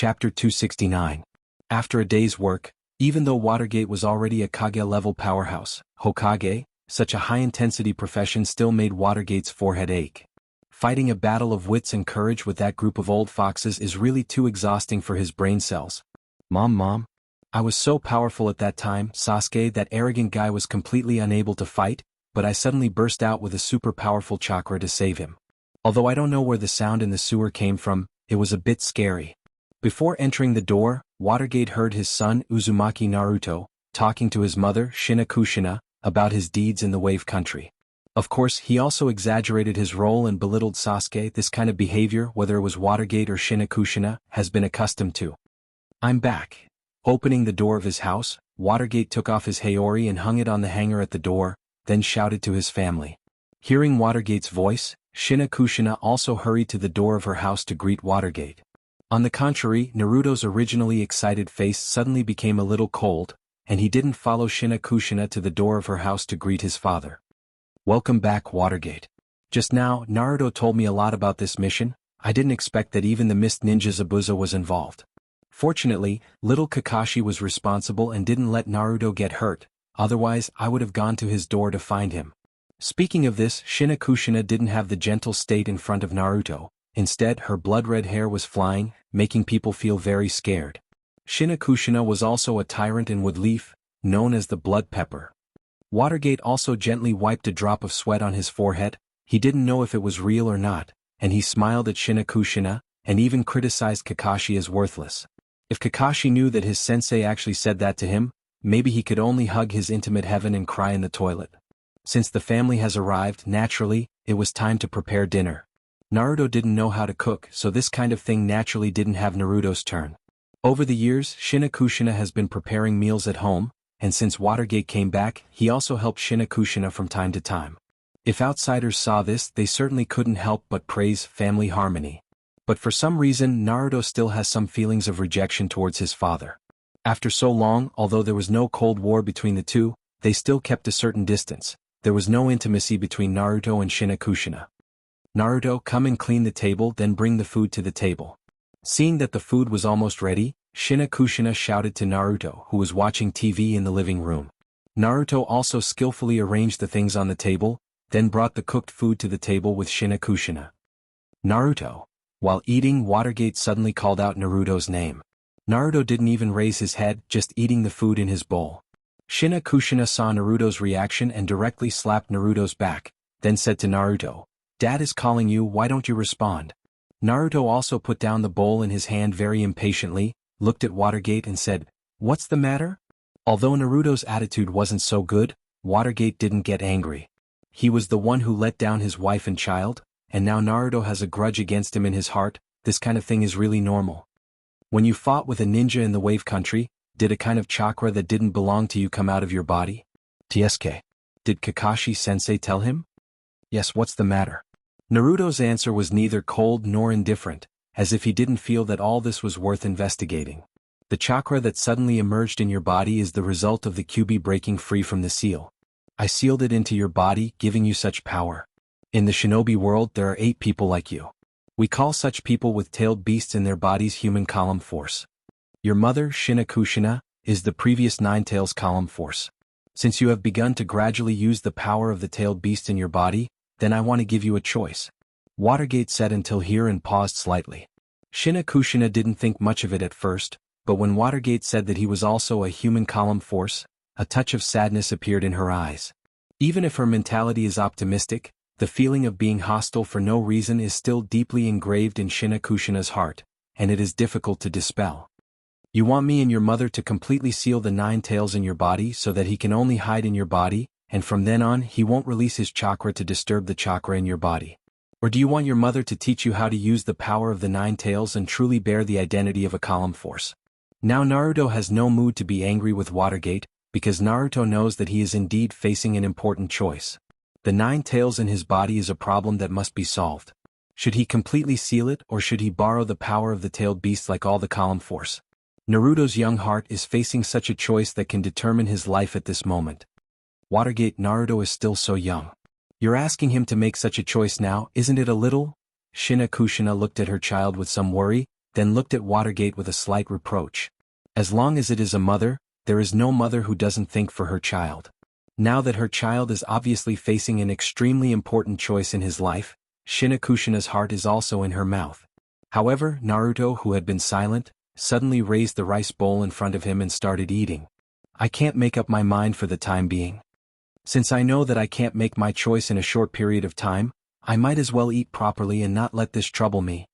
Chapter 269. After a day's work, even though Watergate was already a Kage-level powerhouse, Hokage, such a high-intensity profession still made Watergate's forehead ache. Fighting a battle of wits and courage with that group of old foxes is really too exhausting for his brain cells. Mom. I was so powerful at that time, Sasuke. That arrogant guy was completely unable to fight, but I suddenly burst out with a super powerful chakra to save him. Although I don't know where the sound in the sewer came from, it was a bit scary. Before entering the door, Watergate heard his son Uzumaki Naruto talking to his mother Shinakushina about his deeds in the Wave Country. Of course, he also exaggerated his role and belittled Sasuke. This kind of behavior, whether it was Watergate or Shinakushina, has been accustomed to. I'm back. Opening the door of his house, Watergate took off his Haori and hung it on the hanger at the door, then shouted to his family. Hearing Watergate's voice, Shinakushina also hurried to the door of her house to greet Watergate. On the contrary, Naruto's originally excited face suddenly became a little cold, and he didn't follow Shinakushina to the door of her house to greet his father. Welcome back, Watergate. Just now, Naruto told me a lot about this mission. I didn't expect that even the Mist Ninja Zabuza was involved. Fortunately, little Kakashi was responsible and didn't let Naruto get hurt, otherwise I would have gone to his door to find him. Speaking of this, Shinakushina didn't have the gentle state in front of Naruto. Instead, her blood-red hair was flying, making people feel very scared. Shinakushina was also a tyrant in Woodleaf, known as the Blood Pepper. Watergate also gently wiped a drop of sweat on his forehead. He didn't know if it was real or not, and he smiled at Shinakushina, and even criticized Kakashi as worthless. If Kakashi knew that his sensei actually said that to him, maybe he could only hug his intimate heaven and cry in the toilet. Since the family has arrived, naturally, it was time to prepare dinner. Naruto didn't know how to cook, so this kind of thing naturally didn't have Naruto's turn. Over the years, Shinakushina has been preparing meals at home, and since Watergate came back, he also helped Shinakushina from time to time. If outsiders saw this, they certainly couldn't help but praise family harmony. But for some reason, Naruto still has some feelings of rejection towards his father. After so long, although there was no Cold War between the two, they still kept a certain distance. There was no intimacy between Naruto and Shinakushina. Naruto, come and clean the table, then bring the food to the table. Seeing that the food was almost ready, Shinakushina shouted to Naruto, who was watching TV in the living room. Naruto also skillfully arranged the things on the table, then brought the cooked food to the table with Shinakushina. Naruto. While eating, Watergate suddenly called out Naruto's name. Naruto didn't even raise his head, just eating the food in his bowl. Shinakushina saw Naruto's reaction and directly slapped Naruto's back, then said to Naruto, "Dad is calling you, why don't you respond?" Naruto also put down the bowl in his hand very impatiently, looked at Watergate and said, "What's the matter?" Although Naruto's attitude wasn't so good, Watergate didn't get angry. He was the one who let down his wife and child, and now Naruto has a grudge against him in his heart. This kind of thing is really normal. When you fought with a ninja in the Wave Country, did a kind of chakra that didn't belong to you come out of your body? TSK. Did Kakashi-sensei tell him? Yes, what's the matter? Naruto's answer was neither cold nor indifferent, as if he didn't feel that all this was worth investigating. The chakra that suddenly emerged in your body is the result of the Kyuubi breaking free from the seal. I sealed it into your body, giving you such power. In the shinobi world there are 8 people like you. We call such people with tailed beasts in their bodies human column force. Your mother, Shinakushina, is the previous 9 tails column force. Since you have begun to gradually use the power of the tailed beast in your body, then I want to give you a choice. Watergate said until here and paused slightly. Shinakushina didn't think much of it at first, but when Watergate said that he was also a human column force, a touch of sadness appeared in her eyes. Even if her mentality is optimistic, the feeling of being hostile for no reason is still deeply engraved in Shinakushina's heart, and it is difficult to dispel. You want me and your mother to completely seal the 9 tails in your body so that he can only hide in your body, and from then on he won't release his chakra to disturb the chakra in your body? Or do you want your mother to teach you how to use the power of the 9 tails and truly bear the identity of a column force? Now Naruto has no mood to be angry with Watergate, because Naruto knows that he is indeed facing an important choice. The 9 tails in his body is a problem that must be solved. Should he completely seal it, or should he borrow the power of the tailed beast like all the column force? Naruto's young heart is facing such a choice that can determine his life at this moment. Watergate, Naruto is still so young. You're asking him to make such a choice now, isn't it a little? Shinakushina looked at her child with some worry, then looked at Watergate with a slight reproach. As long as it is a mother, there is no mother who doesn't think for her child. Now that her child is obviously facing an extremely important choice in his life, Shinakushina's heart is also in her mouth. However, Naruto, who had been silent, suddenly raised the rice bowl in front of him and started eating. I can't make up my mind for the time being. Since I know that I can't make my choice in a short period of time, I might as well eat properly and not let this trouble me.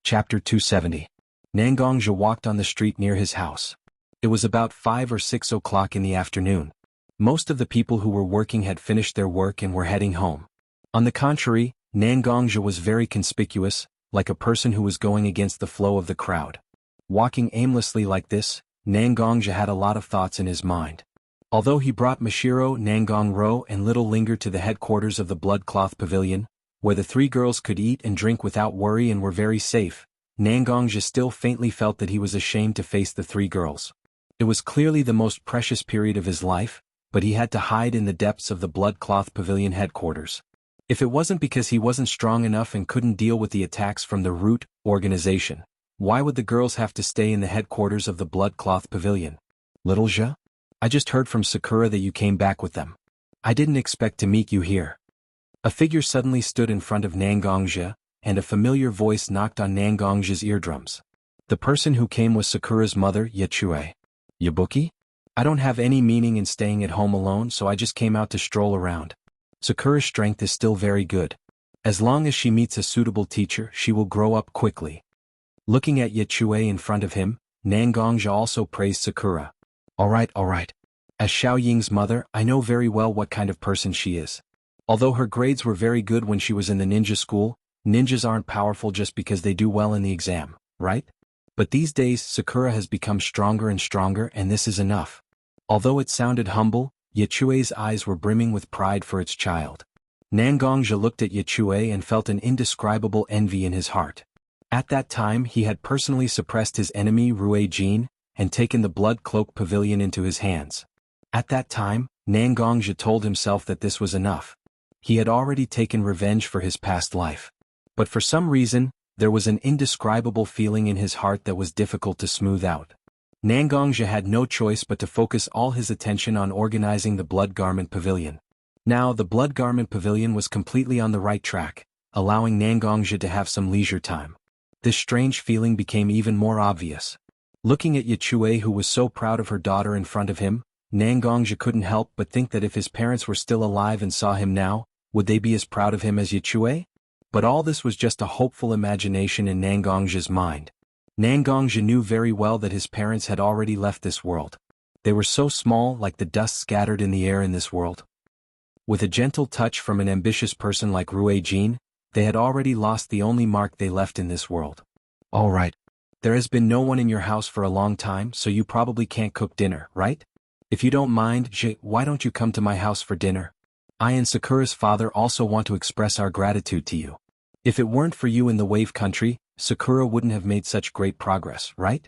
Chapter 270. Nangongja walked on the street near his house. It was about 5 or 6 o'clock in the afternoon. Most of the people who were working had finished their work and were heading home. On the contrary, Nangongja was very conspicuous, like a person who was going against the flow of the crowd. Walking aimlessly like this, Nangongja had a lot of thoughts in his mind. Although he brought Mashiro, Nangongro and Little Linger to the headquarters of the Bloodcloth Pavilion, where the 3 girls could eat and drink without worry and were very safe, Nangongja still faintly felt that he was ashamed to face the 3 girls. It was clearly the most precious period of his life, but he had to hide in the depths of the Bloodcloth Pavilion headquarters. If it wasn't because he wasn't strong enough and couldn't deal with the attacks from the Root organization, why would the girls have to stay in the headquarters of the Bloodcloth Pavilion? Little Ja? I just heard from Sakura that you came back with them. I didn't expect to meet you here. A figure suddenly stood in front of Nangongja, and a familiar voice knocked on Nangongja's eardrums. The person who came was Sakura's mother, Yachue. Yabuki? I don't have any meaning in staying at home alone, so I just came out to stroll around. Sakura's strength is still very good. As long as she meets a suitable teacher, she will grow up quickly. Looking at Yachue in front of him, Nangongja also praised Sakura. Alright. As Xiao Ying's mother, I know very well what kind of person she is. Although her grades were very good when she was in the ninja school, ninjas aren't powerful just because they do well in the exam, right? But these days Sakura has become stronger and stronger, and this is enough. Although it sounded humble, Yachue's eyes were brimming with pride for its child. Nangongja looked at Yachue and felt an indescribable envy in his heart. At that time he had personally suppressed his enemy Rue Jin, and taken the Blood Cloak Pavilion into his hands. At that time, Nangongja told himself that this was enough. He had already taken revenge for his past life. But for some reason, there was an indescribable feeling in his heart that was difficult to smooth out. Nangongja had no choice but to focus all his attention on organizing the Blood Garment Pavilion. Now the Blood Garment Pavilion was completely on the right track, allowing Nangongja to have some leisure time. This strange feeling became even more obvious. Looking at Yachue, who was so proud of her daughter in front of him, Nangongja couldn't help but think that if his parents were still alive and saw him now, would they be as proud of him as Yachue? But all this was just a hopeful imagination in Nangongja's mind. Nangongja knew very well that his parents had already left this world. They were so small, like the dust scattered in the air in this world. With a gentle touch from an ambitious person like Rue Jin, they had already lost the only mark they left in this world. Alright. There has been no one in your house for a long time, so you probably can't cook dinner, right? If you don't mind, why don't you come to my house for dinner? I and Sakura's father also want to express our gratitude to you. If it weren't for you in the Wave Country, Sakura wouldn't have made such great progress, right?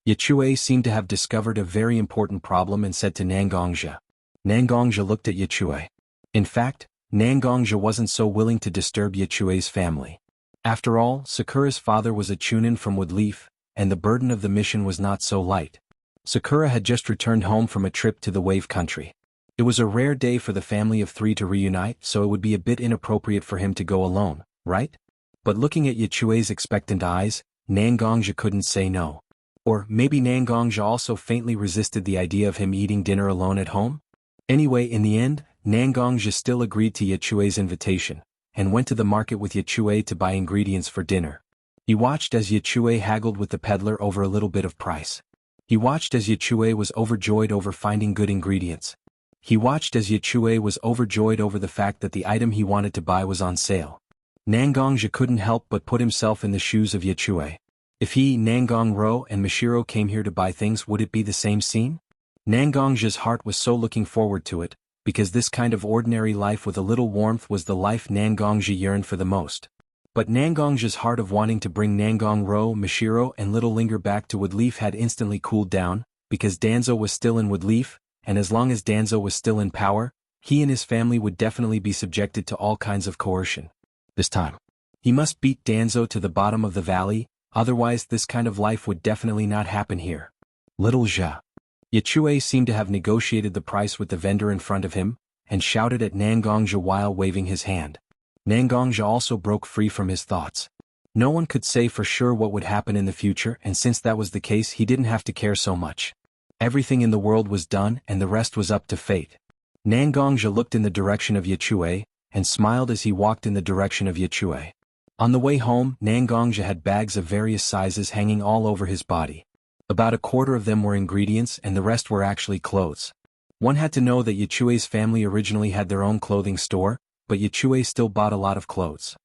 Yachue seemed to have discovered a very important problem and said to Nangongja. Nangongja looked at Yachue. In fact, Nangongja wasn't so willing to disturb Yachue's family. After all, Sakura's father was a chunin from Woodleaf, and the burden of the mission was not so light. Sakura had just returned home from a trip to the Wave Country. It was a rare day for the family of 3 to reunite, so it would be a bit inappropriate for him to go alone, right? But looking at Yachue's expectant eyes, Nangongja couldn't say no. Or maybe Nangongja also faintly resisted the idea of him eating dinner alone at home? Anyway, in the end, Nangongja still agreed to Yachue's invitation, and went to the market with Yachue to buy ingredients for dinner. He watched as Yachue haggled with the peddler over a little bit of price. He watched as Yachue was overjoyed over finding good ingredients. He watched as Yachue was overjoyed over the fact that the item he wanted to buy was on sale. Nangongja couldn't help but put himself in the shoes of Yachue. If he, Nangongro, and Mashiro came here to buy things, would it be the same scene? Nangongja's heart was so looking forward to it, because this kind of ordinary life with a little warmth was the life Nangongja yearned for the most. But Nangongja's heart of wanting to bring Nangongro, Mashiro, and Little Linger back to Woodleaf had instantly cooled down, because Danzo was still in Woodleaf, and as long as Danzo was still in power, he and his family would definitely be subjected to all kinds of coercion. This time, He must beat Danzo to the bottom of the valley, otherwise this kind of life would definitely not happen here. Little Zhe. Yechue seemed to have negotiated the price with the vendor in front of him, and shouted at Nangongzhe while waving his hand. Nangongzhe also broke free from his thoughts. No one could say for sure what would happen in the future, and since that was the case he didn't have to care so much. Everything in the world was done and the rest was up to fate. Nangongzhe looked in the direction of Yechue, and smiled as he walked in the direction of Yechue. On the way home, Nangongzhe had bags of various sizes hanging all over his body. About a quarter of them were ingredients and the rest were actually clothes. One had to know that Yechue's family originally had their own clothing store, but Yechue still bought a lot of clothes.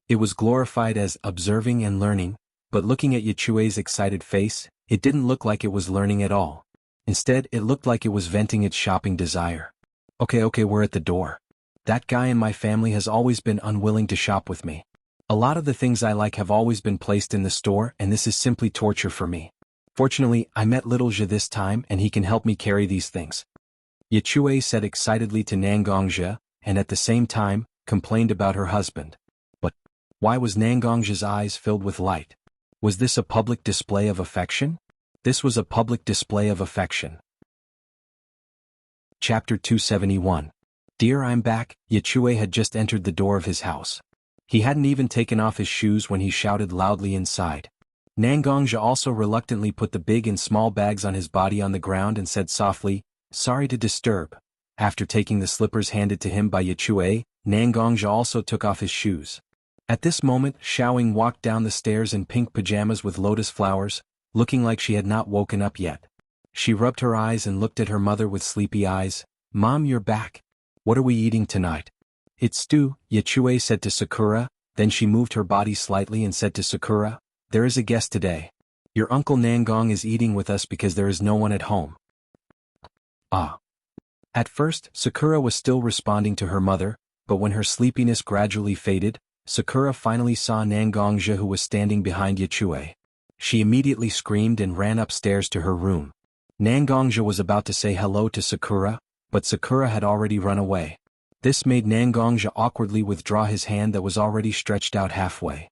It was glorified as observing and learning, but looking at Yechue's excited face, it didn't look like it was learning at all. Instead, it looked like it was venting its shopping desire. Okay, we're at the door. That guy in my family has always been unwilling to shop with me. A lot of the things I like have always been placed in the store and this is simply torture for me. Fortunately, I met Little Zhe this time and he can help me carry these things. Yechue said excitedly to Nangongzhe, and at the same time, complained about her husband. But why was Nangongzhe's eyes filled with light? Was this a public display of affection? This was a public display of affection. Chapter 271. Dear, I'm back. Yechue had just entered the door of his house. He hadn't even taken off his shoes when he shouted loudly inside. Nangongzhe also reluctantly put the big and small bags on his body on the ground and said softly, "Sorry to disturb." After taking the slippers handed to him by Yechue, Nangongzhe also took off his shoes. At this moment, Xiaoying walked down the stairs in pink pajamas with lotus flowers, looking like she had not woken up yet. She rubbed her eyes and looked at her mother with sleepy eyes. "Mom, you're back. What are we eating tonight?" "It's stew," Yechue said to Sakura, then she moved her body slightly and said to Sakura, "There is a guest today. Your uncle Nangong is eating with us because there is no one at home." Ah. At first, Sakura was still responding to her mother, but when her sleepiness gradually faded, Sakura finally saw Nangongzhe who was standing behind Yechue. She immediately screamed and ran upstairs to her room. Nangongzhe was about to say hello to Sakura, but Sakura had already run away. This made Nangongzhe awkwardly withdraw his hand that was already stretched out halfway.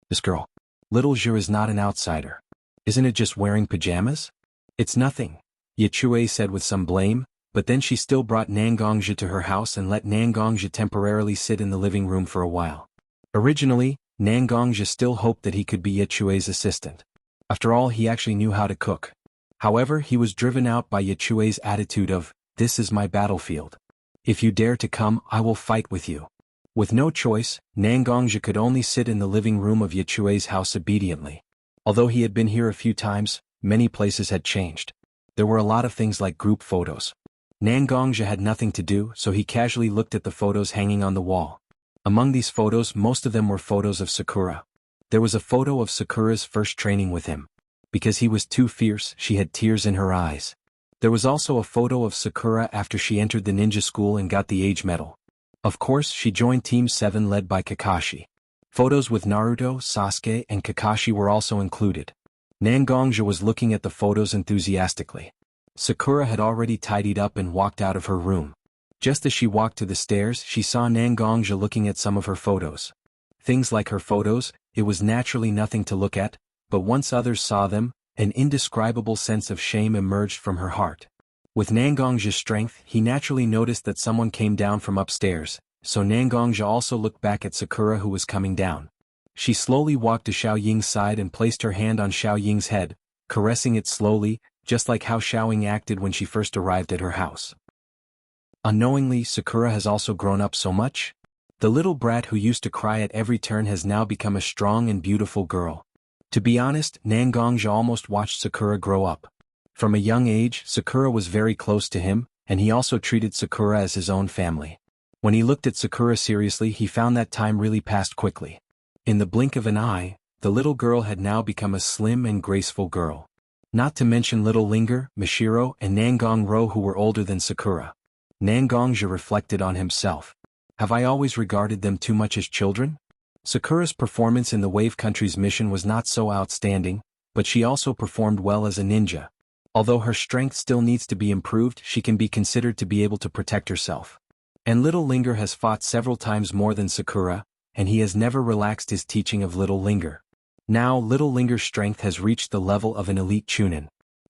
This girl, Little Zhe, is not an outsider. Isn't it just wearing pajamas? It's nothing, Yechue said with some blame, but then she still brought Nangongzhe to her house and let Nangongzhe temporarily sit in the living room for a while. Originally, Nangongzhe still hoped that he could be Yechue's assistant. After all, he actually knew how to cook. However, he was driven out by Yechue's attitude of, "This is my battlefield. If you dare to come, I will fight with you." With no choice, Nangongzhe could only sit in the living room of Yechue's house obediently. Although he had been here a few times, many places had changed. There were a lot of things like group photos. Nangongzhe had nothing to do, so he casually looked at the photos hanging on the wall. Among these photos, most of them were photos of Sakura. There was a photo of Sakura's first training with him. Because he was too fierce, she had tears in her eyes. There was also a photo of Sakura after she entered the ninja school and got the age medal. Of course, she joined Team 7 led by Kakashi. Photos with Naruto, Sasuke, and Kakashi were also included. Nangongzhe was looking at the photos enthusiastically. Sakura had already tidied up and walked out of her room. Just as she walked to the stairs, she saw Nangongzhe looking at some of her photos. Things like her photos, it was naturally nothing to look at, but once others saw them, an indescribable sense of shame emerged from her heart. With Nangongzhe's strength, he naturally noticed that someone came down from upstairs, so Nangongzhe also looked back at Sakura who was coming down. She slowly walked to Xiaoying's side and placed her hand on Xiaoying's head, caressing it slowly, just like how Xiaoying acted when she first arrived at her house. Unknowingly, Sakura has also grown up so much. The little brat who used to cry at every turn has now become a strong and beautiful girl. To be honest, Nangongzhe almost watched Sakura grow up. From a young age, Sakura was very close to him, and he also treated Sakura as his own family. When he looked at Sakura seriously, he found that time really passed quickly. In the blink of an eye, the little girl had now become a slim and graceful girl. Not to mention little Linger, Mishiro, and Nangongro who were older than Sakura. Nangongzhe reflected on himself. Have I always regarded them too much as children? Sakura's performance in the Wave Country's mission was not so outstanding, but she also performed well as a ninja. Although her strength still needs to be improved, she can be considered to be able to protect herself. And little Linger has fought several times more than Sakura, and he has never relaxed his teaching of Little Linger. Now Little Linger's strength has reached the level of an elite Chunin.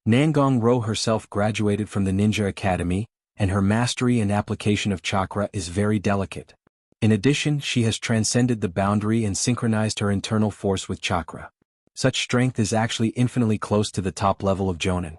Nangong Ro herself graduated from the Ninja Academy, and her mastery and application of chakra is very delicate. In addition, she has transcended the boundary and synchronized her internal force with chakra. Such strength is actually infinitely close to the top level of Jonin.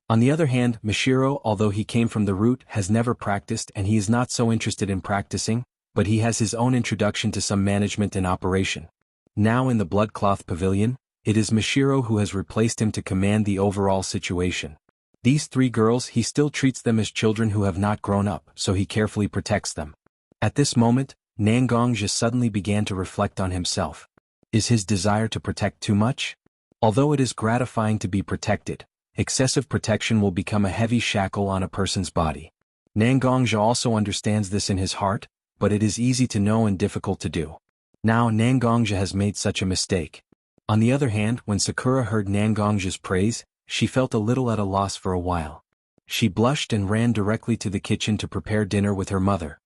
On the other hand, Mishiro, although he came from the root, has never practiced and he is not so interested in practicing, but he has his own introduction to some management and operation. Now in the Bloodcloth Pavilion, it is Mishiro who has replaced him to command the overall situation. These three girls, he still treats them as children who have not grown up, so he carefully protects them. At this moment, Nangongja suddenly began to reflect on himself. Is his desire to protect too much? Although it is gratifying to be protected, excessive protection will become a heavy shackle on a person's body. Nangongja also understands this in his heart, but it is easy to know and difficult to do. Now Nangongja has made such a mistake. On the other hand, when Sakura heard Nangongja's praise, she felt a little at a loss for a while. She blushed and ran directly to the kitchen to prepare dinner with her mother.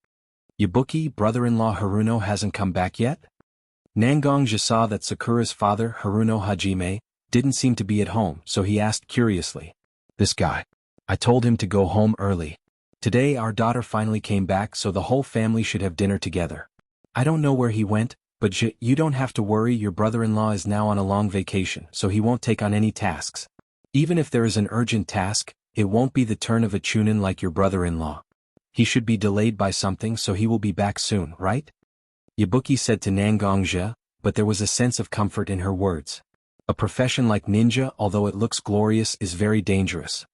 Yabuki, brother-in-law Haruno hasn't come back yet? Nangongja saw that Sakura's father, Haruno Hajime, didn't seem to be at home, so he asked curiously. This guy. I told him to go home early. Today our daughter finally came back, so the whole family should have dinner together. I don't know where he went, but you don't have to worry, your brother-in-law is now on a long vacation, so he won't take on any tasks. Even if there is an urgent task, it won't be the turn of a Chunin like your brother-in-law. He should be delayed by something, so he will be back soon, right? Yabuki said to Nangongja, but there was a sense of comfort in her words. A profession like ninja, although it looks glorious, is very dangerous.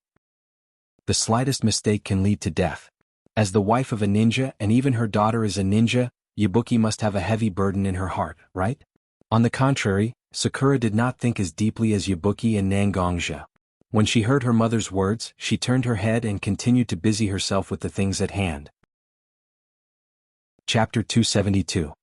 The slightest mistake can lead to death. As the wife of a ninja, and even her daughter is a ninja, Yabuki must have a heavy burden in her heart, right? On the contrary, Sakura did not think as deeply as Yabuki and Nangongja. When she heard her mother's words, she turned her head and continued to busy herself with the things at hand. Chapter 272.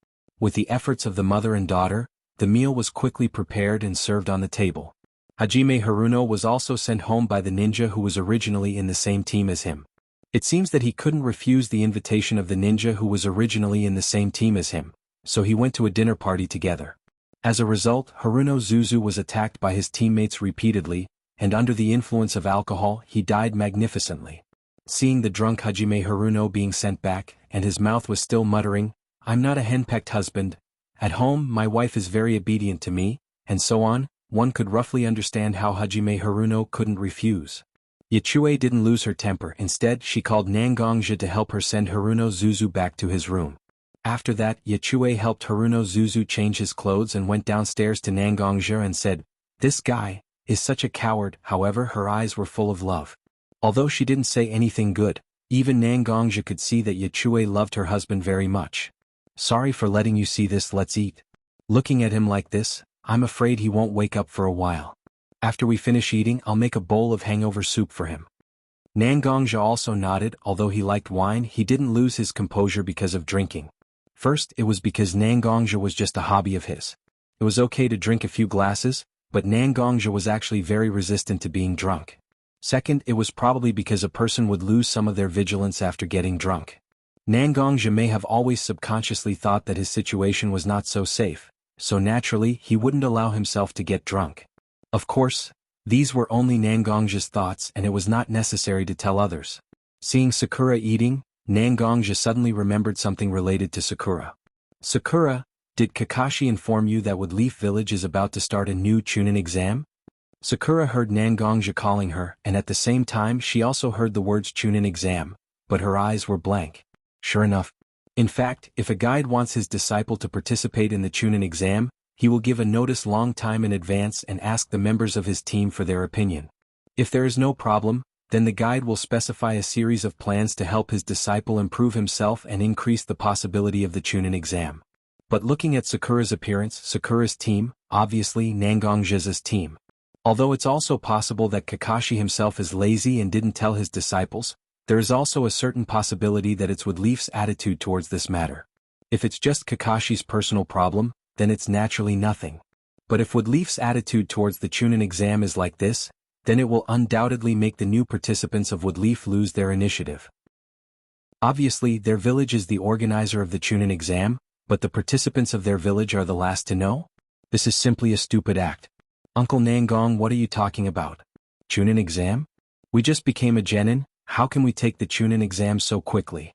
With the efforts of the mother and daughter, the meal was quickly prepared and served on the table. Hajime Haruno was also sent home by the ninja who was originally in the same team as him. It seems that he couldn't refuse the invitation of the ninja who was originally in the same team as him, so he went to a dinner party together. As a result, Haruno Zuzu was attacked by his teammates repeatedly, and under the influence of alcohol he died magnificently. Seeing the drunk Hajime Haruno being sent back, and his mouth was still muttering, "I'm not a henpecked husband. At home my wife is very obedient to me," and so on, one could roughly understand how Hajime Haruno couldn't refuse. Yachiue didn't lose her temper, instead she called Nangongja to help her send Haruno Zuzu back to his room. After that, Yachiue helped Haruno Zuzu change his clothes and went downstairs to Nangongja and said, "This guy is such a coward." However, her eyes were full of love. Although she didn't say anything good, even Nangongja could see that Yachiue loved her husband very much. "Sorry for letting you see this, let's eat." Looking at him like this, I'm afraid he won't wake up for a while. After we finish eating, I'll make a bowl of hangover soup for him. Nangongja also nodded. Although he liked wine, he didn't lose his composure because of drinking. First, it was because Nangongja was just a hobby of his. It was okay to drink a few glasses, but Nangongja was actually very resistant to being drunk. Second, it was probably because a person would lose some of their vigilance after getting drunk. Nangongja may have always subconsciously thought that his situation was not so safe, so naturally he wouldn't allow himself to get drunk. Of course, these were only Nangongja's thoughts and it was not necessary to tell others. Seeing Sakura eating, Nangongja suddenly remembered something related to Sakura. "Sakura, did Kakashi inform you that Woodleaf Village is about to start a new Chunin exam?" Sakura heard Nangongja calling her, and at the same time she also heard the words Chunin exam, but her eyes were blank. Sure enough. In fact, if a guide wants his disciple to participate in the Chunin exam, he will give a notice long time in advance and ask the members of his team for their opinion. If there is no problem, then the guide will specify a series of plans to help his disciple improve himself and increase the possibility of the Chunin exam. But looking at Sakura's appearance, Sakura's team, obviously Nangongja's team. Although it's also possible that Kakashi himself is lazy and didn't tell his disciples, there is also a certain possibility that it's Woodleaf's attitude towards this matter. If it's just Kakashi's personal problem, then it's naturally nothing. But if Woodleaf's attitude towards the Chunin exam is like this, then it will undoubtedly make the new participants of Woodleaf lose their initiative. Obviously, their village is the organizer of the Chunin exam, but the participants of their village are the last to know? This is simply a stupid act. Uncle Nangong, what are you talking about? Chunin exam? We just became a genin, how can we take the Chunin exam so quickly?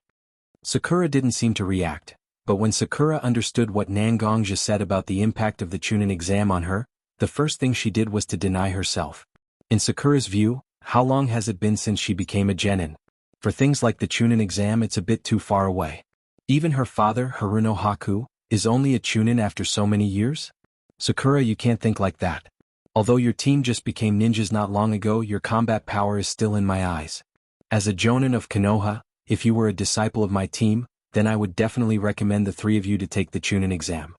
Sakura didn't seem to react, but when Sakura understood what Nangongja said about the impact of the Chunin exam on her, the first thing she did was to deny herself. In Sakura's view, how long has it been since she became a genin? For things like the Chunin exam, it's a bit too far away. Even her father, Haruno Haku, is only a Chunin after so many years? Sakura, you can't think like that. Although your team just became ninjas not long ago, your combat power is still in my eyes. As a Jonin of Konoha, if you were a disciple of my team, then I would definitely recommend the three of you to take the Chunin exam.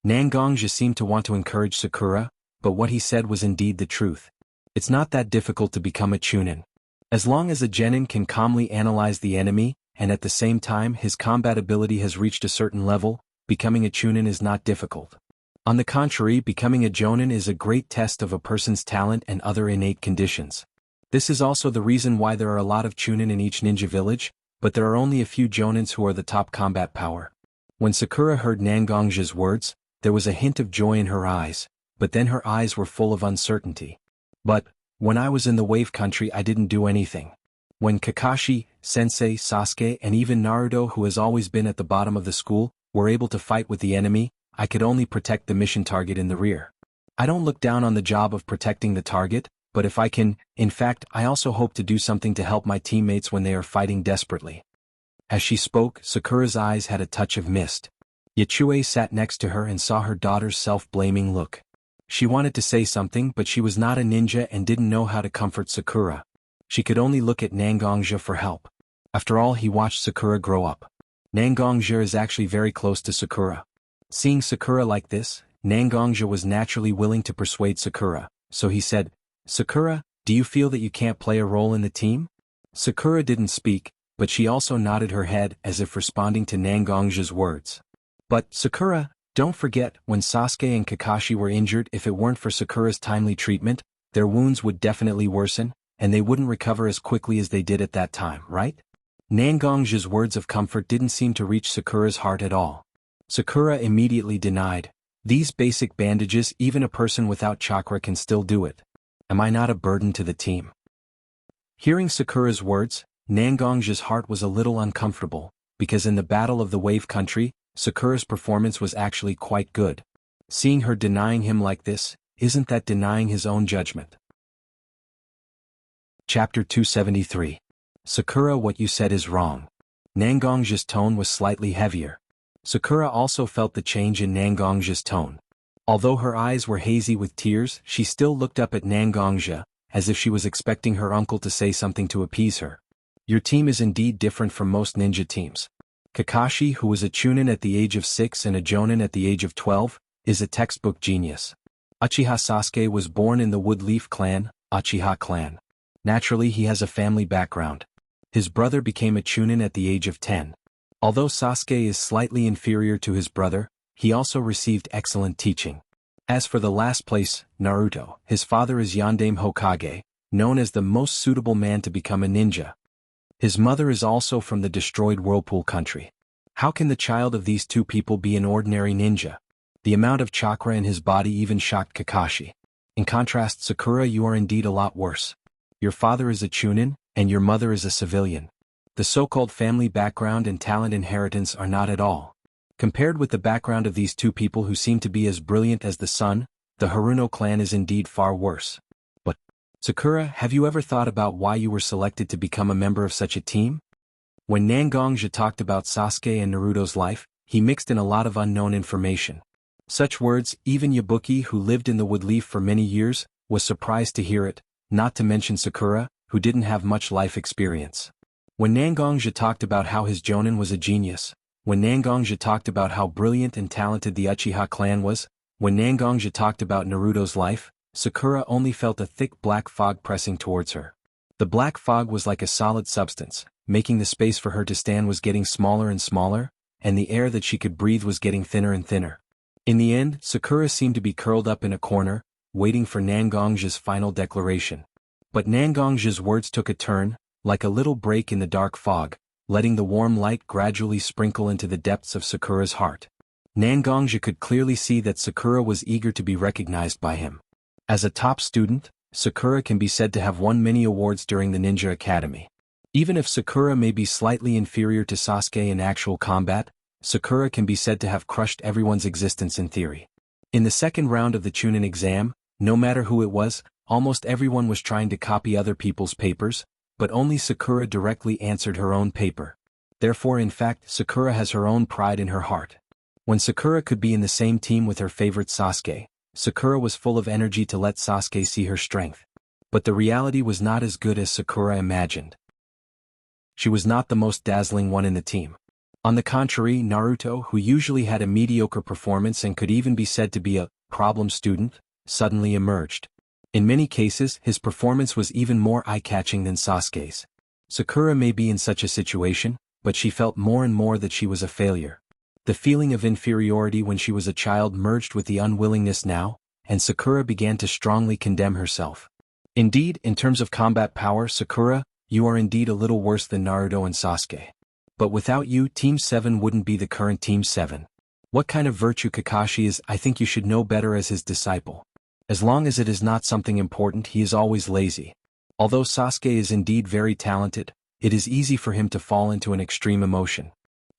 Nangongja seemed to want to encourage Sakura, but what he said was indeed the truth. It's not that difficult to become a Chunin. As long as a genin can calmly analyze the enemy, and at the same time his combat ability has reached a certain level, becoming a Chunin is not difficult. On the contrary, becoming a Jonin is a great test of a person's talent and other innate conditions. This is also the reason why there are a lot of Chunin in each ninja village, but there are only a few Jonins who are the top combat power. When Sakura heard Nangongja's words, there was a hint of joy in her eyes, but then her eyes were full of uncertainty. But, when I was in the Wave Country I didn't do anything. When Kakashi, Sensei, Sasuke and even Naruto, who has always been at the bottom of the school, were able to fight with the enemy, I could only protect the mission target in the rear. I don't look down on the job of protecting the target, but if I can, in fact, I also hope to do something to help my teammates when they are fighting desperately. As she spoke, Sakura's eyes had a touch of mist. Yachue sat next to her and saw her daughter's self-blaming look. She wanted to say something, but she was not a ninja and didn't know how to comfort Sakura. She could only look at Nangongja for help. After all, he watched Sakura grow up. Nangongja is actually very close to Sakura. Seeing Sakura like this, Nangongja was naturally willing to persuade Sakura, so he said, "Sakura, do you feel that you can't play a role in the team?" Sakura didn't speak, but she also nodded her head as if responding to Nangongja's words. But, Sakura, don't forget, when Sasuke and Kakashi were injured, if it weren't for Sakura's timely treatment, their wounds would definitely worsen, and they wouldn't recover as quickly as they did at that time, right? Nangongja's words of comfort didn't seem to reach Sakura's heart at all. Sakura immediately denied, "These basic bandages, even a person without chakra can still do it. Am I not a burden to the team?" Hearing Sakura's words, Nangongja's heart was a little uncomfortable, because in the Battle of the Wave Country, Sakura's performance was actually quite good. Seeing her denying him like this, isn't that denying his own judgment? Chapter 273. Sakura, what you said is wrong. Nangongja's tone was slightly heavier. Sakura also felt the change in Nangongja's tone. Although her eyes were hazy with tears, she still looked up at Nangongja, as if she was expecting her uncle to say something to appease her. Your team is indeed different from most ninja teams. Kakashi, who was a Chunin at the age of 6 and a Jonin at the age of 12, is a textbook genius. Uchiha Sasuke was born in the Woodleaf clan, Uchiha clan. Naturally, he has a family background. His brother became a Chunin at the age of 10. Although Sasuke is slightly inferior to his brother, he also received excellent teaching. As for the last place, Naruto, his father is Yondaime Hokage, known as the most suitable man to become a ninja. His mother is also from the destroyed Whirlpool country. How can the child of these two people be an ordinary ninja? The amount of chakra in his body even shocked Kakashi. In contrast, Sakura, you are indeed a lot worse. Your father is a Chunin, and your mother is a civilian. The so-called family background and talent inheritance are not at all. Compared with the background of these two people who seem to be as brilliant as the sun, the Haruno clan is indeed far worse. But, Sakura, have you ever thought about why you were selected to become a member of such a team? When Nangongja talked about Sasuke and Naruto's life, he mixed in a lot of unknown information. Such words, even Yabuki, who lived in the Woodleaf for many years, was surprised to hear it, not to mention Sakura, who didn't have much life experience. When Nangongja talked about how his Jonin was a genius, when Nangongja talked about how brilliant and talented the Uchiha clan was, when Nangongja talked about Naruto's life, Sakura only felt a thick black fog pressing towards her. The black fog was like a solid substance, making the space for her to stand was getting smaller and smaller, and the air that she could breathe was getting thinner and thinner. In the end, Sakura seemed to be curled up in a corner, waiting for Nangongja's final declaration. But Nangongja's words took a turn, like a little break in the dark fog, letting the warm light gradually sprinkle into the depths of Sakura's heart. Nangongja could clearly see that Sakura was eager to be recognized by him. As a top student, Sakura can be said to have won many awards during the Ninja Academy. Even if Sakura may be slightly inferior to Sasuke in actual combat, Sakura can be said to have crushed everyone's existence in theory. In the second round of the Chunin exam, no matter who it was, almost everyone was trying to copy other people's papers, but only Sakura directly answered her own paper. Therefore, in fact, Sakura has her own pride in her heart. When Sakura could be in the same team with her favorite Sasuke, Sakura was full of energy to let Sasuke see her strength. But the reality was not as good as Sakura imagined. She was not the most dazzling one in the team. On the contrary, Naruto, who usually had a mediocre performance and could even be said to be a problem student, suddenly emerged. In many cases, his performance was even more eye-catching than Sasuke's. Sakura may be in such a situation, but she felt more and more that she was a failure. The feeling of inferiority when she was a child merged with the unwillingness now, and Sakura began to strongly condemn herself. Indeed, in terms of combat power, Sakura, you are indeed a little worse than Naruto and Sasuke. But without you, Team 7 wouldn't be the current Team 7. What kind of virtue Kakashi is, I think you should know better as his disciple. As long as it is not something important, he is always lazy. Although Sasuke is indeed very talented, it is easy for him to fall into an extreme emotion.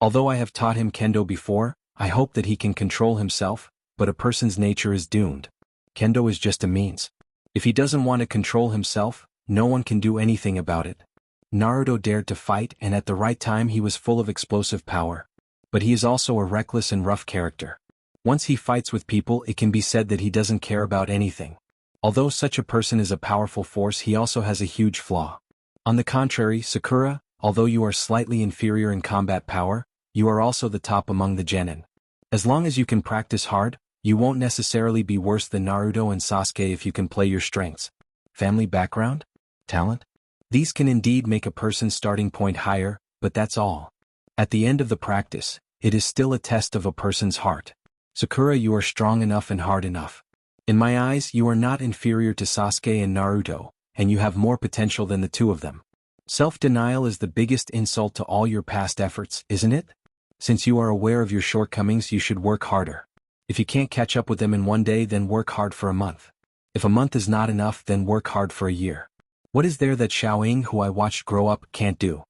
Although I have taught him kendo before, I hope that he can control himself, but a person's nature is doomed. Kendo is just a means. If he doesn't want to control himself, no one can do anything about it. Naruto dared to fight, and at the right time he was full of explosive power. But he is also a reckless and rough character. Once he fights with people, it can be said that he doesn't care about anything. Although such a person is a powerful force, he also has a huge flaw. On the contrary, Sakura, although you are slightly inferior in combat power, you are also the top among the genin. As long as you can practice hard, you won't necessarily be worse than Naruto and Sasuke if you can play your strengths. Family background? Talent? These can indeed make a person's starting point higher, but that's all. At the end of the practice, it is still a test of a person's heart. Sakura, you are strong enough and hard enough. In my eyes, you are not inferior to Sasuke and Naruto, and you have more potential than the two of them. Self-denial is the biggest insult to all your past efforts, isn't it? Since you are aware of your shortcomings, you should work harder. If you can't catch up with them in one day, then work hard for a month. If a month is not enough, then work hard for a year. What is there that Xiaoying, who I watched grow up, can't do?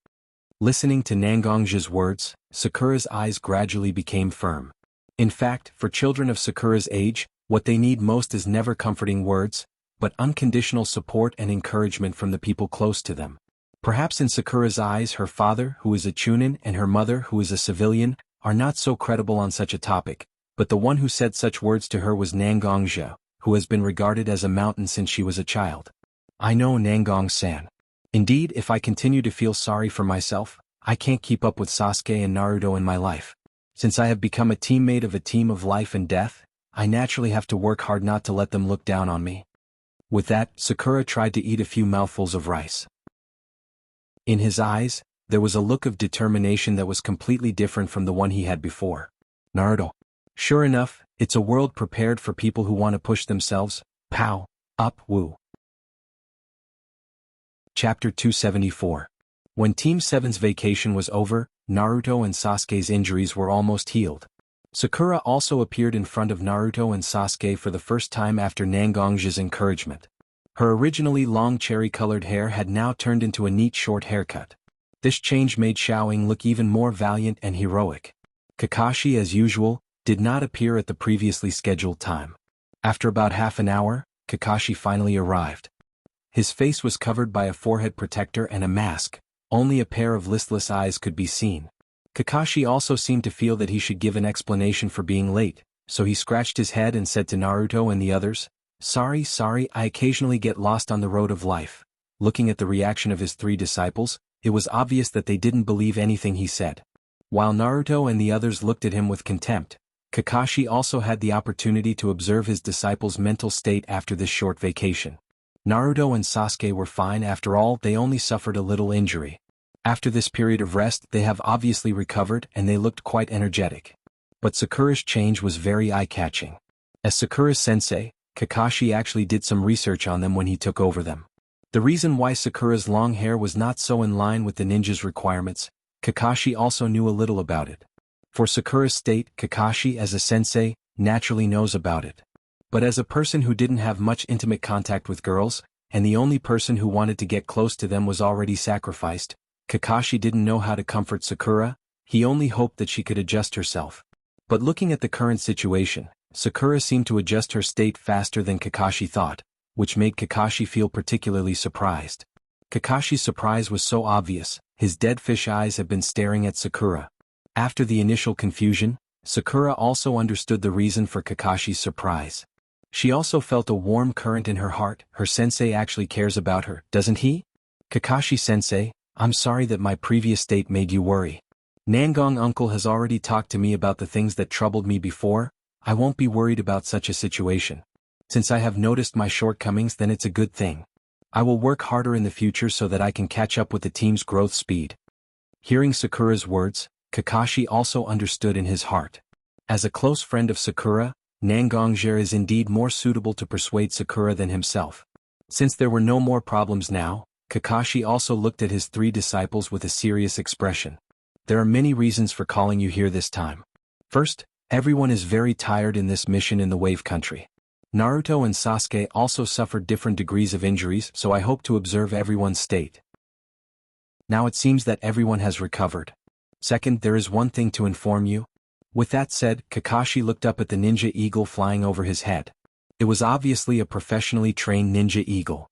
Listening to Nangongja's words, Sakura's eyes gradually became firm. In fact, for children of Sakura's age, what they need most is never comforting words, but unconditional support and encouragement from the people close to them. Perhaps in Sakura's eyes, her father, who is a Chunin, and her mother, who is a civilian, are not so credible on such a topic, but the one who said such words to her was Nangongja, who has been regarded as a mountain since she was a child. I know, Nangong-san. Indeed, if I continue to feel sorry for myself, I can't keep up with Sasuke and Naruto in my life. Since I have become a teammate of a team of life and death, I naturally have to work hard not to let them look down on me. With that, Sakura tried to eat a few mouthfuls of rice. In his eyes, there was a look of determination that was completely different from the one he had before. Naruto. Sure enough, it's a world prepared for people who want to push themselves. Pow. Up. Woo. Chapter 274. When Team 7's vacation was over, Naruto and Sasuke's injuries were almost healed. Sakura also appeared in front of Naruto and Sasuke for the first time after Nangongja's encouragement. Her originally long cherry-colored hair had now turned into a neat short haircut. This change made Xiaoying look even more valiant and heroic. Kakashi, as usual, did not appear at the previously scheduled time. After about half an hour, Kakashi finally arrived. His face was covered by a forehead protector and a mask. Only a pair of listless eyes could be seen. Kakashi also seemed to feel that he should give an explanation for being late, so he scratched his head and said to Naruto and the others, Sorry, I occasionally get lost on the road of life." Looking at the reaction of his three disciples, it was obvious that they didn't believe anything he said. While Naruto and the others looked at him with contempt, Kakashi also had the opportunity to observe his disciples' mental state after this short vacation. Naruto and Sasuke were fine. After all, they only suffered a little injury. After this period of rest, they have obviously recovered and they looked quite energetic. But Sakura's change was very eye-catching. As Sakura's sensei, Kakashi actually did some research on them when he took over them. The reason why Sakura's long hair was not so in line with the ninja's requirements, Kakashi also knew a little about it. For Sakura's state, Kakashi as a sensei, naturally knows about it. But as a person who didn't have much intimate contact with girls, and the only person who wanted to get close to them was already sacrificed, Kakashi didn't know how to comfort Sakura. He only hoped that she could adjust herself. But looking at the current situation, Sakura seemed to adjust her state faster than Kakashi thought, which made Kakashi feel particularly surprised. Kakashi's surprise was so obvious, his dead fish eyes had been staring at Sakura. After the initial confusion, Sakura also understood the reason for Kakashi's surprise. She also felt a warm current in her heart. Her sensei actually cares about her, doesn't he? Kakashi-sensei, I'm sorry that my previous state made you worry. Nangong uncle has already talked to me about the things that troubled me before. I won't be worried about such a situation. Since I have noticed my shortcomings, then it's a good thing. I will work harder in the future so that I can catch up with the team's growth speed. Hearing Sakura's words, Kakashi also understood in his heart. As a close friend of Sakura, Nangongja is indeed more suitable to persuade Sakura than himself. Since there were no more problems now, Kakashi also looked at his 3 disciples with a serious expression. There are many reasons for calling you here this time. First, everyone is very tired in this mission in the Wave Country. Naruto and Sasuke also suffered different degrees of injuries, so I hope to observe everyone's state. Now it seems that everyone has recovered. Second, there is one thing to inform you. With that said, Kakashi looked up at the ninja eagle flying over his head. It was obviously a professionally trained ninja eagle.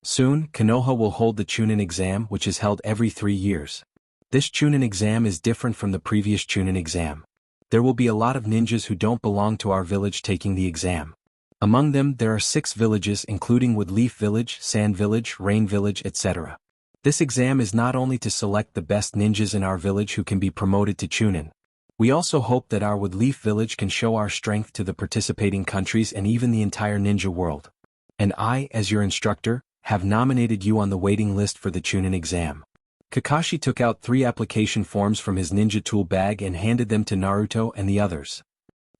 Soon, Konoha will hold the Chunin exam, which is held every 3 years. This Chunin exam is different from the previous Chunin exam. There will be a lot of ninjas who don't belong to our village taking the exam. Among them, there are 6 villages including Woodleaf Village, Sand Village, Rain Village, etc. This exam is not only to select the best ninjas in our village who can be promoted to Chunin. We also hope that our Woodleaf Village can show our strength to the participating countries and even the entire ninja world. And I, as your instructor, have nominated you on the waiting list for the Chunin exam. Kakashi took out 3 application forms from his ninja tool bag and handed them to Naruto and the others.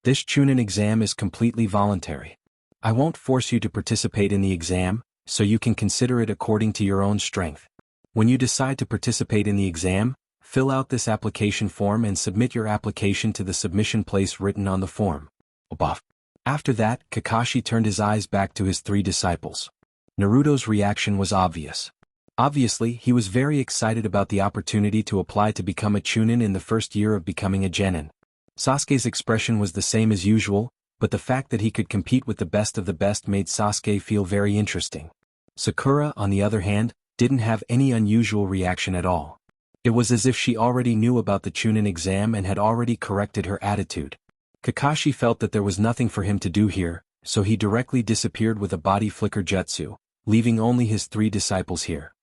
This Chunin exam is completely voluntary. I won't force you to participate in the exam, so you can consider it according to your own strength. When you decide to participate in the exam, fill out this application form and submit your application to the submission place written on the form. After that, Kakashi turned his eyes back to his 3 disciples. Naruto's reaction was obvious. Obviously, he was very excited about the opportunity to apply to become a Chunin in the first year of becoming a Genin. Sasuke's expression was the same as usual, but the fact that he could compete with the best of the best made Sasuke feel very interesting. Sakura, on the other hand, didn't have any unusual reaction at all. It was as if she already knew about the Chunin exam and had already corrected her attitude. Kakashi felt that there was nothing for him to do here, so he directly disappeared with a body flicker jutsu, leaving only his 3 disciples here.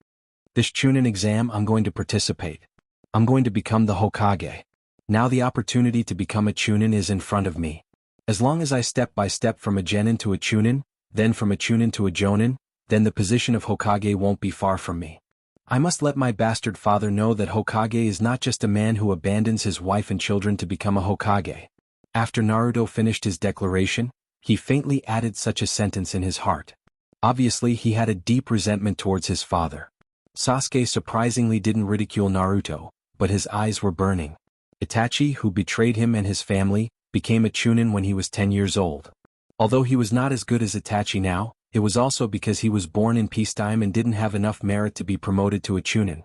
This Chunin exam I'm going to participate. I'm going to become the Hokage. Now the opportunity to become a Chunin is in front of me. As long as I step by step from a Genin to a Chunin, then from a Chunin to a Jonin, then the position of Hokage won't be far from me. I must let my bastard father know that Hokage is not just a man who abandons his wife and children to become a Hokage. After Naruto finished his declaration, he faintly added such a sentence in his heart. Obviously he had a deep resentment towards his father. Sasuke surprisingly didn't ridicule Naruto, but his eyes were burning. Itachi, who betrayed him and his family, became a Chunin when he was 10 years old. Although he was not as good as Itachi now, it was also because he was born in peacetime and didn't have enough merit to be promoted to a Chunin.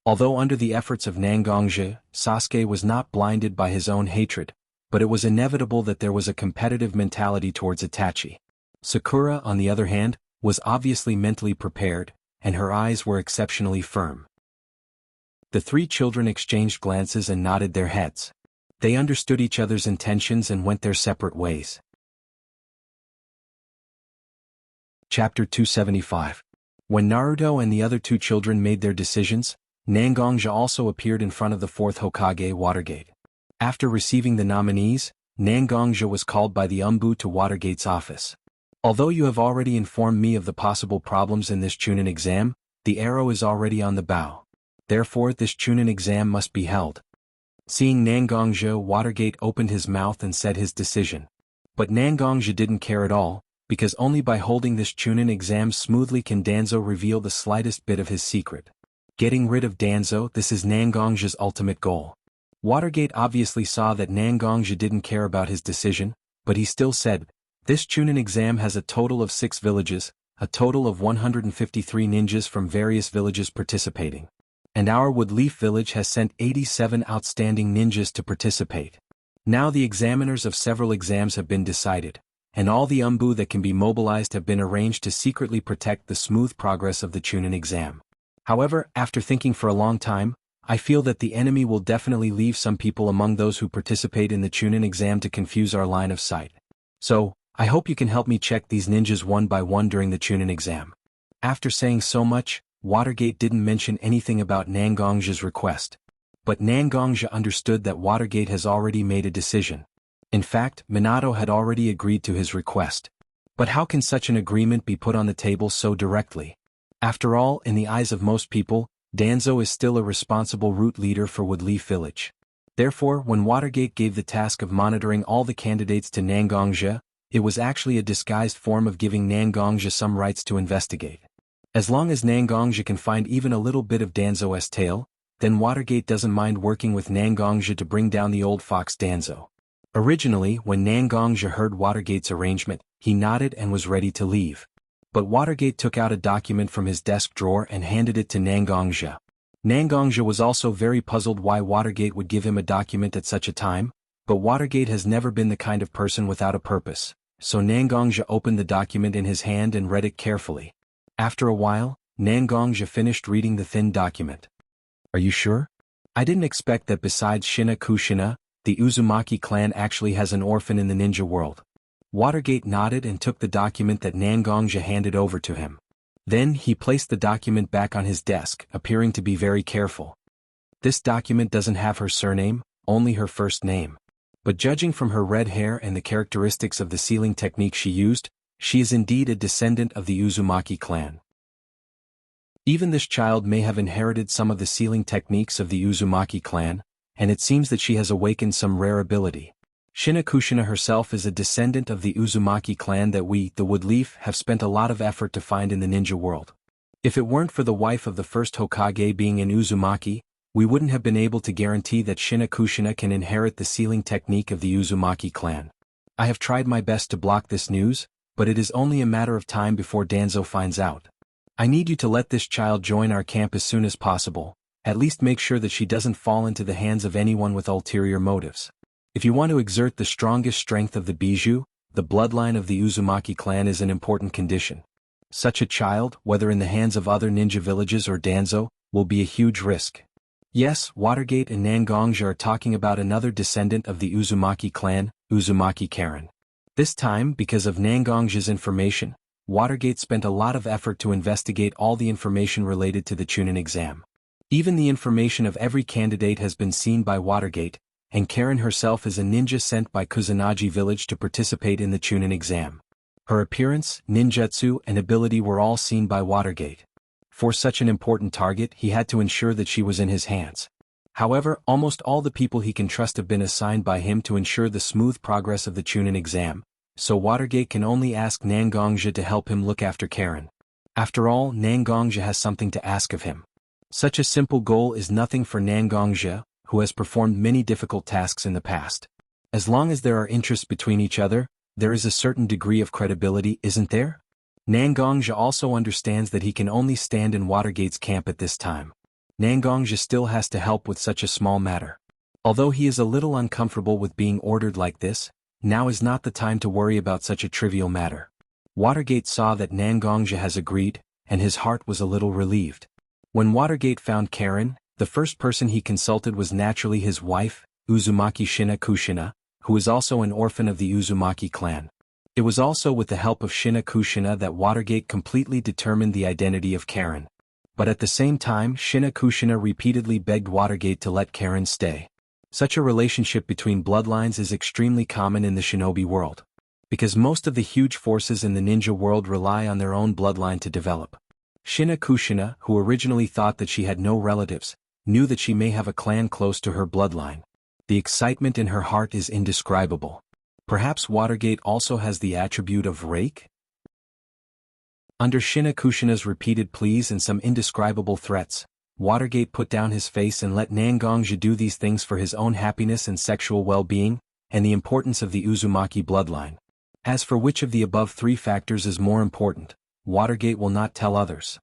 Although under the efforts of Nangongja, Sasuke was not blinded by his own hatred, but it was inevitable that there was a competitive mentality towards Itachi. Sakura, on the other hand, was obviously mentally prepared, and her eyes were exceptionally firm. The 3 children exchanged glances and nodded their heads. They understood each other's intentions and went their separate ways. Chapter 275. When Naruto and the other 2 children made their decisions, Nangongja also appeared in front of the 4th Hokage Watergate. After receiving the nominees, Nangongja was called by the Umbu to Watergate's office. Although you have already informed me of the possible problems in this Chunin exam, the arrow is already on the bow. Therefore this Chunin exam must be held. Seeing Nangongja, Watergate opened his mouth and said his decision. But Nangongja didn't care at all, because only by holding this Chunin exam smoothly can Danzo reveal the slightest bit of his secret. Getting rid of Danzo, this is Nangongja's ultimate goal. Watergate obviously saw that Nangongja didn't care about his decision, but he still said, "This Chunin exam has a total of 6 villages, a total of 153 ninjas from various villages participating. And our Woodleaf village has sent 87 outstanding ninjas to participate. Now the examiners of several exams have been decided, and all the umbu that can be mobilized have been arranged to secretly protect the smooth progress of the Chunin exam. However, after thinking for a long time, I feel that the enemy will definitely leave some people among those who participate in the Chunin exam to confuse our line of sight. So, I hope you can help me check these ninjas one by one during the Chunin exam." After saying so much, Watergate didn't mention anything about Nangongja's request. But Nangongja understood that Watergate has already made a decision. In fact, Minato had already agreed to his request. But how can such an agreement be put on the table so directly? After all, in the eyes of most people, Danzo is still a responsible route leader for Woodleaf Village. Therefore, when Watergate gave the task of monitoring all the candidates to Nangongja, it was actually a disguised form of giving Nangongja some rights to investigate. As long as Nangongja can find even a little bit of Danzo's tail, then Watergate doesn't mind working with Nangongja to bring down the old fox Danzo. Originally, when Nangongja heard Watergate's arrangement, he nodded and was ready to leave. But Watergate took out a document from his desk drawer and handed it to Nangongja. Nangongja was also very puzzled why Watergate would give him a document at such a time, but Watergate has never been the kind of person without a purpose, so Nangongja opened the document in his hand and read it carefully. After a while, Nangongja finished reading the thin document. "Are you sure? I didn't expect that besides Shina Kushina, the Uzumaki clan actually has an orphan in the ninja world." Watergate nodded and took the document that Nangongja handed over to him. Then he placed the document back on his desk, appearing to be very careful. This document doesn't have her surname, only her first name. But judging from her red hair and the characteristics of the sealing technique she used, she is indeed a descendant of the Uzumaki clan. Even this child may have inherited some of the sealing techniques of the Uzumaki clan, and it seems that she has awakened some rare ability. Shina Kushina herself is a descendant of the Uzumaki clan that we, the Woodleaf, have spent a lot of effort to find in the ninja world. If it weren't for the wife of the first Hokage being an Uzumaki, we wouldn't have been able to guarantee that Shina Kushina can inherit the sealing technique of the Uzumaki clan. I have tried my best to block this news, but it is only a matter of time before Danzo finds out. I need you to let this child join our camp as soon as possible. At least make sure that she doesn't fall into the hands of anyone with ulterior motives. If you want to exert the strongest strength of the Bijou, the bloodline of the Uzumaki clan is an important condition. Such a child, whether in the hands of other ninja villages or Danzo, will be a huge risk. Yes, Watergate and Nangongja are talking about another descendant of the Uzumaki clan, Uzumaki Karen. This time, because of Nangongja's information, Watergate spent a lot of effort to investigate all the information related to the Chunin exam. Even the information of every candidate has been seen by Watergate, and Karen herself is a ninja sent by Kusanagi village to participate in the Chunin exam. Her appearance, ninjutsu, and ability were all seen by Watergate. For such an important target, he had to ensure that she was in his hands. However, almost all the people he can trust have been assigned by him to ensure the smooth progress of the Chunin exam, so Watergate can only ask Nangongja to help him look after Karen. After all, Nangongja has something to ask of him. Such a simple goal is nothing for Nangongja, who has performed many difficult tasks in the past. As long as there are interests between each other, there is a certain degree of credibility, isn't there? Nangongja also understands that he can only stand in Watergate's camp at this time. Nangongja still has to help with such a small matter. Although he is a little uncomfortable with being ordered like this, now is not the time to worry about such a trivial matter. Watergate saw that Nangongja has agreed, and his heart was a little relieved. When Watergate found Karen, the first person he consulted was naturally his wife, Uzumaki Shina Kushina, who is also an orphan of the Uzumaki clan. It was also with the help of Shina Kushina that Watergate completely determined the identity of Karen. But at the same time, Shina Kushina repeatedly begged Watergate to let Karen stay. Such a relationship between bloodlines is extremely common in the shinobi world. Because most of the huge forces in the ninja world rely on their own bloodline to develop. Shina Kushina, who originally thought that she had no relatives, knew that she may have a clan close to her bloodline. The excitement in her heart is indescribable. Perhaps Watergate also has the attribute of rake? Under Shina Kushina's repeated pleas and some indescribable threats, Watergate put down his face and let Nangongja do these things for his own happiness and sexual well-being, and the importance of the Uzumaki bloodline. As for which of the above three factors is more important, Watergate will not tell others.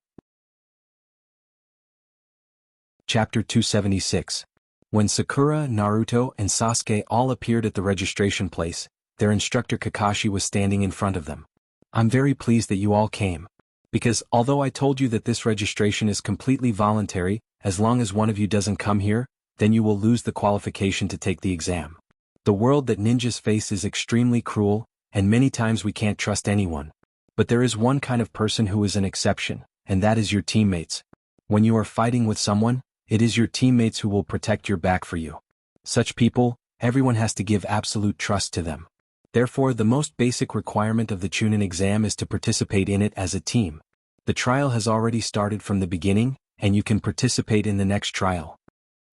Chapter 276. When Sakura, Naruto, and Sasuke all appeared at the registration place, their instructor Kakashi was standing in front of them. I'm very pleased that you all came. Because, although I told you that this registration is completely voluntary, as long as one of you doesn't come here, then you will lose the qualification to take the exam. The world that ninjas face is extremely cruel, and many times we can't trust anyone. But there is one kind of person who is an exception, and that is your teammates. When you are fighting with someone, it is your teammates who will protect your back for you. Such people, everyone has to give absolute trust to them. Therefore, the most basic requirement of the Chunin exam is to participate in it as a team. The trial has already started from the beginning, and you can participate in the next trial.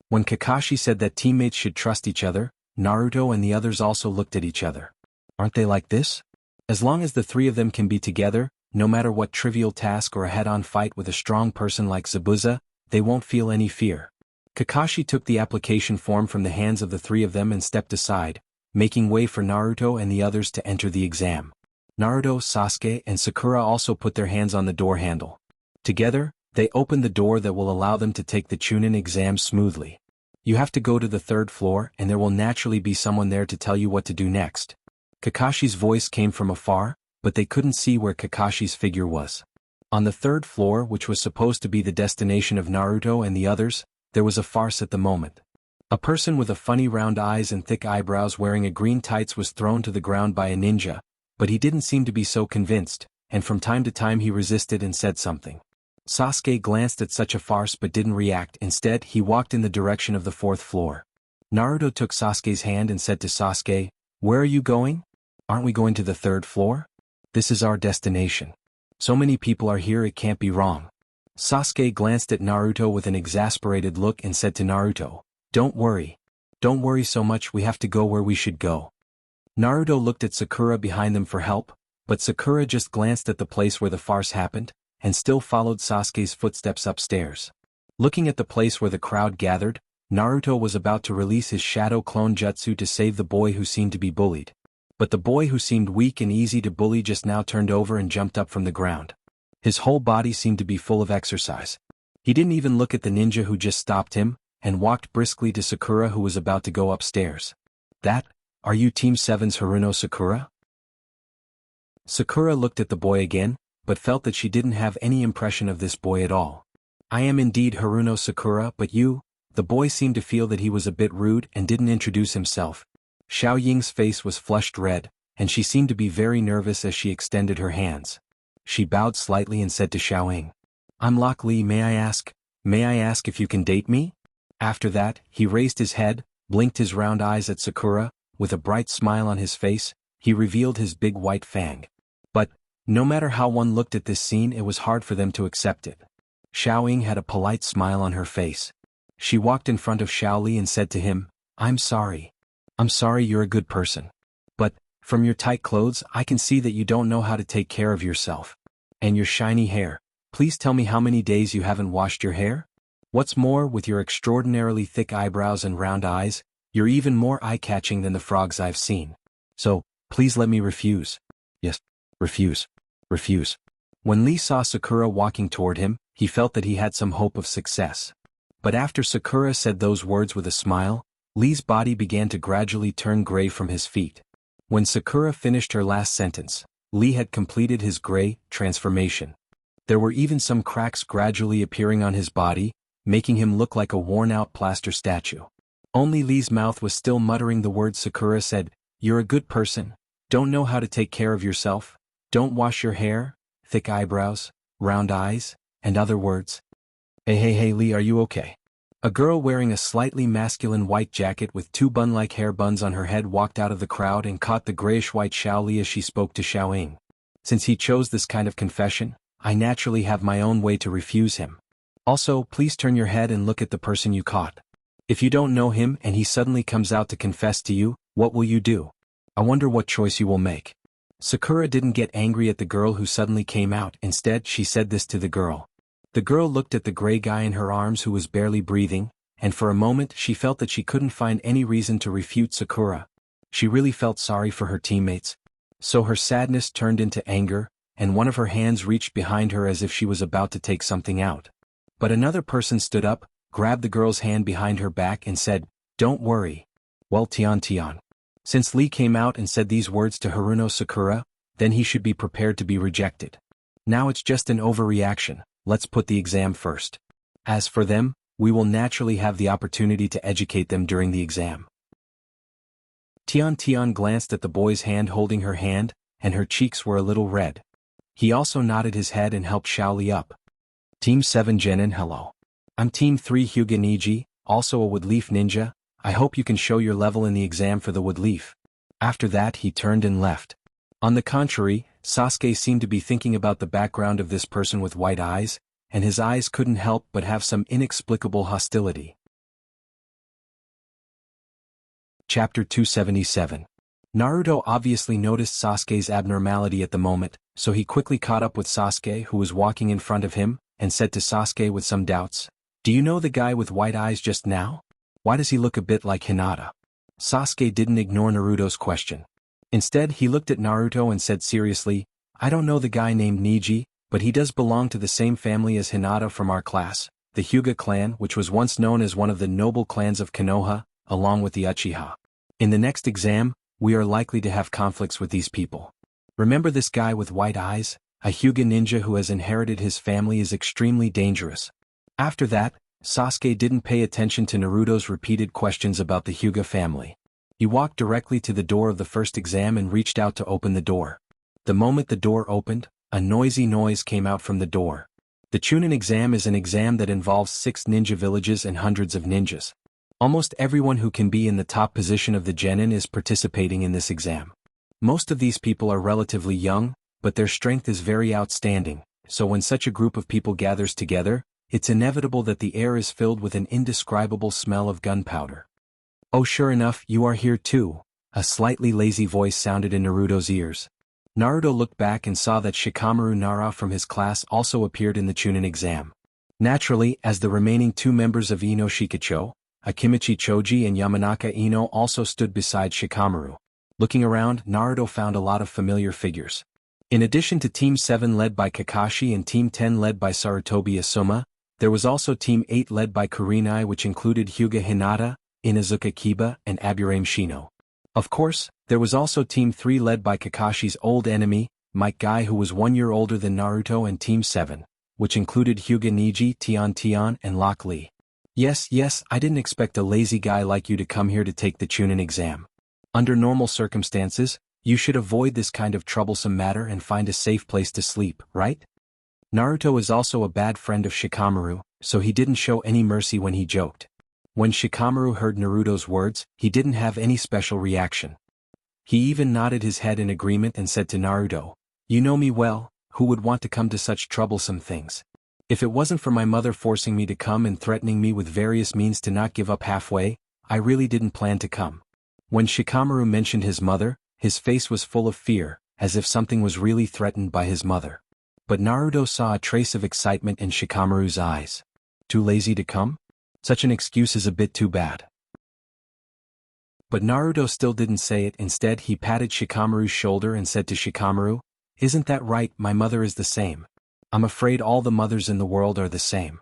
When Kakashi said that teammates should trust each other, Naruto and the others also looked at each other. Aren't they like this? As long as the three of them can be together, no matter what trivial task or a head-on fight with a strong person like Zabuza, they won't feel any fear. Kakashi took the application form from the hands of the three of them and stepped aside, making way for Naruto and the others to enter the exam. Naruto, Sasuke, and Sakura also put their hands on the door handle. Together, they opened the door that will allow them to take the Chunin exam smoothly. You have to go to the third floor and there will naturally be someone there to tell you what to do next. Kakashi's voice came from afar, but they couldn't see where Kakashi's figure was. On the third floor, which was supposed to be the destination of Naruto and the others, there was a farce at the moment. A person with a funny round eyes and thick eyebrows wearing a green tights was thrown to the ground by a ninja, but he didn't seem to be so convinced, and from time to time he resisted and said something. Sasuke glanced at such a farce but didn't react. Instead, he walked in the direction of the fourth floor. Naruto took Sasuke's hand and said to Sasuke, "Where are you going? Aren't we going to the third floor? This is our destination. So many people are here it can't be wrong." Sasuke glanced at Naruto with an exasperated look and said to Naruto, Don't worry so much, we have to go where we should go." Naruto looked at Sakura behind them for help, but Sakura just glanced at the place where the farce happened, and still followed Sasuke's footsteps upstairs. Looking at the place where the crowd gathered, Naruto was about to release his shadow clone jutsu to save the boy who seemed to be bullied. But the boy who seemed weak and easy to bully just now turned over and jumped up from the ground. His whole body seemed to be full of exercise. He didn't even look at the ninja who just stopped him, and walked briskly to Sakura who was about to go upstairs. Are you Team 7's Haruno Sakura?" Sakura looked at the boy again, but felt that she didn't have any impression of this boy at all. "I am indeed Haruno Sakura, but you?" The boy seemed to feel that he was a bit rude and didn't introduce himself. Xiao Ying's face was flushed red, and she seemed to be very nervous as she extended her hands. She bowed slightly and said to Xiao Ying, "I'm Lok Li, may I ask if you can date me?" After that, he raised his head, blinked his round eyes at Sakura, with a bright smile on his face, he revealed his big white fang. But, no matter how one looked at this scene, it was hard for them to accept it. Xiao Ying had a polite smile on her face. She walked in front of Xiao Li and said to him, I'm sorry, you're a good person. But, from your tight clothes I can see that you don't know how to take care of yourself. And your shiny hair, please tell me how many days you haven't washed your hair? What's more, with your extraordinarily thick eyebrows and round eyes, you're even more eye-catching than the frogs I've seen. So, please let me refuse. Yes, refuse. When Lee saw Sakura walking toward him, he felt that he had some hope of success. But after Sakura said those words with a smile, Lee's body began to gradually turn gray from his feet. When Sakura finished her last sentence, Lee had completed his gray transformation. There were even some cracks gradually appearing on his body, making him look like a worn-out plaster statue. Only Lee's mouth was still muttering the words Sakura said, "You're a good person, don't know how to take care of yourself, don't wash your hair, thick eyebrows, round eyes," and other words. Hey Lee, are you okay? A girl wearing a slightly masculine white jacket with two bun-like hair buns on her head walked out of the crowd and caught the grayish-white Xiao Li as she spoke to Xiao Ying. Since he chose this kind of confession, I naturally have my own way to refuse him. Also, please turn your head and look at the person you caught. If you don't know him and he suddenly comes out to confess to you, what will you do? I wonder what choice you will make. Sakura didn't get angry at the girl who suddenly came out. Instead, she said this to the girl. The girl looked at the gray guy in her arms who was barely breathing, and for a moment she felt that she couldn't find any reason to refute Sakura. She really felt sorry for her teammates. So her sadness turned into anger, and one of her hands reached behind her as if she was about to take something out. But another person stood up, grabbed the girl's hand behind her back and said, "Don't worry." Well, Tian. Since Lee came out and said these words to Haruno Sakura, then he should be prepared to be rejected. Now it's just an overreaction, let's put the exam first. As for them, we will naturally have the opportunity to educate them during the exam. Tian glanced at the boy's hand holding her hand, and her cheeks were a little red. He also nodded his head and helped Xiaoli up. Team 7 Genin, hello. I'm Team 3 Hyuga Niji, also a Woodleaf ninja. I hope you can show your level in the exam for the Woodleaf. After that he turned and left. On the contrary, Sasuke seemed to be thinking about the background of this person with white eyes, and his eyes couldn't help but have some inexplicable hostility. Chapter 277. Naruto obviously noticed Sasuke's abnormality at the moment, so he quickly caught up with Sasuke who was walking in front of him, and said to Sasuke with some doubts, "Do you know the guy with white eyes just now? Why does he look a bit like Hinata?" Sasuke didn't ignore Naruto's question. Instead he looked at Naruto and said seriously, "I don't know the guy named Niji, but he does belong to the same family as Hinata from our class, the Hyuga clan, which was once known as one of the noble clans of Konoha, along with the Uchiha. In the next exam, we are likely to have conflicts with these people. Remember this guy with white eyes? A Hyuga ninja who has inherited his family is extremely dangerous." After that, Sasuke didn't pay attention to Naruto's repeated questions about the Hyuga family. He walked directly to the door of the first exam and reached out to open the door. The moment the door opened, a noisy noise came out from the door. The Chunin exam is an exam that involves 6 ninja villages and hundreds of ninjas. Almost everyone who can be in the top position of the genin is participating in this exam. Most of these people are relatively young, but their strength is very outstanding, so when such a group of people gathers together, it's inevitable that the air is filled with an indescribable smell of gunpowder. "Oh, sure enough, you are here too," a slightly lazy voice sounded in Naruto's ears. Naruto looked back and saw that Shikamaru Nara from his class also appeared in the Chunin exam. Naturally, as the remaining 2 members of Ino Shikacho, Akimichi Choji and Yamanaka Ino also stood beside Shikamaru. Looking around, Naruto found a lot of familiar figures. In addition to Team 7 led by Kakashi and Team 10 led by Sarutobi Asuma, there was also Team 8 led by Kurenai, which included Hyuga Hinata, Inuzuka Kiba, and Aburame Shino. Of course, there was also Team 3 led by Kakashi's old enemy, Mike Guy, who was 1 year older than Naruto, and Team 7, which included Hyuga Niji, Tian, and Lock Lee. Yes, I didn't expect a lazy guy like you to come here to take the Chunin exam. Under normal circumstances, you should avoid this kind of troublesome matter and find a safe place to sleep, right? Naruto is also a bad friend of Shikamaru, so he didn't show any mercy when he joked. When Shikamaru heard Naruto's words, he didn't have any special reaction. He even nodded his head in agreement and said to Naruto, "You know me well, who would want to come to such troublesome things? If it wasn't for my mother forcing me to come and threatening me with various means to not give up halfway, I really didn't plan to come." When Shikamaru mentioned his mother, his face was full of fear, as if something was really threatened by his mother. But Naruto saw a trace of excitement in Shikamaru's eyes. Too lazy to come? Such an excuse is a bit too bad. But Naruto still didn't say it. Instead, he patted Shikamaru's shoulder and said to Shikamaru, "Isn't that right? My mother is the same. I'm afraid all the mothers in the world are the same."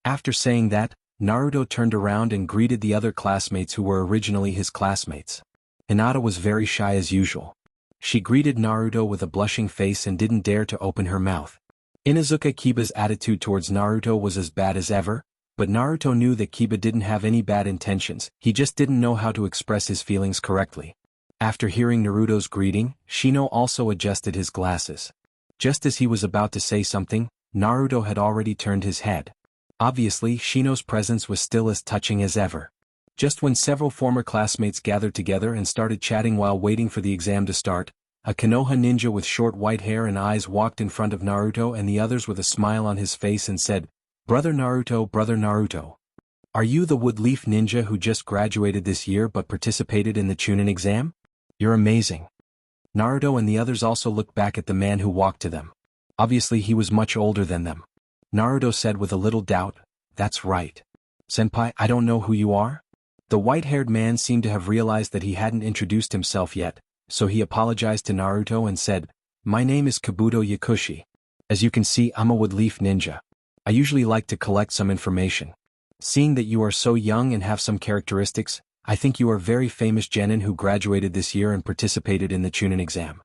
After saying that, Naruto turned around and greeted the other classmates who were originally his classmates. Hinata was very shy as usual. She greeted Naruto with a blushing face and didn't dare to open her mouth. Inuzuka Kiba's attitude towards Naruto was as bad as ever, but Naruto knew that Kiba didn't have any bad intentions, he just didn't know how to express his feelings correctly. After hearing Naruto's greeting, Shino also adjusted his glasses. Just as he was about to say something, Naruto had already turned his head. Obviously, Shino's presence was still as touching as ever. Just when several former classmates gathered together and started chatting while waiting for the exam to start, a Konoha ninja with short white hair and eyes walked in front of Naruto and the others with a smile on his face and said, Brother Naruto, are you the Woodleaf ninja who just graduated this year but participated in the Chunin exam? You're amazing." Naruto and the others also looked back at the man who walked to them. Obviously he was much older than them. Naruto said with a little doubt, "That's right. Senpai, I don't know who you are?" The white-haired man seemed to have realized that he hadn't introduced himself yet, so he apologized to Naruto and said, "My name is Kabuto Yakushi. As you can see, I'm a woodleaf ninja. I usually like to collect some information. Seeing that you are so young and have some characteristics, I think you are very famous genin who graduated this year and participated in the Chunin exam.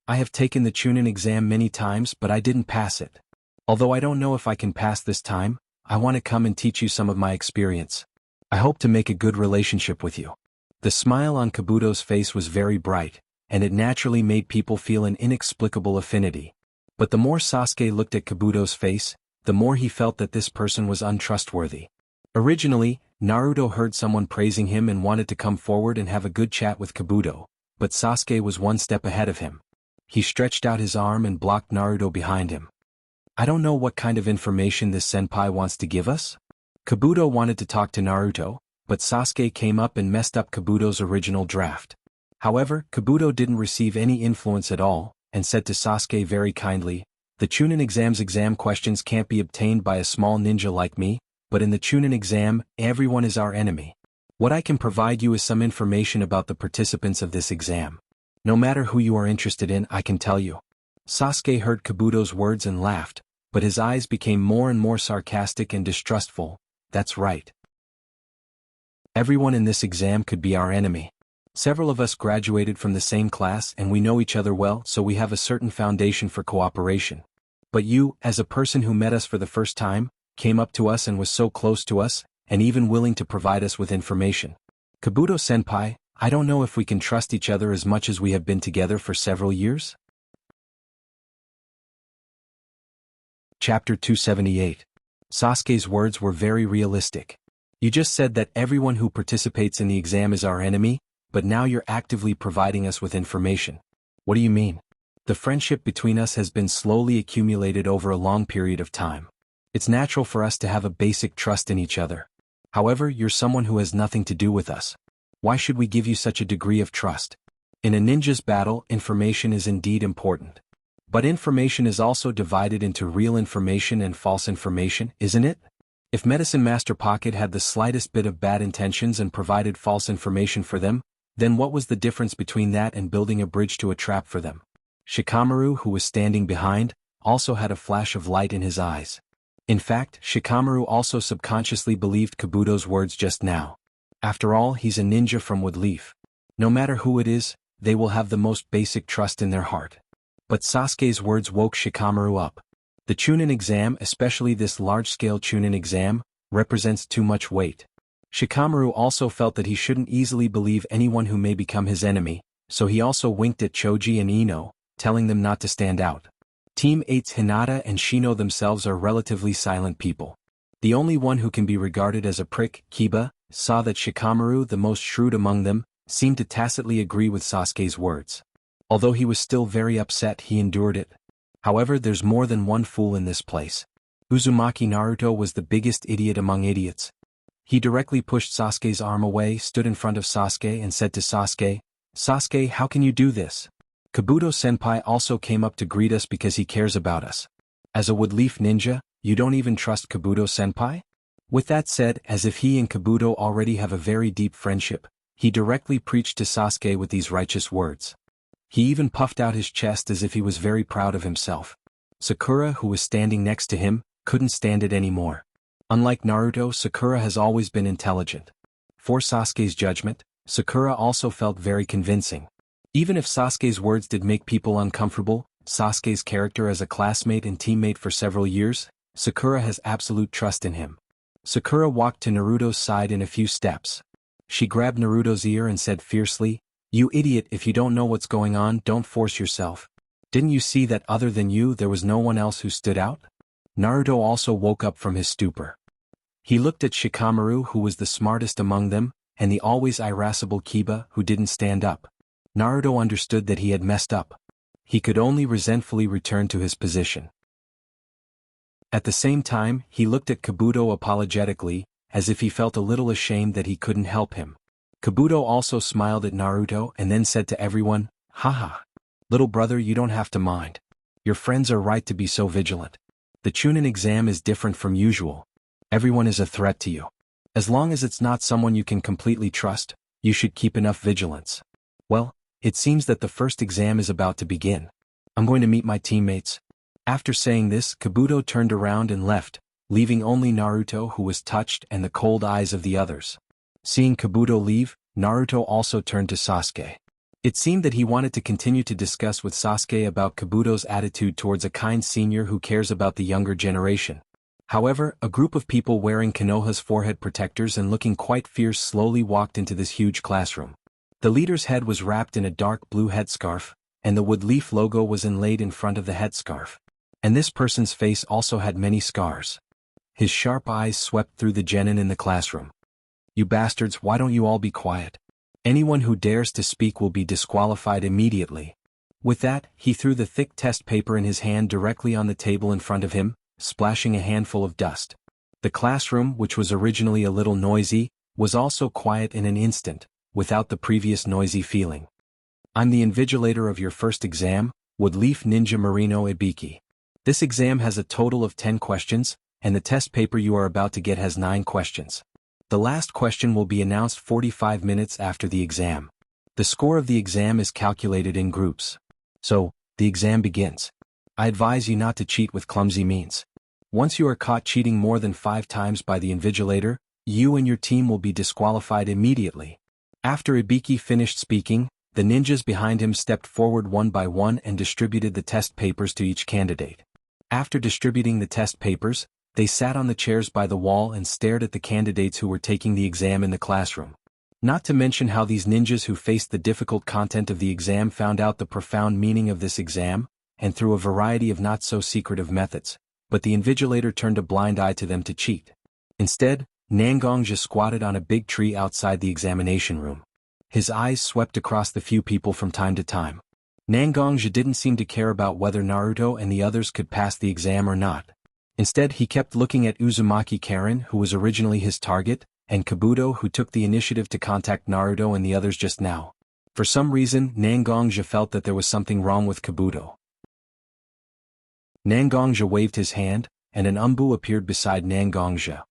I have taken the Chunin exam many times but I didn't pass it. Although I don't know if I can pass this time, I want to come and teach you some of my experience. I hope to make a good relationship with you." The smile on Kabuto's face was very bright, and it naturally made people feel an inexplicable affinity. But the more Sasuke looked at Kabuto's face, the more he felt that this person was untrustworthy. Originally, Naruto heard someone praising him and wanted to come forward and have a good chat with Kabuto, but Sasuke was one step ahead of him. He stretched out his arm and blocked Naruto behind him. "I don't know what kind of information this senpai wants to give us?" Kabuto wanted to talk to Naruto, but Sasuke came up and messed up Kabuto's original draft. However, Kabuto didn't receive any influence at all, and said to Sasuke very kindly, "The Chunin exam questions can't be obtained by a small ninja like me, but in the Chunin exam, everyone is our enemy. What I can provide you is some information about the participants of this exam. No matter who you are interested in, I can tell you." Sasuke heard Kabuto's words and laughed, but his eyes became more and more sarcastic and distrustful. "That's right. Everyone in this exam could be our enemy. Several of us graduated from the same class and we know each other well, so we have a certain foundation for cooperation. But you, as a person who met us for the first time, came up to us and was so close to us, and even willing to provide us with information. Kabuto-senpai, I don't know if we can trust each other as much as we have been together for several years." Chapter 278. Sasuke's words were very realistic. "You just said that everyone who participates in the exam is our enemy, but now you're actively providing us with information. What do you mean?" "The friendship between us has been slowly accumulated over a long period of time. It's natural for us to have a basic trust in each other. However, you're someone who has nothing to do with us. Why should we give you such a degree of trust? In a ninja's battle, information is indeed important. But information is also divided into real information and false information, isn't it? If Medicine Master Pocket had the slightest bit of bad intentions and provided false information for them, then what was the difference between that and building a bridge to a trap for them?" Shikamaru, who was standing behind, also had a flash of light in his eyes. In fact, Shikamaru also subconsciously believed Kabuto's words just now. After all, he's a ninja from Woodleaf. No matter who it is, they will have the most basic trust in their heart. But Sasuke's words woke Shikamaru up. The Chunin exam, especially this large-scale Chunin exam, represents too much weight. Shikamaru also felt that he shouldn't easily believe anyone who may become his enemy, so he also winked at Choji and Ino, telling them not to stand out. Team 8's Hinata and Shino themselves are relatively silent people. The only one who can be regarded as a prick, Kiba, saw that Shikamaru, the most shrewd among them, seemed to tacitly agree with Sasuke's words. Although he was still very upset, he endured it. However, there's more than one fool in this place. Uzumaki Naruto was the biggest idiot among idiots. He directly pushed Sasuke's arm away, stood in front of Sasuke and said to Sasuke, "Sasuke, how can you do this? Kabuto-senpai also came up to greet us because he cares about us. As a Woodleaf ninja, you don't even trust Kabuto-senpai?" With that said, as if he and Kabuto already have a very deep friendship, he directly preached to Sasuke with these righteous words. He even puffed out his chest as if he was very proud of himself. Sakura, who was standing next to him, couldn't stand it anymore. Unlike Naruto, Sakura has always been intelligent. For Sasuke's judgment, Sakura also felt very convincing. Even if Sasuke's words did make people uncomfortable, Sasuke's character as a classmate and teammate for several years, Sakura has absolute trust in him. Sakura walked to Naruto's side in a few steps. She grabbed Naruto's ear and said fiercely, "You idiot, if you don't know what's going on, don't force yourself. Didn't you see that other than you there was no one else who stood out?" Naruto also woke up from his stupor. He looked at Shikamaru, who was the smartest among them, and the always irascible Kiba, who didn't stand up. Naruto understood that he had messed up. He could only resentfully return to his position. At the same time, he looked at Kabuto apologetically, as if he felt a little ashamed that he couldn't help him. Kabuto also smiled at Naruto and then said to everyone, "Haha. Little brother, you don't have to mind. Your friends are right to be so vigilant. The Chunin exam is different from usual. Everyone is a threat to you. As long as it's not someone you can completely trust, you should keep enough vigilance. Well, it seems that the first exam is about to begin. I'm going to meet my teammates. After saying this, Kabuto turned around and left, leaving only Naruto, who was touched, and the cold eyes of the others. Seeing Kabuto leave, Naruto also turned to Sasuke. It seemed that he wanted to continue to discuss with Sasuke about Kabuto's attitude towards a kind senior who cares about the younger generation. However, a group of people wearing Konoha's forehead protectors and looking quite fierce slowly walked into this huge classroom. The leader's head was wrapped in a dark blue headscarf, and the wood leaf logo was inlaid in front of the headscarf. And this person's face also had many scars. His sharp eyes swept through the genin in the classroom. You bastards, why don't you all be quiet? Anyone who dares to speak will be disqualified immediately. With that, he threw the thick test paper in his hand directly on the table in front of him, splashing a handful of dust. The classroom, which was originally a little noisy, was also quiet in an instant, without the previous noisy feeling. I'm the invigilator of your first exam, Woodleaf Ninja Marino Ibiki. This exam has a total of 10 questions, and the test paper you are about to get has 9 questions. The last question will be announced 45 minutes after the exam. The score of the exam is calculated in groups. So, the exam begins. I advise you not to cheat with clumsy means. Once you are caught cheating more than 5 times by the invigilator, you and your team will be disqualified immediately. After Ibiki finished speaking, the ninjas behind him stepped forward one by one and distributed the test papers to each candidate. After distributing the test papers, they sat on the chairs by the wall and stared at the candidates who were taking the exam in the classroom. Not to mention how these ninjas who faced the difficult content of the exam found out the profound meaning of this exam, and through a variety of not-so-secretive methods, but the invigilator turned a blind eye to them to cheat. Instead, Nangongja squatted on a big tree outside the examination room. His eyes swept across the few people from time to time. Nangongja didn't seem to care about whether Naruto and the others could pass the exam or not. Instead, he kept looking at Uzumaki Karen, who was originally his target, and Kabuto, who took the initiative to contact Naruto and the others just now. For some reason, Nangongja felt that there was something wrong with Kabuto. Nangongja waved his hand, and an umbu appeared beside Nangongja.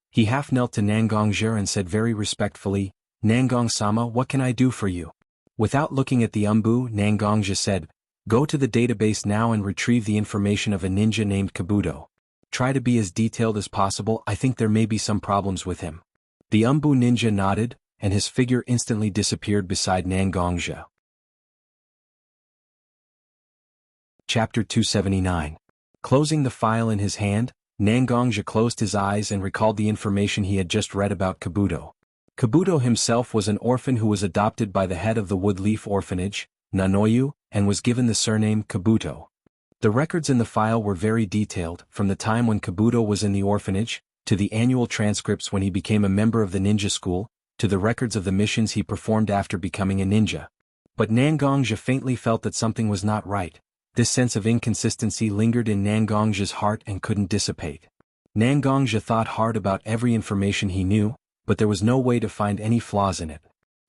He half knelt to Nangongja and said very respectfully, "Nangong-sama, what can I do for you?" Without looking at the umbu, Nangongja said, "Go to the database now and retrieve the information of a ninja named Kabuto. Try to be as detailed as possible, I think there may be some problems with him." The umbu ninja nodded, and his figure instantly disappeared beside Nangongja. Chapter 279. Closing the file in his hand, Nangongja closed his eyes and recalled the information he had just read about Kabuto. Kabuto himself was an orphan who was adopted by the head of the Woodleaf Orphanage, Nanoyu, and was given the surname Kabuto. The records in the file were very detailed, from the time when Kabuto was in the orphanage, to the annual transcripts when he became a member of the ninja school, to the records of the missions he performed after becoming a ninja. But Nangongja faintly felt that something was not right. This sense of inconsistency lingered in Nangongja's heart and couldn't dissipate. Nangongja thought hard about every information he knew, but there was no way to find any flaws in it.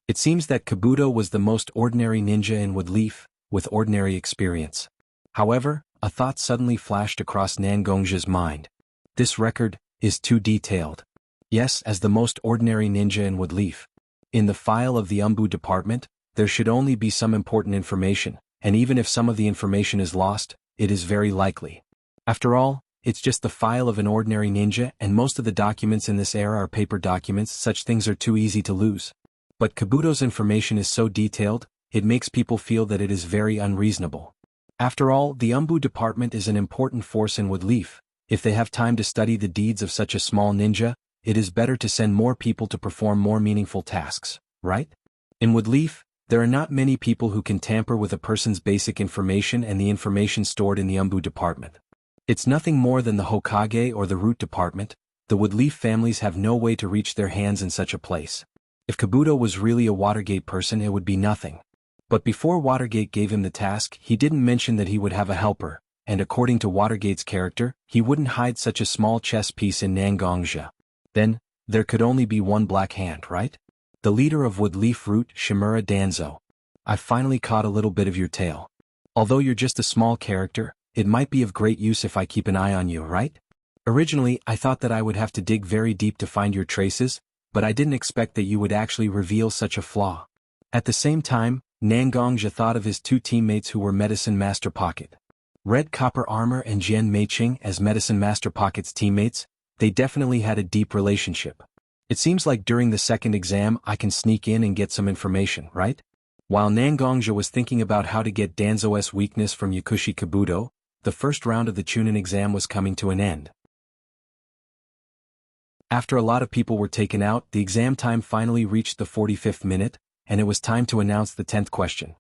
It seems that Kabuto was the most ordinary ninja in Woodleaf, with ordinary experience. However, a thought suddenly flashed across Nangongja's mind. This record is too detailed. Yes, as the most ordinary ninja in Woodleaf. In the file of the umbu department, there should only be some important information, and even if some of the information is lost, it is very likely. After all, it's just the file of an ordinary ninja, and most of the documents in this era are paper documents. Such things are too easy to lose. But Kabuto's information is so detailed, it makes people feel that it is very unreasonable. After all, the umbu department is an important force in Woodleaf. If they have time to study the deeds of such a small ninja, it is better to send more people to perform more meaningful tasks, right? In Woodleaf, there are not many people who can tamper with a person's basic information and the information stored in the umbu department. It's nothing more than the Hokage or the root department. The Woodleaf families have no way to reach their hands in such a place. If Kabuto was really a Watergate person, it would be nothing. But before Watergate gave him the task, he didn't mention that he would have a helper, and according to Watergate's character, he wouldn't hide such a small chess piece in Nangongja. Then, there could only be one black hand, right? The leader of Woodleaf Root, Shimura Danzo. I finally caught a little bit of your tale. Although you're just a small character, It might be of great use if I keep an eye on you, right? Originally, I thought that I would have to dig very deep to find your traces, but I didn't expect that you would actually reveal such a flaw. At the same time, Nangongja thought of his two teammates who were Medicine Master Pocket. Red Copper Armor and Jian Meiqing as Medicine Master Pocket's teammates, they definitely had a deep relationship. It seems like during the second exam I can sneak in and get some information, right? While Nangongja was thinking about how to get Danzo's weakness from Yakushi Kabuto, the first round of the Chunin exam was coming to an end. After a lot of people were taken out, the exam time finally reached the 45th minute, and it was time to announce the 10th question.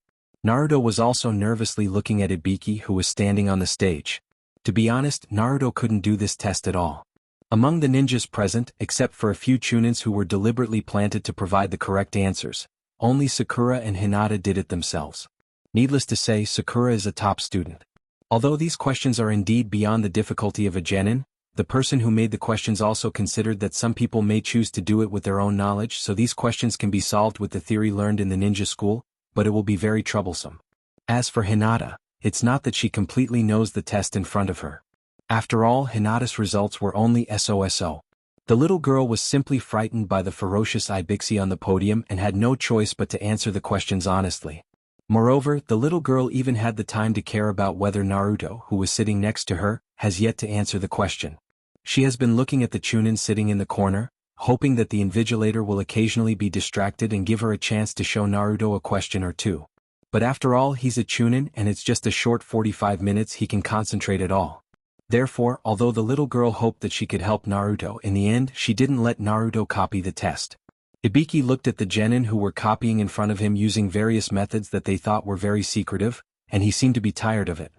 Naruto was also nervously looking at Ibiki, who was standing on the stage. To be honest, Naruto couldn't do this test at all. Among the ninjas present, except for a few Chunins who were deliberately planted to provide the correct answers, only Sakura and Hinata did it themselves. Needless to say, Sakura is a top student. Although these questions are indeed beyond the difficulty of a genin, the person who made the questions also considered that some people may choose to do it with their own knowledge, so these questions can be solved with the theory learned in the ninja school, but it will be very troublesome. As for Hinata, it's not that she completely knows the test in front of her. After all, Hinata's results were only SOSO. The little girl was simply frightened by the ferocious Ibixi on the podium and had no choice but to answer the questions honestly. Moreover, the little girl even had the time to care about whether Naruto, who was sitting next to her, has yet to answer the question. She has been looking at the Chunin sitting in the corner, hoping that the invigilator will occasionally be distracted and give her a chance to show Naruto a question or two. But after all, he's a Chunin and it's just a short 45 minutes he can concentrate at all. Therefore, although the little girl hoped that she could help Naruto, in the end she didn't let Naruto copy the test. Ibiki looked at the genin who were copying in front of him using various methods that they thought were very secretive, and he seemed to be tired of it.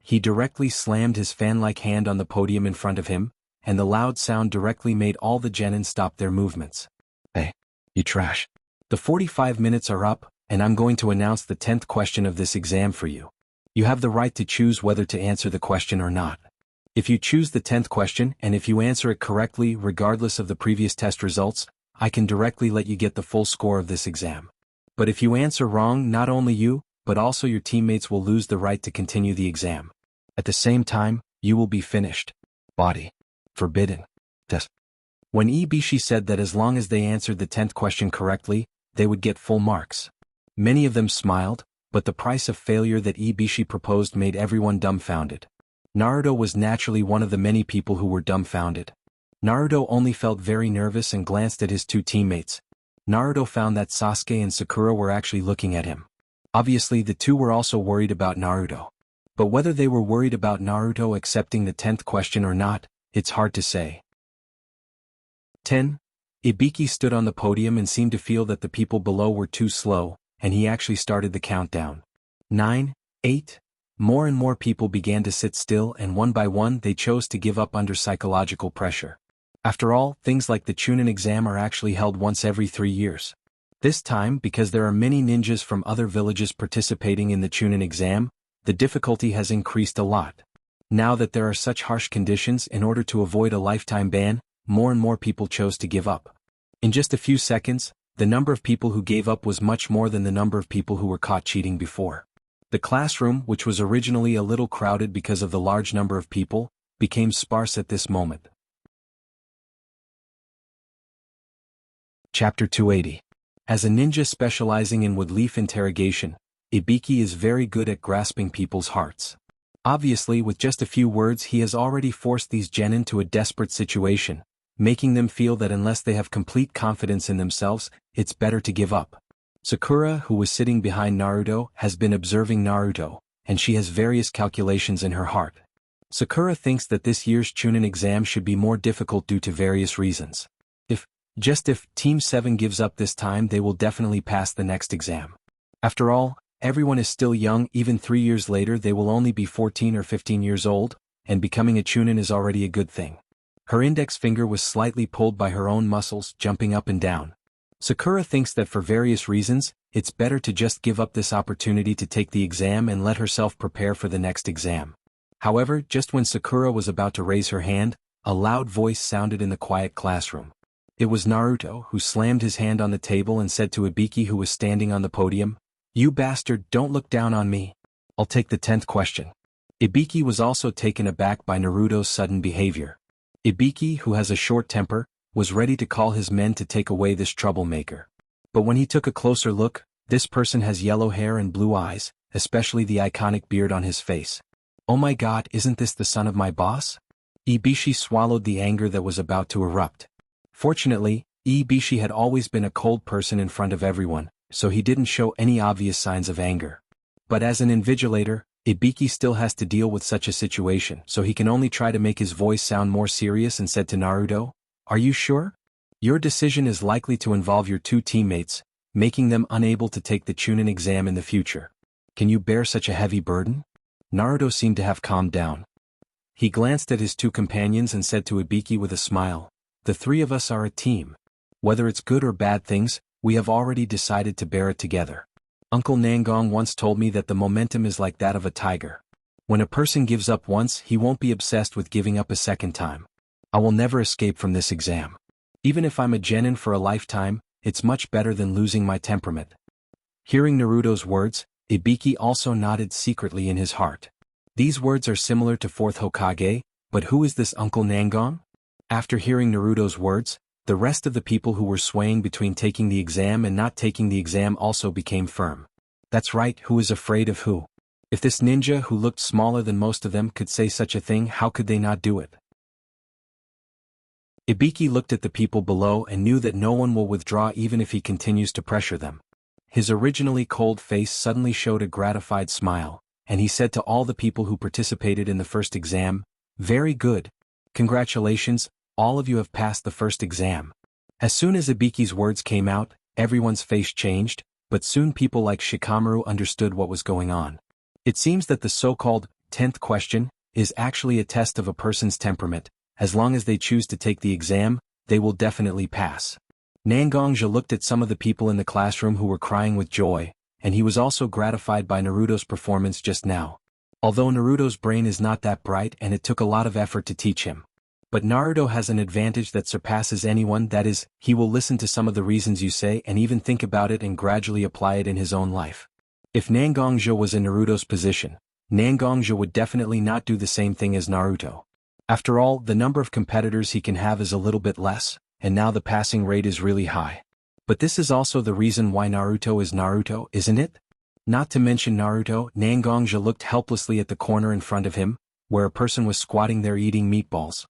He directly slammed his fan-like hand on the podium in front of him, and the loud sound directly made all the genin stop their movements. Hey, you trash. The 45 minutes are up, and I'm going to announce the 10th question of this exam for you. You have the right to choose whether to answer the question or not. If you choose the 10th question, and if you answer it correctly regardless of the previous test results, I can directly let you get the full score of this exam. But if you answer wrong, not only you, but also your teammates will lose the right to continue the exam. At the same time, you will be finished. Body. Forbidden. Test. When Ibishi said that as long as they answered the 10th question correctly, they would get full marks. Many of them smiled, but the price of failure that Ibishi proposed made everyone dumbfounded. Naruto was naturally one of the many people who were dumbfounded. Naruto only felt very nervous and glanced at his two teammates. Naruto found that Sasuke and Sakura were actually looking at him. Obviously, the two were also worried about Naruto. But whether they were worried about Naruto accepting the 10th question or not, it's hard to say. 10. Ibiki stood on the podium and seemed to feel that the people below were too slow, and he actually started the countdown. 9, 8. More and more people began to sit still, and one by one they chose to give up under psychological pressure. After all, things like the Chunin exam are actually held once every 3 years. This time, because there are many ninjas from other villages participating in the Chunin exam, the difficulty has increased a lot. Now that there are such harsh conditions, in order to avoid a lifetime ban, more and more people chose to give up. In just a few seconds, the number of people who gave up was much more than the number of people who were caught cheating before. The classroom, which was originally a little crowded because of the large number of people, became sparse at this moment. Chapter 280. As a ninja specializing in wood-leaf interrogation, Ibiki is very good at grasping people's hearts. Obviously, with just a few words he has already forced these genin to a desperate situation, making them feel that unless they have complete confidence in themselves, it's better to give up. Sakura, who was sitting behind Naruto, has been observing Naruto, and she has various calculations in her heart. Sakura thinks that this year's Chunin exam should be more difficult due to various reasons. If Team 7 gives up this time, they will definitely pass the next exam. After all, everyone is still young. Even 3 years later they will only be 14 or 15 years old, and becoming a Chunin is already a good thing. Her index finger was slightly pulled by her own muscles, jumping up and down. Sakura thinks that for various reasons, it's better to just give up this opportunity to take the exam and let herself prepare for the next exam. However, just when Sakura was about to raise her hand, a loud voice sounded in the quiet classroom. It was Naruto, who slammed his hand on the table and said to Ibiki, who was standing on the podium, "You bastard, don't look down on me. I'll take the 10th question." Ibiki was also taken aback by Naruto's sudden behavior. Ibiki, who has a short temper, was ready to call his men to take away this troublemaker. But when he took a closer look, this person has yellow hair and blue eyes, especially the iconic beard on his face. Oh my god, isn't this the son of my boss? Ibishi swallowed the anger that was about to erupt. Fortunately, Ibishi had always been a cold person in front of everyone, so he didn't show any obvious signs of anger. But as an invigilator, Ibiki still has to deal with such a situation, so he can only try to make his voice sound more serious and said to Naruto, "Are you sure? Your decision is likely to involve your two teammates, making them unable to take the Chunin exam in the future. Can you bear such a heavy burden?" Naruto seemed to have calmed down. He glanced at his two companions and said to Ibiki with a smile, "The three of us are a team. Whether it's good or bad things, we have already decided to bear it together. Uncle Nangong once told me that the momentum is like that of a tiger. When a person gives up once, he won't be obsessed with giving up a second time. I will never escape from this exam. Even if I'm a genin for a lifetime, it's much better than losing my temperament." Hearing Naruto's words, Ibiki also nodded secretly in his heart. These words are similar to fourth Hokage, but who is this Uncle Nangong? After hearing Naruto's words, the rest of the people who were swaying between taking the exam and not taking the exam also became firm. That's right, who is afraid of who? If this ninja who looked smaller than most of them could say such a thing, how could they not do it? Ibiki looked at the people below and knew that no one will withdraw even if he continues to pressure them. His originally cold face suddenly showed a gratified smile, and he said to all the people who participated in the first exam, "Very good. Congratulations, all of you have passed the first exam." As soon as Ibiki's words came out, everyone's face changed, but soon people like Shikamaru understood what was going on. It seems that the so-called 10th question is actually a test of a person's temperament. As long as they choose to take the exam, they will definitely pass. Nangongja looked at some of the people in the classroom who were crying with joy, and he was also gratified by Naruto's performance just now. Although Naruto's brain is not that bright and it took a lot of effort to teach him. But Naruto has an advantage that surpasses anyone, that is, he will listen to some of the reasons you say and even think about it and gradually apply it in his own life. If Nangongja was in Naruto's position, Nangongja would definitely not do the same thing as Naruto. After all, the number of competitors he can have is a little bit less, and now the passing rate is really high. But this is also the reason why Naruto is Naruto, isn't it? Not to mention Naruto, Nangongja looked helplessly at the corner in front of him, where a person was squatting there eating meatballs.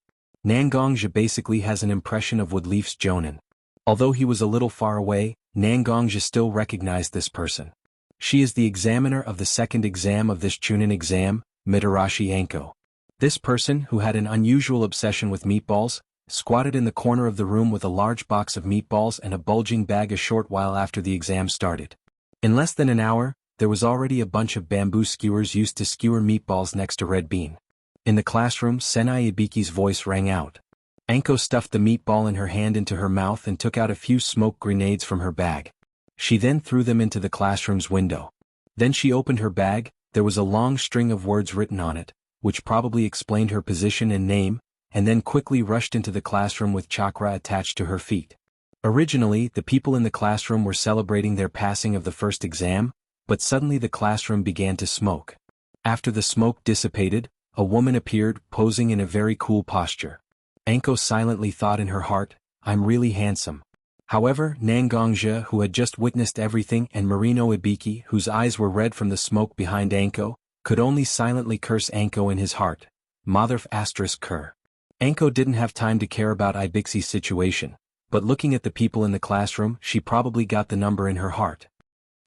Nangongja basically has an impression of Woodleaf's Jonin. Although he was a little far away, Nangongja still recognized this person. She is the examiner of the second exam of this Chunin exam, Mitarashi Anko. This person, who had an unusual obsession with meatballs, squatted in the corner of the room with a large box of meatballs and a bulging bag a short while after the exam started. In less than an hour, there was already a bunch of bamboo skewers used to skewer meatballs next to Red Bean. In the classroom, Senai Ibiki's voice rang out. Anko stuffed the meatball in her hand into her mouth and took out a few smoke grenades from her bag. She then threw them into the classroom's window. Then she opened her bag. There was a long string of words written on it, which probably explained her position and name, and then quickly rushed into the classroom with chakra attached to her feet. Originally, the people in the classroom were celebrating their passing of the first exam, but suddenly the classroom began to smoke. After the smoke dissipated, a woman appeared, posing in a very cool posture. Anko silently thought in her heart, "I'm really handsome." However, Nangongja, who had just witnessed everything, and Marino Ibiki, whose eyes were red from the smoke behind Anko, could only silently curse Anko in his heart. Motherf asterisk cur. Anko didn't have time to care about Ibixi's situation, but looking at the people in the classroom, she probably got the number in her heart.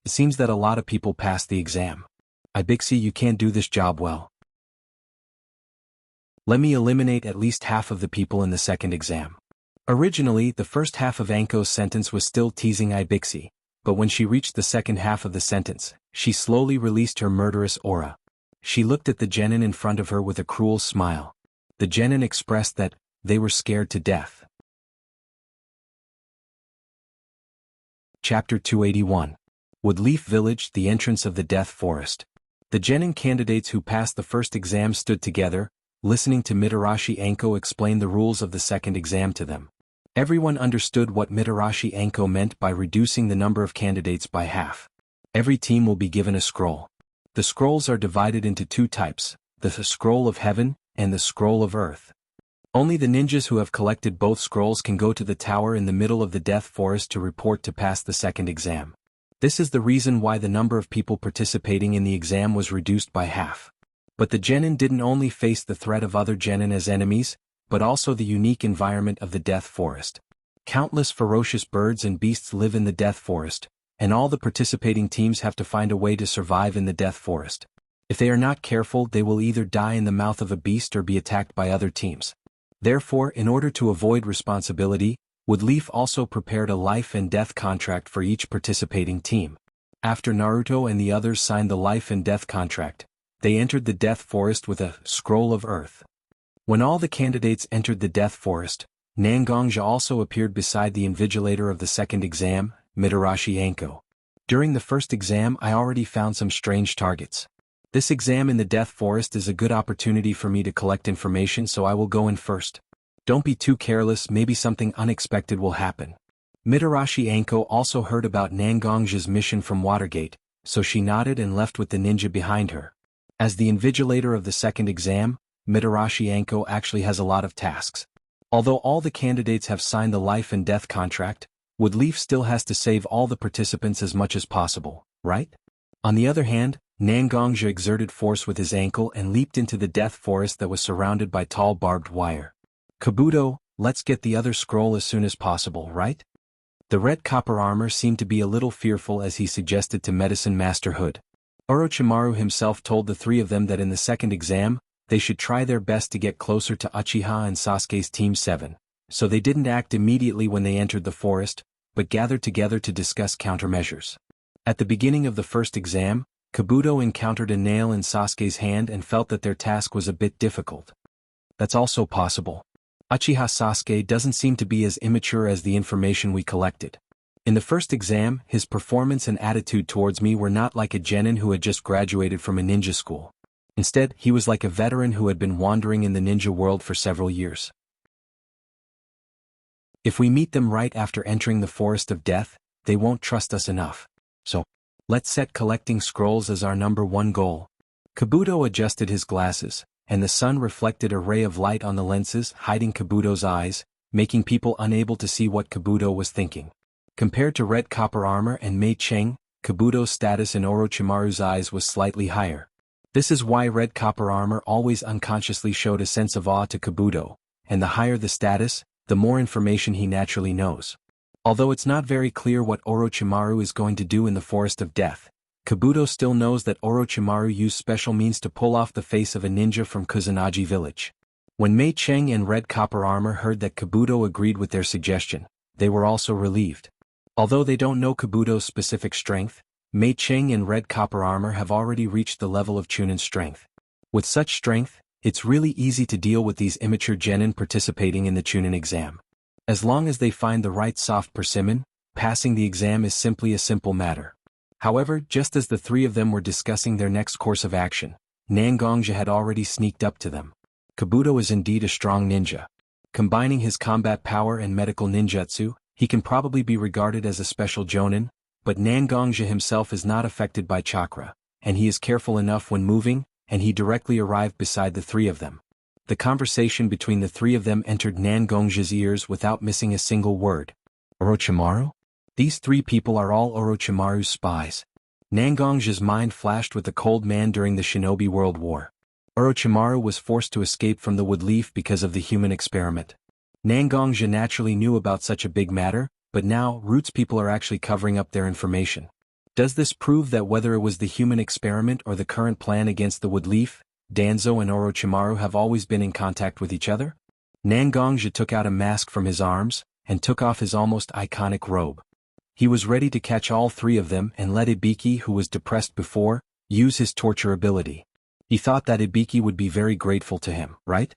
It seems that a lot of people passed the exam. Ibixi, you can't do this job well. Let me eliminate at least half of the people in the second exam. Originally, the first half of Anko's sentence was still teasing Ibixi, but when she reached the second half of the sentence, she slowly released her murderous aura. She looked at the genin in front of her with a cruel smile. The genin expressed that they were scared to death. Chapter 281. Woodleaf Village, the entrance of the Death Forest. The genin candidates who passed the first exam stood together, listening to Mitarashi Anko explain the rules of the second exam to them. Everyone understood what Mitarashi Anko meant by reducing the number of candidates by half. Every team will be given a scroll. The scrolls are divided into two types, the Scroll of Heaven and the Scroll of Earth. Only the ninjas who have collected both scrolls can go to the tower in the middle of the Death Forest to report to pass the second exam. This is the reason why the number of people participating in the exam was reduced by half. But the genin didn't only face the threat of other genin as enemies, but also the unique environment of the Death Forest. Countless ferocious birds and beasts live in the Death Forest, and all the participating teams have to find a way to survive in the Death Forest. If they are not careful, they will either die in the mouth of a beast or be attacked by other teams. Therefore, in order to avoid responsibility, Woodleaf also prepared a life and death contract for each participating team. After Naruto and the others signed the life and death contract, they entered the Death Forest with a Scroll of Earth. When all the candidates entered the Death Forest, Nangongja also appeared beside the invigilator of the second exam, Mitarashi Anko. During the first exam I already found some strange targets. This exam in the Death Forest is a good opportunity for me to collect information, so I will go in first. Don't be too careless, maybe something unexpected will happen. Mitarashi Anko also heard about Nangongja's mission from Watergate, so she nodded and left with the ninja behind her. As the invigilator of the second exam, Mitarashi Anko actually has a lot of tasks. Although all the candidates have signed the life and death contract, Woodleaf still has to save all the participants as much as possible, right? On the other hand, Nangongja exerted force with his ankle and leaped into the Death Forest that was surrounded by tall barbed wire. Kabuto, let's get the other scroll as soon as possible, right? The red copper armor seemed to be a little fearful as he suggested to Medicine Master Hood. Orochimaru himself told the three of them that in the second exam, they should try their best to get closer to Uchiha and Sasuke's Team 7, so they didn't act immediately when they entered the forest, but gathered together to discuss countermeasures. At the beginning of the first exam, Kabuto encountered a nail in Sasuke's hand and felt that their task was a bit difficult. That's also possible. Uchiha Sasuke doesn't seem to be as immature as the information we collected. In the first exam, his performance and attitude towards me were not like a genin who had just graduated from a ninja school. Instead, he was like a veteran who had been wandering in the ninja world for several years. If we meet them right after entering the Forest of Death, they won't trust us enough. So, let's set collecting scrolls as our #1 goal. Kabuto adjusted his glasses, and the sun reflected a ray of light on the lenses, hiding Kabuto's eyes, making people unable to see what Kabuto was thinking. Compared to red copper armor and Mei Cheng, Kabuto's status in Orochimaru's eyes was slightly higher. This is why red copper armor always unconsciously showed a sense of awe to Kabuto, and the higher the status, the more information he naturally knows. Although it's not very clear what Orochimaru is going to do in the Forest of Death, Kabuto still knows that Orochimaru used special means to pull off the face of a ninja from Kusanagi village. When Mei Cheng and red copper armor heard that Kabuto agreed with their suggestion, they were also relieved. Although they don't know Kabuto's specific strength, Mei Cheng and red copper armor have already reached the level of Chunin strength. With such strength, it's really easy to deal with these immature genin participating in the Chunin exam. As long as they find the right soft persimmon, passing the exam is simply a simple matter. However, just as the three of them were discussing their next course of action, Nangongja had already sneaked up to them. Kabuto is indeed a strong ninja. Combining his combat power and medical ninjutsu, he can probably be regarded as a special jonin, but Nangongja himself is not affected by chakra, and he is careful enough when moving, and he directly arrived beside the three of them. The conversation between the three of them entered Nangongja's ears without missing a single word. Orochimaru? These three people are all Orochimaru's spies. Nangongja's mind flashed with the cold man during the Shinobi World War. Orochimaru was forced to escape from the Woodleaf because of the human experiment. Nangongja naturally knew about such a big matter, but now Roots people are actually covering up their information. Does this prove that whether it was the human experiment or the current plan against the Woodleaf, Danzo and Orochimaru have always been in contact with each other? Nangongja took out a mask from his arms, and took off his almost iconic robe. He was ready to catch all three of them and let Ibiki, who was depressed before, use his torture ability. He thought that Ibiki would be very grateful to him, right?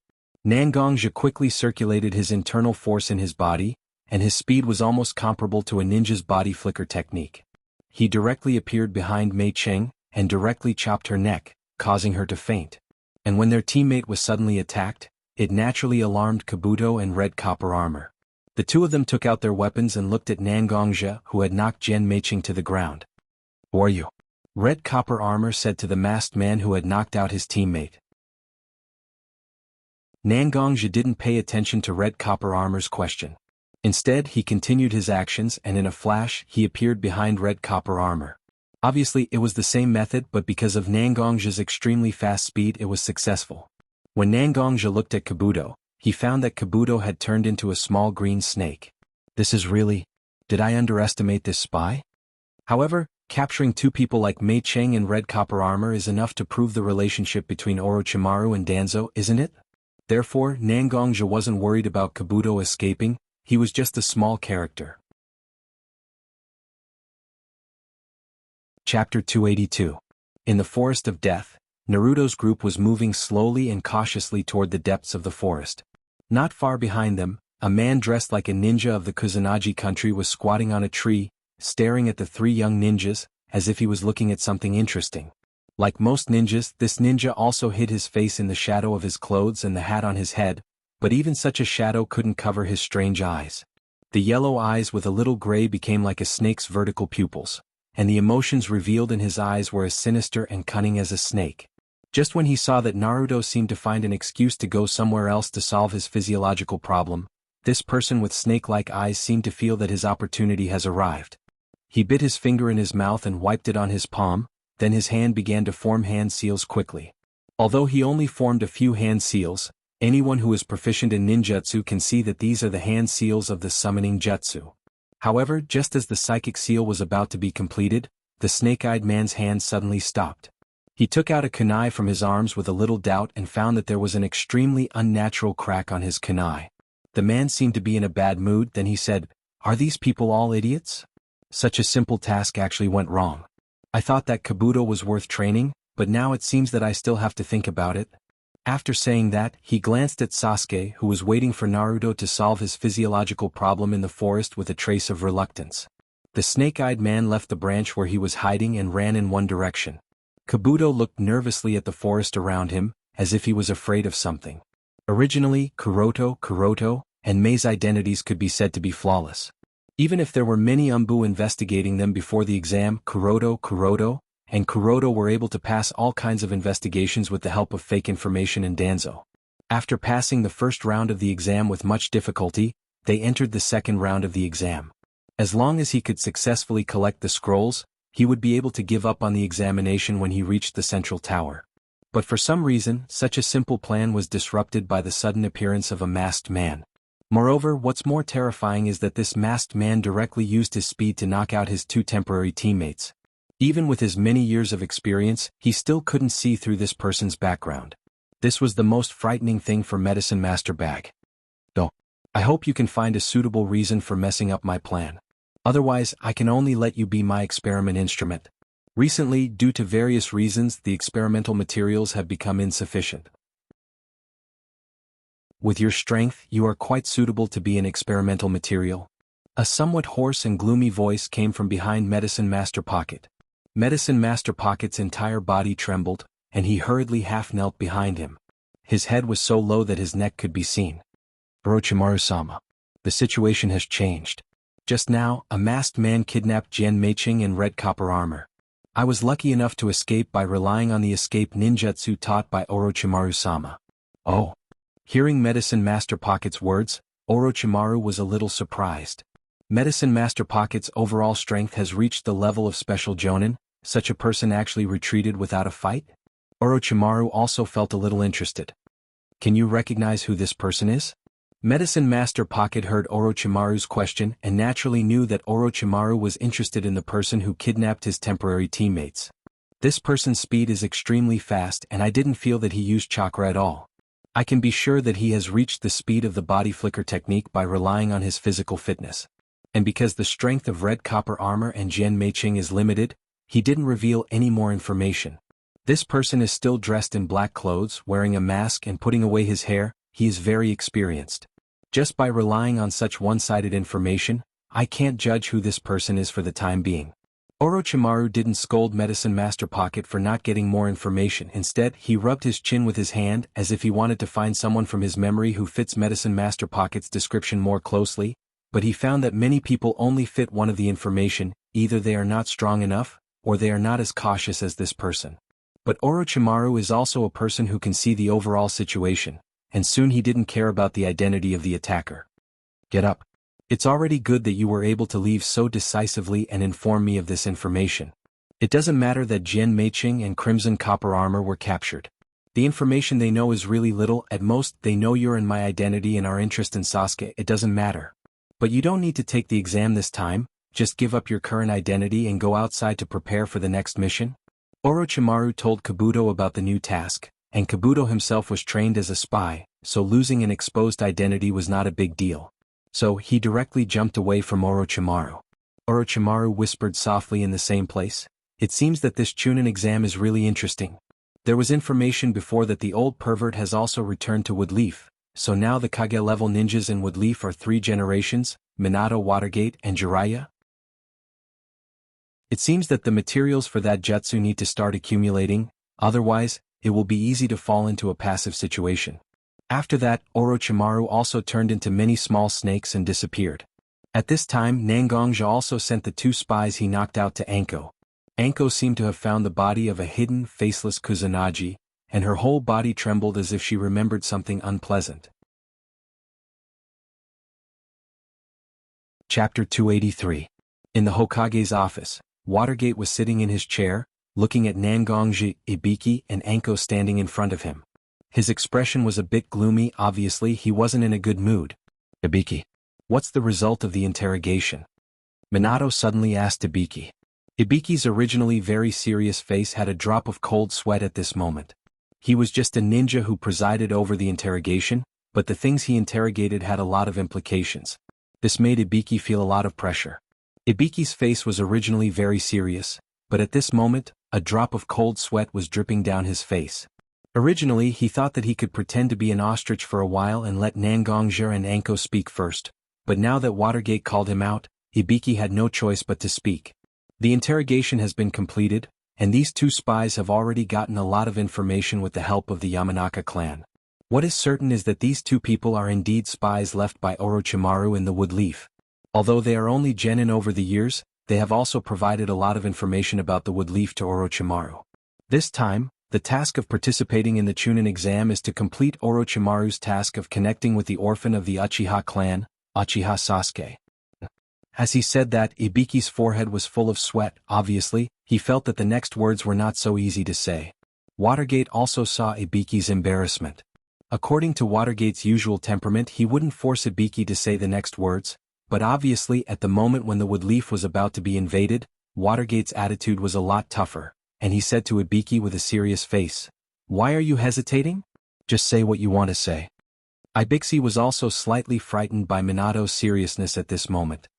Nangongja quickly circulated his internal force in his body, and his speed was almost comparable to a ninja's body flicker technique. He directly appeared behind Mei Cheng, and directly chopped her neck, causing her to faint. And when their teammate was suddenly attacked, it naturally alarmed Kabuto and red copper armor. The two of them took out their weapons and looked at Nangongja, who had knocked Gen Mei Cheng to the ground. "Who are you?" Red copper armor said to the masked man who had knocked out his teammate. Nangongja didn't pay attention to Red Copper Armor's question. Instead, he continued his actions and in a flash, he appeared behind Red Copper Armor. Obviously, it was the same method, but because of Nangongja's extremely fast speed, it was successful. When Nangongja looked at Kabuto, he found that Kabuto had turned into a small green snake. This is really... Did I underestimate this spy? However, capturing two people like Mei Cheng and Red Copper Armor is enough to prove the relationship between Orochimaru and Danzo, isn't it? Therefore, Nangongja wasn't worried about Kabuto escaping, he was just a small character. Chapter 282. In the Forest of Death, Naruto's group was moving slowly and cautiously toward the depths of the forest. Not far behind them, a man dressed like a ninja of the Kusanagi country was squatting on a tree, staring at the three young ninjas, as if he was looking at something interesting. Like most ninjas, this ninja also hid his face in the shadow of his clothes and the hat on his head, but even such a shadow couldn't cover his strange eyes. The yellow eyes with a little gray became like a snake's vertical pupils, and the emotions revealed in his eyes were as sinister and cunning as a snake. Just when he saw that Naruto seemed to find an excuse to go somewhere else to solve his physiological problem, this person with snake-like eyes seemed to feel that his opportunity has arrived. He bit his finger in his mouth and wiped it on his palm, then his hand began to form hand seals quickly. Although he only formed a few hand seals, anyone who is proficient in ninjutsu can see that these are the hand seals of the summoning jutsu. However, just as the psychic seal was about to be completed, the snake-eyed man's hand suddenly stopped. He took out a kunai from his arms with a little doubt and found that there was an extremely unnatural crack on his kunai. The man seemed to be in a bad mood, then he said, "Are these people all idiots? Such a simple task actually went wrong. I thought that Kabuto was worth training, but now it seems that I still have to think about it." After saying that, he glanced at Sasuke, who was waiting for Naruto to solve his physiological problem in the forest with a trace of reluctance. The snake-eyed man left the branch where he was hiding and ran in one direction. Kabuto looked nervously at the forest around him, as if he was afraid of something. Originally, Kuroto, and Mei's identities could be said to be flawless. Even if there were many Umbu investigating them before the exam, Kuroto, and Kuroto were able to pass all kinds of investigations with the help of fake information and Danzo. After passing the first round of the exam with much difficulty, they entered the second round of the exam. As long as he could successfully collect the scrolls, he would be able to give up on the examination when he reached the central tower. But for some reason, such a simple plan was disrupted by the sudden appearance of a masked man. Moreover, what's more terrifying is that this masked man directly used his speed to knock out his two temporary teammates. Even with his many years of experience, he still couldn't see through this person's background. This was the most frightening thing for Medicine Master Bag. Though, I hope you can find a suitable reason for messing up my plan. Otherwise, I can only let you be my experiment instrument. Recently, due to various reasons, the experimental materials have become insufficient. With your strength, you are quite suitable to be an experimental material. A somewhat hoarse and gloomy voice came from behind Medicine Master Pocket. Medicine Master Pocket's entire body trembled, and he hurriedly half-knelt behind him. His head was so low that his neck could be seen. Orochimaru-sama. The situation has changed. Just now, a masked man kidnapped Jian Meiching in Red Copper Armor. I was lucky enough to escape by relying on the escape ninjutsu taught by Orochimaru-sama. Oh. Hearing Medicine Master Pocket's words, Orochimaru was a little surprised. Medicine Master Pocket's overall strength has reached the level of Special Jonin, such a person actually retreated without a fight? Orochimaru also felt a little interested. Can you recognize who this person is? Medicine Master Pocket heard Orochimaru's question and naturally knew that Orochimaru was interested in the person who kidnapped his temporary teammates. This person's speed is extremely fast and I didn't feel that he used chakra at all. I can be sure that he has reached the speed of the body flicker technique by relying on his physical fitness. And because the strength of Red Copper Armor and Jian Meiching is limited, he didn't reveal any more information. This person is still dressed in black clothes, wearing a mask and putting away his hair. He is very experienced. Just by relying on such one-sided information, I can't judge who this person is for the time being. Orochimaru didn't scold Medicine Master Pocket for not getting more information. Instead, he rubbed his chin with his hand as if he wanted to find someone from his memory who fits Medicine Master Pocket's description more closely, but he found that many people only fit one of the information, either they are not strong enough, or they are not as cautious as this person. But Orochimaru is also a person who can see the overall situation. and soon he didn't care about the identity of the attacker. Get up. It's already good that you were able to leave so decisively and inform me of this information. It doesn't matter that Jian Meiqing and Crimson Copper Armor were captured. The information they know is really little. At most, they know your and my identity and our interest in Sasuke. It doesn't matter. But you don't need to take the exam this time, just give up your current identity and go outside to prepare for the next mission. Orochimaru told Kabuto about the new task, and Kabuto himself was trained as a spy, so losing an exposed identity was not a big deal. So he directly jumped away from Orochimaru. Orochimaru whispered softly in the same place. It seems that this Chunin exam is really interesting. There was information before that the old pervert has also returned to Woodleaf, so now the Kage-level ninjas in Woodleaf are 3 generations, Minato, Watergate, and Jiraiya? It seems that the materials for that jutsu need to start accumulating, otherwise, it will be easy to fall into a passive situation. After that, Orochimaru also turned into many small snakes and disappeared. At this time, Nangongja also sent the 2 spies he knocked out to Anko. Anko seemed to have found the body of a hidden, faceless Kusanagi, and her whole body trembled as if she remembered something unpleasant. Chapter 283. In the Hokage's office, Watergate was sitting in his chair, looking at Nangongji, Ibiki, and Anko standing in front of him. His expression was a bit gloomy. Obviously he wasn't in a good mood. Ibiki. What's the result of the interrogation? Minato suddenly asked Ibiki. Ibiki's originally very serious face had a drop of cold sweat at this moment. He was just a ninja who presided over the interrogation, but the things he interrogated had a lot of implications. This made Ibiki feel a lot of pressure. Ibiki's face was originally very serious, but at this moment, a drop of cold sweat was dripping down his face. Originally he thought that he could pretend to be an ostrich for a while and let Nangongja and Anko speak first, but now that Watergate called him out, Ibiki had no choice but to speak. The interrogation has been completed, and these 2 spies have already gotten a lot of information with the help of the Yamanaka clan. What is certain is that these 2 people are indeed spies left by Orochimaru in the Woodleaf. Although they are only genin over the years, they have also provided a lot of information about the Woodleaf to Orochimaru. This time, the task of participating in the Chunin exam is to complete Orochimaru's task of connecting with the orphan of the Uchiha clan, Uchiha Sasuke. As he said that, Ibiki's forehead was full of sweat. Obviously, he felt that the next words were not so easy to say. Watergate also saw Ibiki's embarrassment. According to Watergate's usual temperament, he wouldn't force Ibiki to say the next words, but obviously at the moment when the Woodleaf was about to be invaded, Watergate's attitude was a lot tougher, and he said to Ibiki with a serious face, "Why are you hesitating? Just say what you want to say." Ibiki was also slightly frightened by Minato's seriousness at this moment.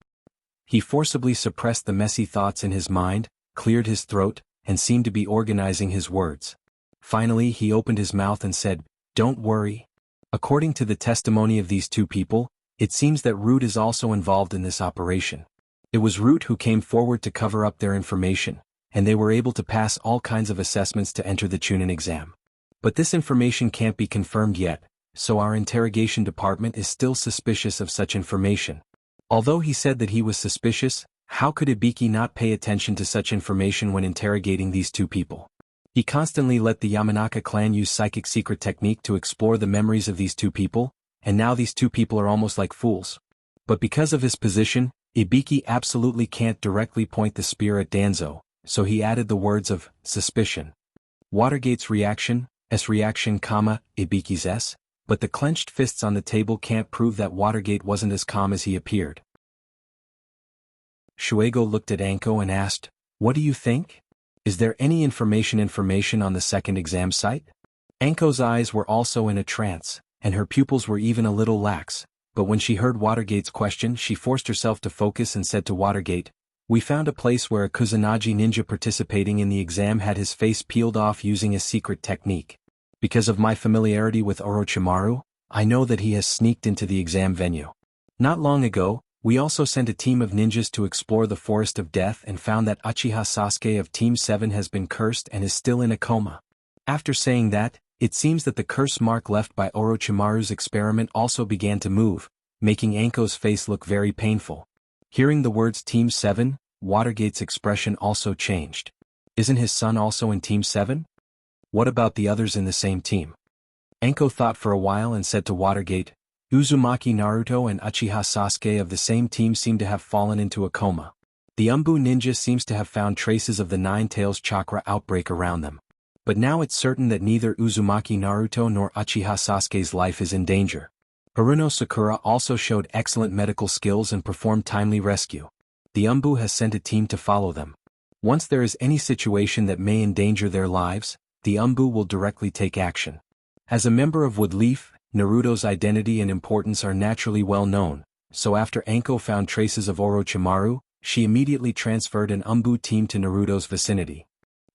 He forcibly suppressed the messy thoughts in his mind, cleared his throat, and seemed to be organizing his words. Finally he opened his mouth and said, "Don't worry." According to the testimony of these 2 people, it seems that Root is also involved in this operation. It was Root who came forward to cover up their information, and they were able to pass all kinds of assessments to enter the Chunin exam. But this information can't be confirmed yet, so our interrogation department is still suspicious of such information. Although he said that he was suspicious, how could Ibiki not pay attention to such information when interrogating these 2 people? He constantly let the Yamanaka clan use psychic secret technique to explore the memories of these 2 people, and now these 2 people are almost like fools. But because of his position, Ibiki absolutely can't directly point the spear at Danzo, so he added the words of suspicion. Watergate's reaction, Ibiki's S, but the clenched fists on the table can't prove that Watergate wasn't as calm as he appeared. Shuego looked at Anko and asked, "What do you think? Is there any information on the second exam site?" Anko's eyes were also in a trance, and her pupils were even a little lax, but when she heard Watergate's question she forced herself to focus and said to Watergate, "We found a place where a Kusanagi ninja participating in the exam had his face peeled off using a secret technique. Because of my familiarity with Orochimaru, I know that he has sneaked into the exam venue. Not long ago, we also sent a team of ninjas to explore the Forest of Death and found that Uchiha Sasuke of Team 7 has been cursed and is still in a coma." After saying that, it seems that the curse mark left by Orochimaru's experiment also began to move, making Anko's face look very painful. Hearing the words Team 7, Watergate's expression also changed. Isn't his son also in Team 7? What about the others in the same team? Anko thought for a while and said to Watergate, Uzumaki Naruto and Uchiha Sasuke of the same team seem to have fallen into a coma. The Umbu ninja seems to have found traces of the Nine Tails chakra outbreak around them. But now it's certain that neither Uzumaki Naruto nor Uchiha Sasuke's life is in danger. Haruno Sakura also showed excellent medical skills and performed timely rescue. The Umbu has sent a team to follow them. Once there is any situation that may endanger their lives, the Umbu will directly take action. As a member of Woodleaf, Naruto's identity and importance are naturally well known, so after Anko found traces of Orochimaru, she immediately transferred an Umbu team to Naruto's vicinity.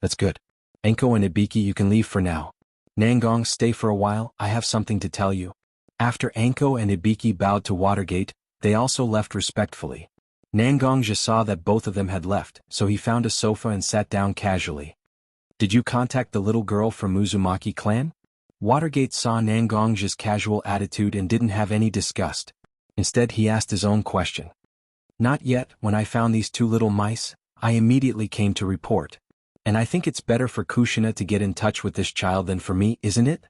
That's good. Anko and Ibiki, you can leave for now. Nangong, stay for a while, I have something to tell you. After Anko and Ibiki bowed to Watergate, they also left respectfully. Nangongja saw that both of them had left, so he found a sofa and sat down casually. Did you contact the little girl from Uzumaki clan? Watergate saw Nangongja's casual attitude and didn't have any disgust. Instead he asked his own question. Not yet. When I found these two little mice, I immediately came to report. And I think it's better for Kushina to get in touch with this child than for me, isn't it?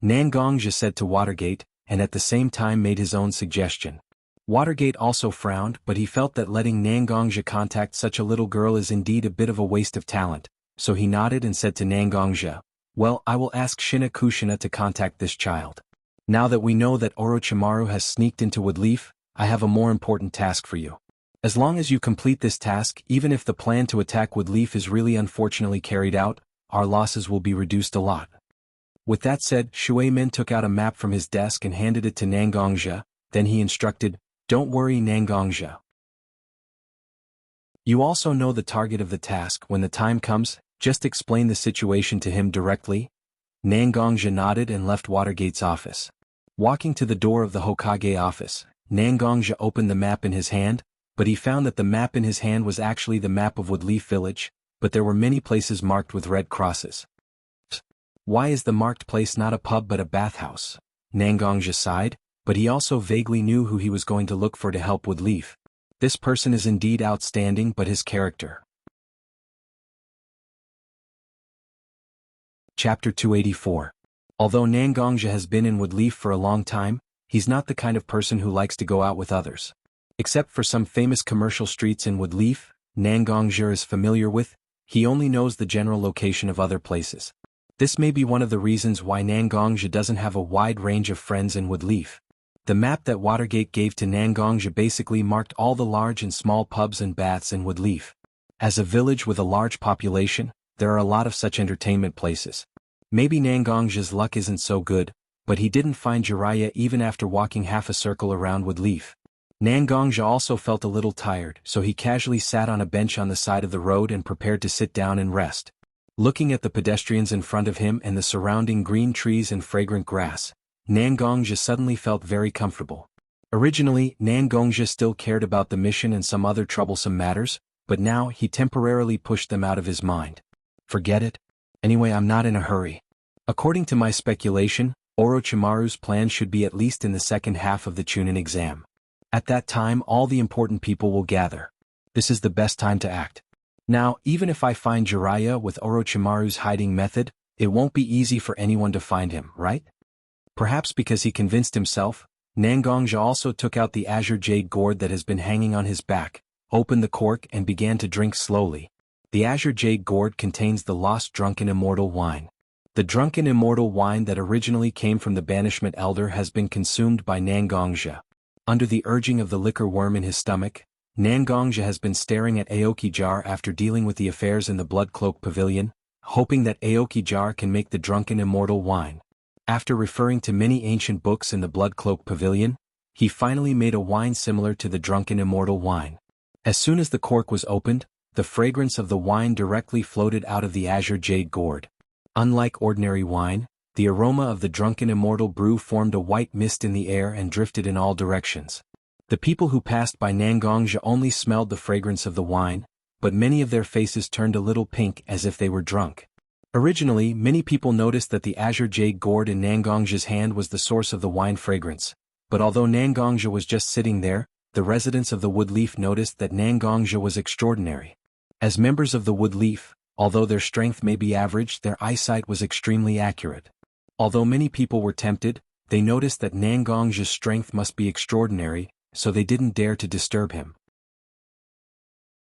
Nangongja said to Watergate, and at the same time made his own suggestion. Watergate also frowned, but he felt that letting Nangongja contact such a little girl is indeed a bit of a waste of talent, so he nodded and said to Nangongja, well, I will ask Shina Kushina to contact this child. Now that we know that Orochimaru has sneaked into Woodleaf, I have a more important task for you. As long as you complete this task, even if the plan to attack Woodleaf is really unfortunately carried out, our losses will be reduced a lot. With that said, Shueimin took out a map from his desk and handed it to Nangongja, then he instructed, don't worry Nangongja. You also know the target of the task. When the time comes, just explain the situation to him directly. Nangongja nodded and left Watergate's office. Walking to the door of the Hokage office, Nangongja opened the map in his hand, but he found that the map in his hand was actually the map of Woodleaf Village, but there were many places marked with red crosses. Why is the marked place not a pub but a bathhouse? Nangongja sighed, but he also vaguely knew who he was going to look for to help Woodleaf. This person is indeed outstanding, but his character. Chapter 284. Although Nangongja has been in Woodleaf for a long time, he's not the kind of person who likes to go out with others. Except for some famous commercial streets in Woodleaf, Nangongja is familiar with, he only knows the general location of other places. This may be one of the reasons why Nangongja doesn't have a wide range of friends in Woodleaf. The map that Watergate gave to Nangongja basically marked all the large and small pubs and baths in Woodleaf. As a village with a large population, there are a lot of such entertainment places. Maybe Nangongja's luck isn't so good, but he didn't find Jiraiya even after walking half a circle around Woodleaf. Nangongja also felt a little tired, so he casually sat on a bench on the side of the road and prepared to sit down and rest. Looking at the pedestrians in front of him and the surrounding green trees and fragrant grass, Nangongja suddenly felt very comfortable. Originally, Nangongja still cared about the mission and some other troublesome matters, but now he temporarily pushed them out of his mind. Forget it. Anyway, I'm not in a hurry. According to my speculation, Orochimaru's plan should be at least in the second half of the Chunin exam. At that time all the important people will gather. This is the best time to act. Now, even if I find Jiraiya with Orochimaru's hiding method, it won't be easy for anyone to find him, right? Perhaps because he convinced himself, Nangongja also took out the azure jade gourd that has been hanging on his back, opened the cork and began to drink slowly. The azure jade gourd contains the lost drunken immortal wine. The drunken immortal wine that originally came from the banishment elder has been consumed by Nangongja. Under the urging of the liquor worm in his stomach, Nangongja has been staring at Aokiji after dealing with the affairs in the Blood Cloak Pavilion, hoping that Aokiji can make the drunken immortal wine. After referring to many ancient books in the Blood Cloak Pavilion, he finally made a wine similar to the drunken immortal wine. As soon as the cork was opened, the fragrance of the wine directly floated out of the azure jade gourd. Unlike ordinary wine, the aroma of the drunken immortal brew formed a white mist in the air and drifted in all directions. The people who passed by Nangongja only smelled the fragrance of the wine, but many of their faces turned a little pink as if they were drunk. Originally, many people noticed that the azure jade gourd in Nangongja's hand was the source of the wine fragrance, but although Nangongja was just sitting there, the residents of the Woodleaf noticed that Nangongja was extraordinary. As members of the Woodleaf, although their strength may be average, their eyesight was extremely accurate. Although many people were tempted, they noticed that Nangong's strength must be extraordinary, so they didn't dare to disturb him.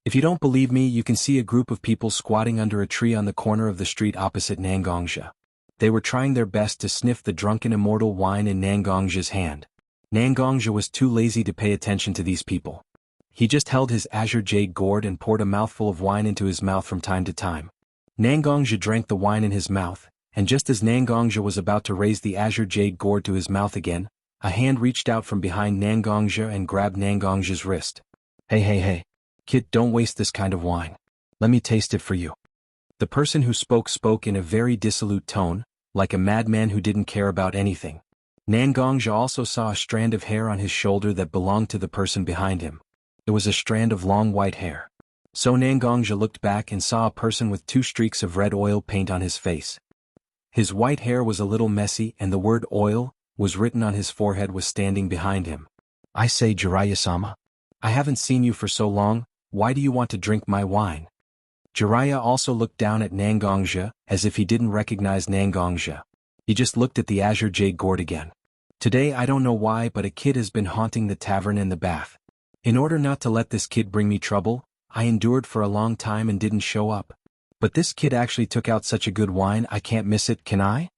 If you don't believe me, you can see a group of people squatting under a tree on the corner of the street opposite Nangongja. They were trying their best to sniff the drunken immortal wine in Nangongja's hand. Nangongja was too lazy to pay attention to these people. He just held his azure jade gourd and poured a mouthful of wine into his mouth from time to time. Nangongja drank the wine in his mouth, and just as Nangongja was about to raise the azure jade gourd to his mouth again, a hand reached out from behind Nangongja and grabbed Nangongja's wrist. Hey, kid, don't waste this kind of wine. Let me taste it for you. The person who spoke in a very dissolute tone, like a madman who didn't care about anything. Nangongja also saw a strand of hair on his shoulder that belonged to the person behind him. It was a strand of long white hair. So Nangongja looked back and saw a person with 2 streaks of red oil paint on his face. His white hair was a little messy and the word oil was written on his forehead was standing behind him. I say, Jiraiya-sama. I haven't seen you for so long, why do you want to drink my wine? Jiraiya also looked down at Nangongja, as if he didn't recognize Nangongja. He just looked at the azure jade gourd again. Today I don't know why, but a kid has been haunting the tavern and the bath. In order not to let this kid bring me trouble, I endured for a long time and didn't show up. But this kid actually took out such a good wine, I can't miss it, can I?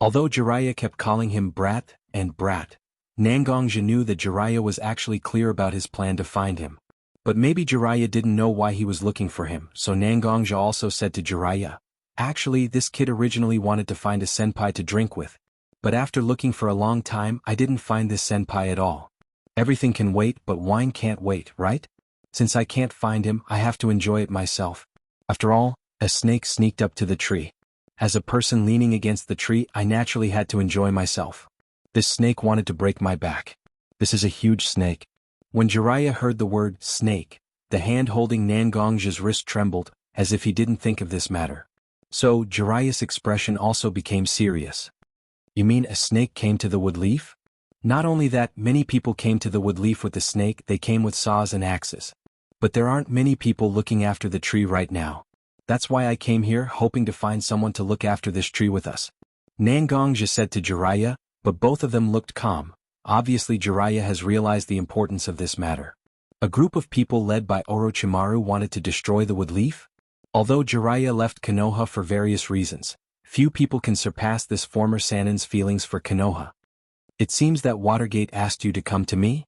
Although Jiraiya kept calling him brat and brat, Nangongja knew that Jiraiya was actually clear about his plan to find him. But maybe Jiraiya didn't know why he was looking for him, so Nangongja also said to Jiraiya, actually, this kid originally wanted to find a senpai to drink with. But after looking for a long time, I didn't find this senpai at all. Everything can wait, but wine can't wait, right? Since I can't find him, I have to enjoy it myself. After all, a snake sneaked up to the tree. As a person leaning against the tree, I naturally had to enjoy myself. This snake wanted to break my back. This is a huge snake. When Jiraiya heard the word snake, the hand holding Nangongja's wrist trembled, as if he didn't think of this matter. So Jiraiya's expression also became serious. You mean a snake came to the wood leaf? Not only that, many people came to the wood leaf with the snake, they came with saws and axes. But there aren't many people looking after the tree right now. That's why I came here, hoping to find someone to look after this tree with us. Nangongja said to Jiraiya, but both of them looked calm. Obviously Jiraiya has realized the importance of this matter. A group of people led by Orochimaru wanted to destroy the wood leaf? Although Jiraiya left Konoha for various reasons, few people can surpass this former Sanin's feelings for Konoha. It seems that Watergate asked you to come to me?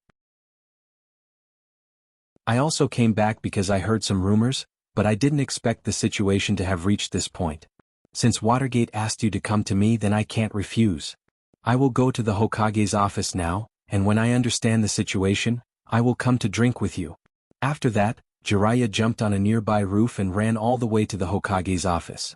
I also came back because I heard some rumors, but I didn't expect the situation to have reached this point. Since Watergate asked you to come to me, then I can't refuse. I will go to the Hokage's office now, and when I understand the situation, I will come to drink with you. After that, Jiraiya jumped on a nearby roof and ran all the way to the Hokage's office.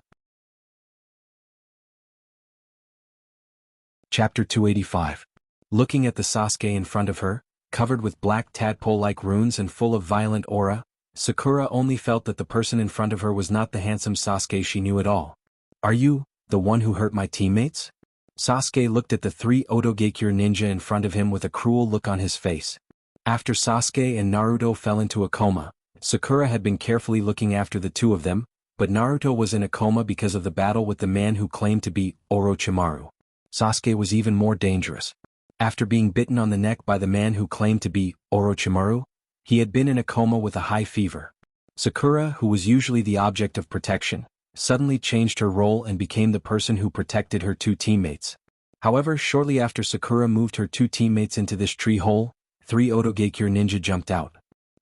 Chapter 285. Looking at the Sasuke in front of her, covered with black tadpole-like runes and full of violent aura, Sakura only felt that the person in front of her was not the handsome Sasuke she knew at all. Are you, the one who hurt my teammates? Sasuke looked at the 3 Otogekyou ninja in front of him with a cruel look on his face. After Sasuke and Naruto fell into a coma, Sakura had been carefully looking after the 2 of them, but Naruto was in a coma because of the battle with the man who claimed to be Orochimaru. Sasuke was even more dangerous. After being bitten on the neck by the man who claimed to be Orochimaru, he had been in a coma with a high fever. Sakura, who was usually the object of protection, suddenly changed her role and became the person who protected her 2 teammates. However, shortly after Sakura moved her 2 teammates into this tree hole, 3 Otogekyou ninja jumped out.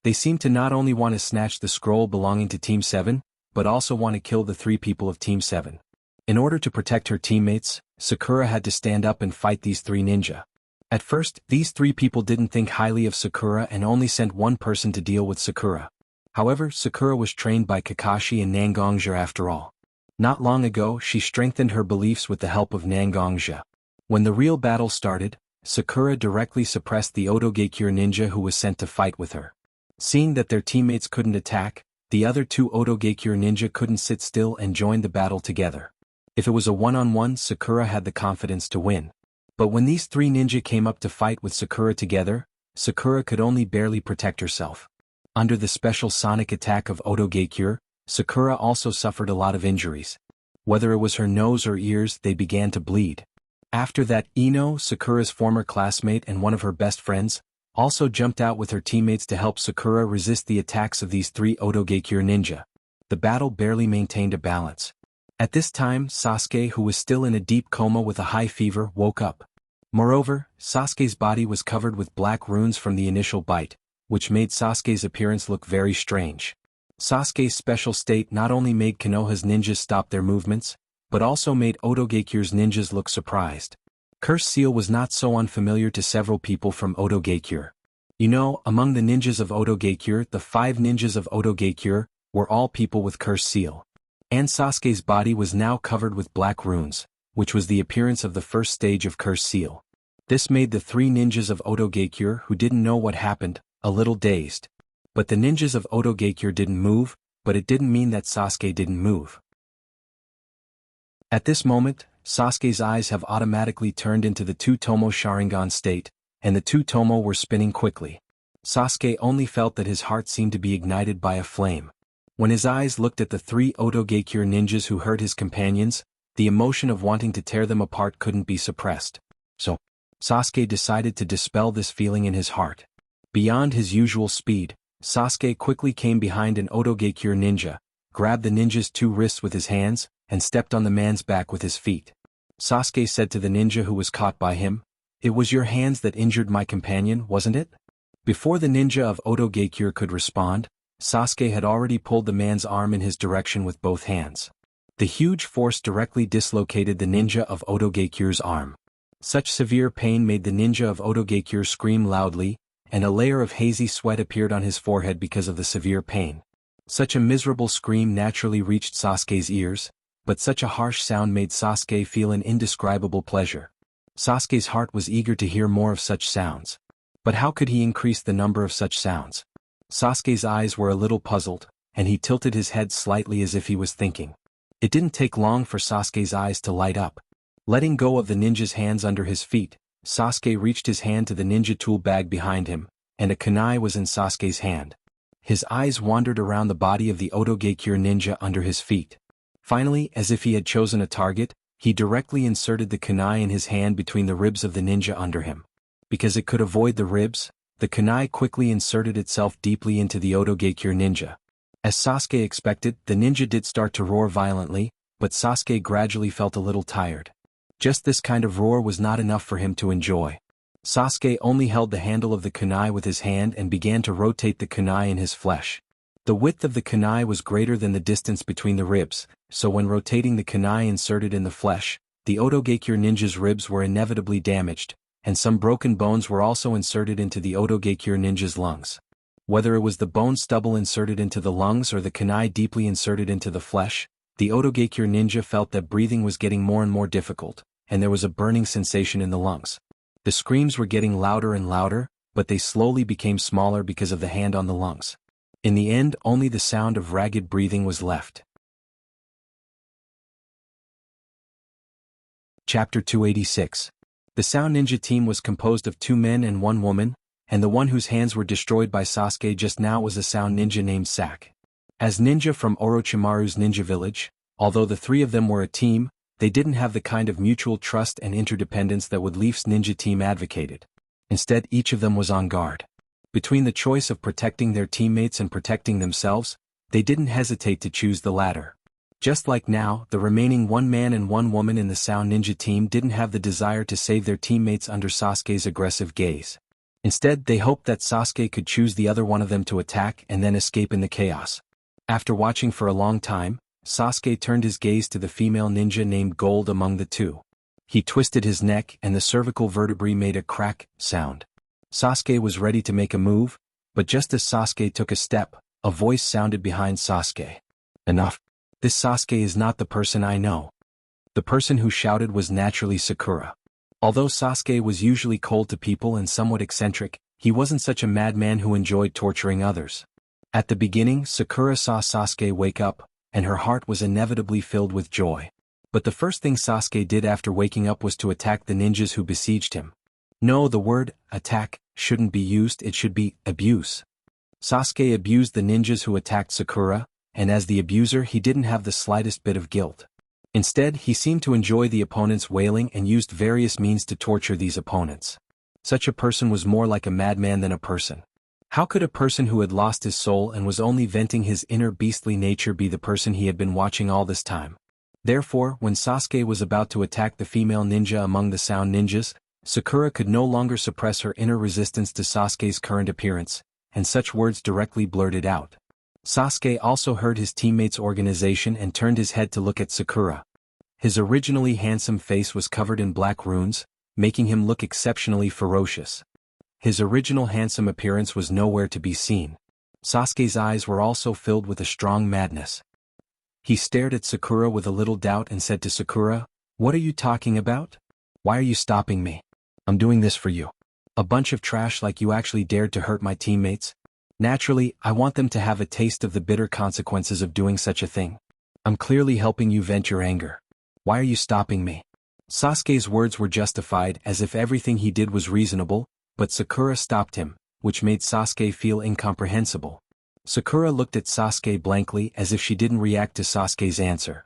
They seemed to not only want to snatch the scroll belonging to Team 7, but also want to kill the 3 people of Team 7. In order to protect her teammates, Sakura had to stand up and fight these 3 ninja. At first, these 3 people didn't think highly of Sakura and only sent one person to deal with Sakura. However, Sakura was trained by Kakashi and Nangongja after all. Not long ago, she strengthened her beliefs with the help of Nangongja. When the real battle started, Sakura directly suppressed the Otogekyou ninja who was sent to fight with her. Seeing that their teammates couldn't attack, the other 2 Otogekyou ninja couldn't sit still and joined the battle together. If it was a one-on-one, Sakura had the confidence to win. But when these 3 ninja came up to fight with Sakura together, Sakura could only barely protect herself. Under the special sonic attack of Otogekyou, Sakura also suffered a lot of injuries. Whether it was her nose or ears, they began to bleed. After that, Ino, Sakura's former classmate and one of her best friends, also jumped out with her teammates to help Sakura resist the attacks of these three Odogaikure ninja. The battle barely maintained a balance. At this time, Sasuke, who was still in a deep coma with a high fever, woke up. Moreover, Sasuke's body was covered with black runes from the initial bite, which made Sasuke's appearance look very strange. Sasuke's special state not only made Konoha's ninjas stop their movements, but also made Odogaikure's ninjas look surprised. Cursed Seal was not so unfamiliar to several people from Odogaikure. Among the ninjas of Odogaikure, the 5 ninjas of Odogaikure were all people with Cursed Seal. And Sasuke's body was now covered with black runes, which was the appearance of the first stage of Cursed Seal. This made the 3 ninjas of Odogaikure who didn't know what happened, a little dazed. But the ninjas of Odogaikure didn't move, but it didn't mean that Sasuke didn't move. At this moment, Sasuke's eyes have automatically turned into the 2 Tomo Sharingan state, and the 2 Tomo were spinning quickly. Sasuke only felt that his heart seemed to be ignited by a flame. When his eyes looked at the 3 Odogaikure ninjas who hurt his companions, the emotion of wanting to tear them apart couldn't be suppressed. So, Sasuke decided to dispel this feeling in his heart. Beyond his usual speed, Sasuke quickly came behind an Odogaikure ninja, grabbed the ninja's 2 wrists with his hands, and stepped on the man's back with his feet. Sasuke said to the ninja who was caught by him, "It was your hands that injured my companion, wasn't it?" Before the ninja of Odogaikure could respond, Sasuke had already pulled the man's arm in his direction with both hands. The huge force directly dislocated the ninja of Odogaikure's arm. Such severe pain made the ninja of Odogaikure scream loudly, and a layer of hazy sweat appeared on his forehead because of the severe pain. Such a miserable scream naturally reached Sasuke's ears, but such a harsh sound made Sasuke feel an indescribable pleasure. Sasuke's heart was eager to hear more of such sounds. But how could he increase the number of such sounds? Sasuke's eyes were a little puzzled, and he tilted his head slightly as if he was thinking. It didn't take long for Sasuke's eyes to light up. Letting go of the ninja's hands under his feet, Sasuke reached his hand to the ninja tool bag behind him, and a kunai was in Sasuke's hand. His eyes wandered around the body of the Odogaikure ninja under his feet. Finally, as if he had chosen a target, he directly inserted the kunai in his hand between the ribs of the ninja under him. Because it could avoid the ribs, the kunai quickly inserted itself deeply into the Odogaikure ninja. As Sasuke expected, the ninja did start to roar violently, but Sasuke gradually felt a little tired. Just this kind of roar was not enough for him to enjoy. Sasuke only held the handle of the kunai with his hand and began to rotate the kunai in his flesh. The width of the kunai was greater than the distance between the ribs, so when rotating the kunai inserted in the flesh, the Odogaikure ninja's ribs were inevitably damaged, and some broken bones were also inserted into the Odogaikure ninja's lungs. Whether it was the bone stubble inserted into the lungs or the kunai deeply inserted into the flesh, the Odogaikure ninja felt that breathing was getting more and more difficult, and there was a burning sensation in the lungs. The screams were getting louder and louder, but they slowly became smaller because of the hand on the lungs. In the end, only the sound of ragged breathing was left. Chapter 286. The Sound Ninja team was composed of 2 men and 1 woman, and the one whose hands were destroyed by Sasuke just now was a sound ninja named Sak. As ninja from Orochimaru's ninja village, although the 3 of them were a team, they didn't have the kind of mutual trust and interdependence that Wood Leaf's ninja team advocated. Instead, each of them was on guard. Between the choice of protecting their teammates and protecting themselves, they didn't hesitate to choose the latter. Just like now, the remaining 1 man and 1 woman in the Sound Ninja team didn't have the desire to save their teammates under Sasuke's aggressive gaze. Instead, they hoped that Sasuke could choose the other one of them to attack and then escape in the chaos. After watching for a long time, Sasuke turned his gaze to the female ninja named Gold among the 2. He twisted his neck and the cervical vertebrae made a crack sound. Sasuke was ready to make a move, but just as Sasuke took a step, a voice sounded behind Sasuke. "Enough. This Sasuke is not the person I know." The person who shouted was naturally Sakura. Although Sasuke was usually cold to people and somewhat eccentric, he wasn't such a madman who enjoyed torturing others. At the beginning, Sakura saw Sasuke wake up, and her heart was inevitably filled with joy. But the first thing Sasuke did after waking up was to attack the ninjas who besieged him. No, the word attack shouldn't be used, it should be abuse. Sasuke abused the ninjas who attacked Sakura, and as the abuser he didn't have the slightest bit of guilt. Instead, he seemed to enjoy the opponent's wailing and used various means to torture these opponents. Such a person was more like a madman than a person. How could a person who had lost his soul and was only venting his inner beastly nature be the person he had been watching all this time? Therefore, when Sasuke was about to attack the female ninja among the sound ninjas, Sakura could no longer suppress her inner resistance to Sasuke's current appearance, and such words directly blurted out. Sasuke also heard his teammate's organization and turned his head to look at Sakura. His originally handsome face was covered in black runes, making him look exceptionally ferocious. His original handsome appearance was nowhere to be seen. Sasuke's eyes were also filled with a strong madness. He stared at Sakura with a little doubt and said to Sakura, "What are you talking about? Why are you stopping me? I'm doing this for you. A bunch of trash like you actually dared to hurt my teammates? Naturally, I want them to have a taste of the bitter consequences of doing such a thing. I'm clearly helping you vent your anger. Why are you stopping me?" Sasuke's words were justified as if everything he did was reasonable, but Sakura stopped him, which made Sasuke feel incomprehensible. Sakura looked at Sasuke blankly as if she didn't react to Sasuke's answer.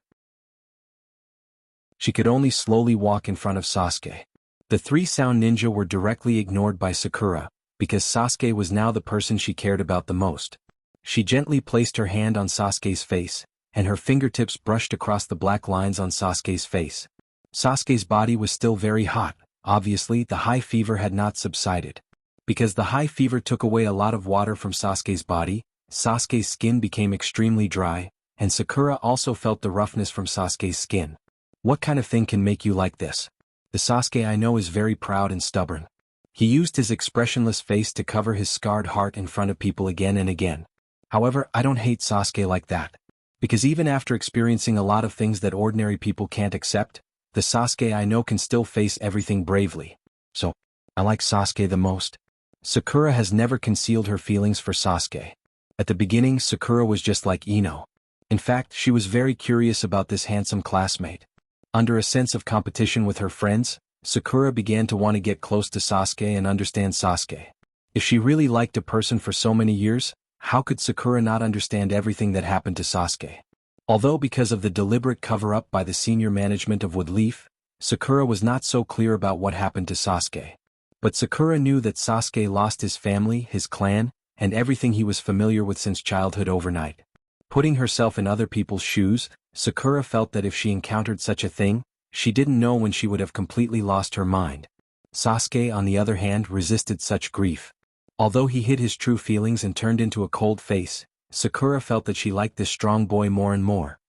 She could only slowly walk in front of Sasuke. The three sound ninja were directly ignored by Sakura, because Sasuke was now the person she cared about the most. She gently placed her hand on Sasuke's face, and her fingertips brushed across the black lines on Sasuke's face. Sasuke's body was still very hot. Obviously, the high fever had not subsided. Because the high fever took away a lot of water from Sasuke's body, Sasuke's skin became extremely dry, and Sakura also felt the roughness from Sasuke's skin. What kind of thing can make you like this? The Sasuke I know is very proud and stubborn. He used his expressionless face to cover his scarred heart in front of people again and again. However, I don't hate Sasuke like that. Because even after experiencing a lot of things that ordinary people can't accept, the Sasuke I know can still face everything bravely. So, I like Sasuke the most. Sakura has never concealed her feelings for Sasuke. At the beginning, Sakura was just like Ino. In fact, she was very curious about this handsome classmate. Under a sense of competition with her friends, Sakura began to want to get close to Sasuke and understand Sasuke. If she really liked a person for so many years, how could Sakura not understand everything that happened to Sasuke? Although because of the deliberate cover-up by the senior management of Woodleaf, Sakura was not so clear about what happened to Sasuke. But Sakura knew that Sasuke lost his family, his clan, and everything he was familiar with since childhood overnight. Putting herself in other people's shoes, Sakura felt that if she encountered such a thing, she didn't know when she would have completely lost her mind. Sasuke, on the other hand, resisted such grief. Although he hid his true feelings and turned into a cold face, Sakura felt that she liked this strong boy more and more.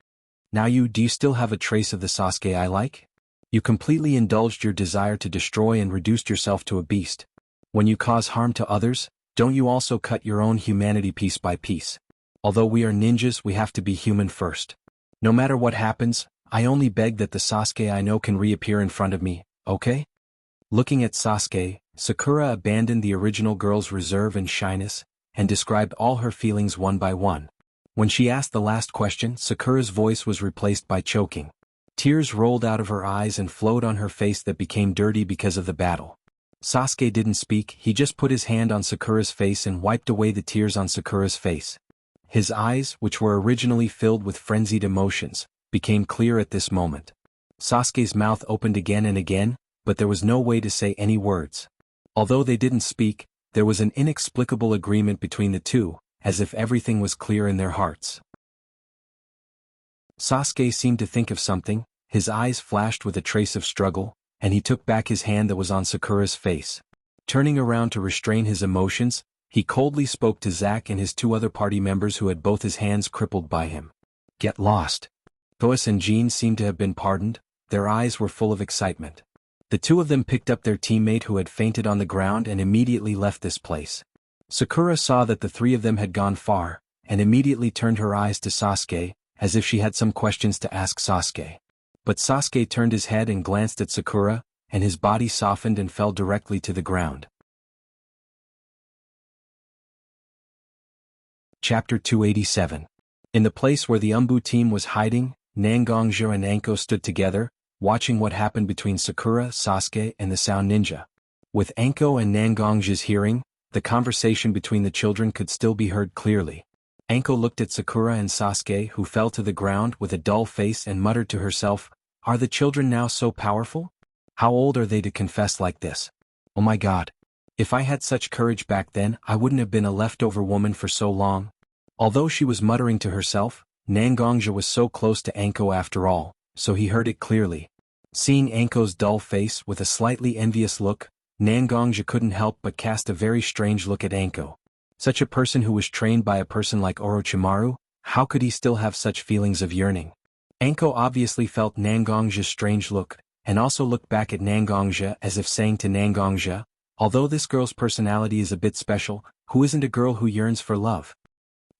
"Now do you still have a trace of the Sasuke I like? You completely indulged your desire to destroy and reduced yourself to a beast. When you cause harm to others, don't you also cut your own humanity piece by piece? Although we are ninjas, we have to be human first. No matter what happens, I only beg that the Sasuke I know can reappear in front of me, okay?" Looking at Sasuke, Sakura abandoned the original girl's reserve and shyness, and described all her feelings one by one. When she asked the last question, Sakura's voice was replaced by choking. Tears rolled out of her eyes and flowed on her face that became dirty because of the battle. Sasuke didn't speak, he just put his hand on Sakura's face and wiped away the tears on Sakura's face. His eyes, which were originally filled with frenzied emotions, became clear at this moment. Sasuke's mouth opened again and again, but there was no way to say any words. Although they didn't speak, there was an inexplicable agreement between the two, as if everything was clear in their hearts. Sasuke seemed to think of something, his eyes flashed with a trace of struggle, and he took back his hand that was on Sakura's face. Turning around to restrain his emotions, he coldly spoke to Zack and his two other party members who had both his hands crippled by him. "Get lost." Thoas and Jean seemed to have been pardoned, their eyes were full of excitement. The two of them picked up their teammate who had fainted on the ground and immediately left this place. Sakura saw that the three of them had gone far, and immediately turned her eyes to Sasuke, as if she had some questions to ask Sasuke. But Sasuke turned his head and glanced at Sakura, and his body softened and fell directly to the ground. Chapter 287. In the place where the Umbu team was hiding, Nangongja and Anko stood together, watching what happened between Sakura, Sasuke, and the Sound Ninja. With Anko and Nangongja's hearing, the conversation between the children could still be heard clearly. Anko looked at Sakura and Sasuke, who fell to the ground with a dull face, and muttered to herself, "Are the children now so powerful? How old are they to confess like this? Oh my god. If I had such courage back then, I wouldn't have been a leftover woman for so long." Although she was muttering to herself, Nangongja was so close to Anko after all, so he heard it clearly. Seeing Anko's dull face with a slightly envious look, Nangongja couldn't help but cast a very strange look at Anko. Such a person who was trained by a person like Orochimaru, how could he still have such feelings of yearning? Anko obviously felt Nangongja's strange look, and also looked back at Nangongja as if saying to Nangongja, although this girl's personality is a bit special, who isn't a girl who yearns for love?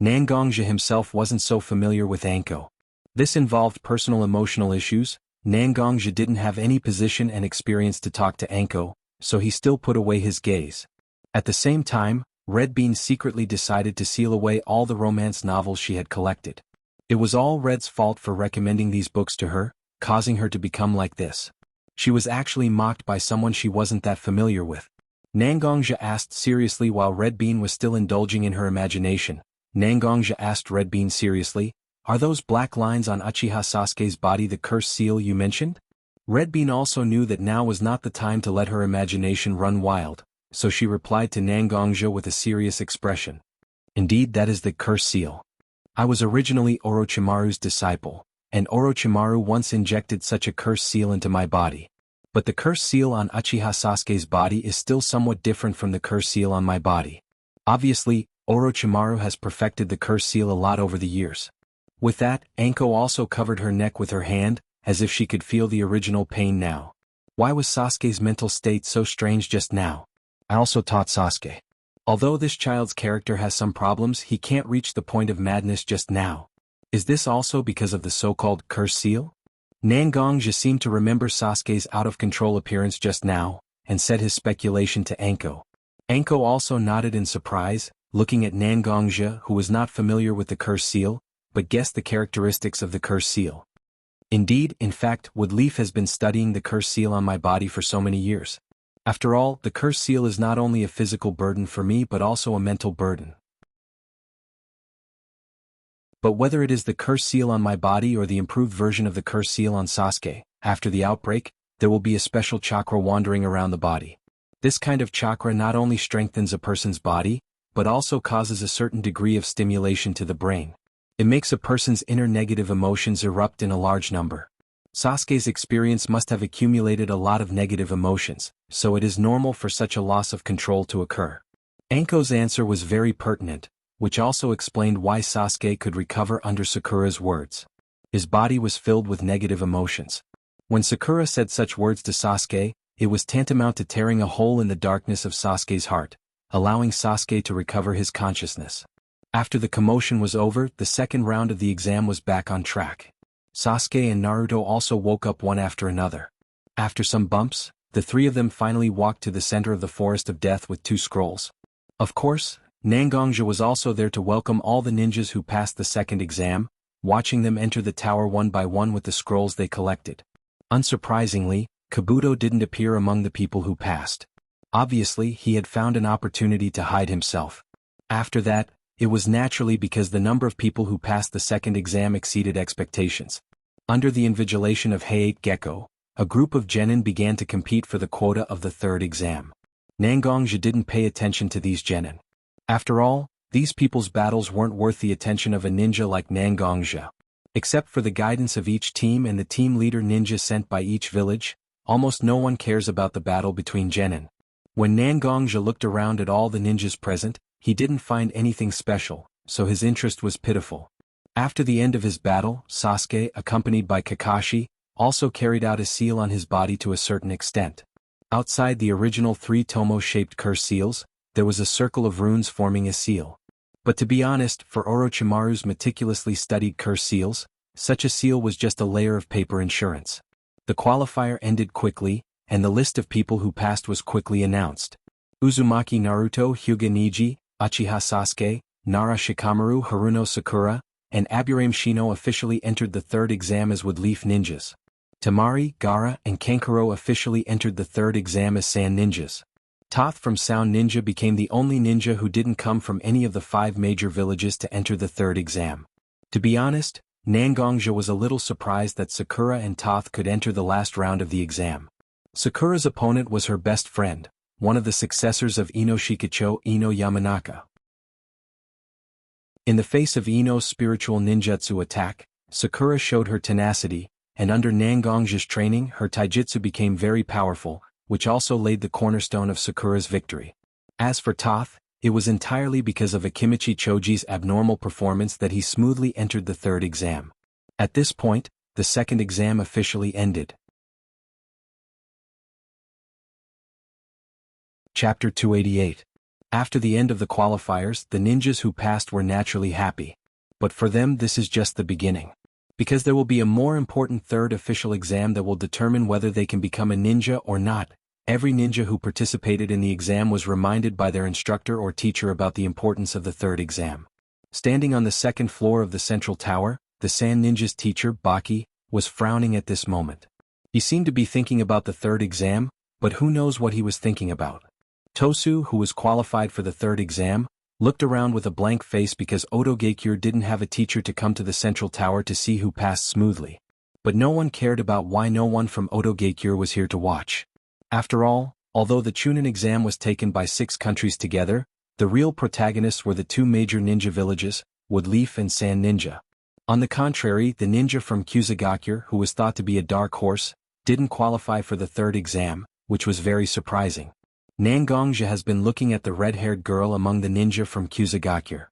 Nangongja himself wasn't so familiar with Anko. This involved personal emotional issues. Nangongja didn't have any position and experience to talk to Anko, so he still put away his gaze. At the same time, Red Bean secretly decided to seal away all the romance novels she had collected. It was all Red's fault for recommending these books to her, causing her to become like this. She was actually mocked by someone she wasn't that familiar with. Nangongja asked seriously while Red Bean was still indulging in her imagination. Nangongja asked Red Bean seriously, "Are those black lines on Uchiha Sasuke's body the cursed seal you mentioned?" Red Bean also knew that now was not the time to let her imagination run wild, so she replied to Nangongja with a serious expression. "Indeed, that is the cursed seal. I was originally Orochimaru's disciple, and Orochimaru once injected such a cursed seal into my body. But the cursed seal on Uchiha Sasuke's body is still somewhat different from the cursed seal on my body. Obviously, Orochimaru has perfected the cursed seal a lot over the years." With that, Anko also covered her neck with her hand, as if she could feel the original pain now. Why was Sasuke's mental state so strange just now? I also taught Sasuke. Although this child's character has some problems, he can't reach the point of madness just now. Is this also because of the so-called cursed seal? Nangongja seemed to remember Sasuke's out-of-control appearance just now, and said his speculation to Anko. Anko also nodded in surprise, looking at Nangongja, who was not familiar with the cursed seal, but guessed the characteristics of the cursed seal. Indeed, in fact, Woodleaf has been studying the cursed seal on my body for so many years. After all, the cursed seal is not only a physical burden for me but also a mental burden. But whether it is the cursed seal on my body or the improved version of the cursed seal on Sasuke, after the outbreak, there will be a special chakra wandering around the body. This kind of chakra not only strengthens a person's body, but also causes a certain degree of stimulation to the brain. It makes a person's inner negative emotions erupt in a large number. Sasuke's experience must have accumulated a lot of negative emotions, so it is normal for such a loss of control to occur. Anko's answer was very pertinent, which also explained why Sasuke could recover under Sakura's words. His body was filled with negative emotions. When Sakura said such words to Sasuke, it was tantamount to tearing a hole in the darkness of Sasuke's heart, allowing Sasuke to recover his consciousness. After the commotion was over, the second round of the exam was back on track. Sasuke and Naruto also woke up one after another. After some bumps, the three of them finally walked to the center of the Forest of Death with 2 scrolls. Of course, Nangongja was also there to welcome all the ninjas who passed the second exam, watching them enter the tower one by one with the scrolls they collected. Unsurprisingly, Kabuto didn't appear among the people who passed. Obviously, he had found an opportunity to hide himself. After that, it was naturally because the number of people who passed the second exam exceeded expectations. Under the invigilation of Hayate Gecko, a group of genin began to compete for the quota of the third exam. Nangongja didn't pay attention to these genin. After all, these people's battles weren't worth the attention of a ninja like Nangongja. Except for the guidance of each team and the team leader ninja sent by each village, almost no one cares about the battle between genin. When Nangongja looked around at all the ninjas present, he didn't find anything special, so his interest was pitiful. After the end of his battle, Sasuke, accompanied by Kakashi, also carried out a seal on his body to a certain extent. Outside the original 3 tomo-shaped curse seals, there was a circle of runes forming a seal. But to be honest, for Orochimaru's meticulously studied curse seals, such a seal was just a layer of paper insurance. The qualifier ended quickly, and the list of people who passed was quickly announced. Uzumaki Naruto, Hyuga Neji, Uchiha Sasuke, Nara Shikamaru, Haruno Sakura, and Aburame Shino officially entered the third exam as Woodleaf ninjas. Temari, Gaara, and Kankuro officially entered the third exam as Sand ninjas. Toth from Sound Ninja became the only ninja who didn't come from any of the 5 major villages to enter the 3rd exam. To be honest, Nangongja was a little surprised that Sakura and Toth could enter the last round of the exam. Sakura's opponent was her best friend, one of the successors of Ino Shikacho, Ino Yamanaka. In the face of Ino's spiritual ninjutsu attack, Sakura showed her tenacity, and under Nangongja's training her taijutsu became very powerful, which also laid the cornerstone of Sakura's victory. As for Toth, it was entirely because of Akimichi Choji's abnormal performance that he smoothly entered the 3rd exam. At this point, the 2nd exam officially ended. Chapter 288. After the end of the qualifiers, the ninjas who passed were naturally happy. But for them this is just the beginning. Because there will be a more important 3rd official exam that will determine whether they can become a ninja or not. Every ninja who participated in the exam was reminded by their instructor or teacher about the importance of the 3rd exam. Standing on the 2nd floor of the central tower, the Sand Ninja's teacher, Baki, was frowning at this moment. He seemed to be thinking about the 3rd exam, but who knows what he was thinking about. Tosu, who was qualified for the 3rd exam, looked around with a blank face because Otogekyur didn't have a teacher to come to the central tower to see who passed smoothly. But no one cared about why no one from Otogekyur was here to watch. After all, although the Chunin exam was taken by 6 countries together, the real protagonists were the 2 major ninja villages, Woodleaf and Sand Ninja. On the contrary, the ninja from Kusagakyur, who was thought to be a dark horse, didn't qualify for the 3rd exam, which was very surprising. Nangongja has been looking at the red-haired girl among the ninja from Kusagakyur.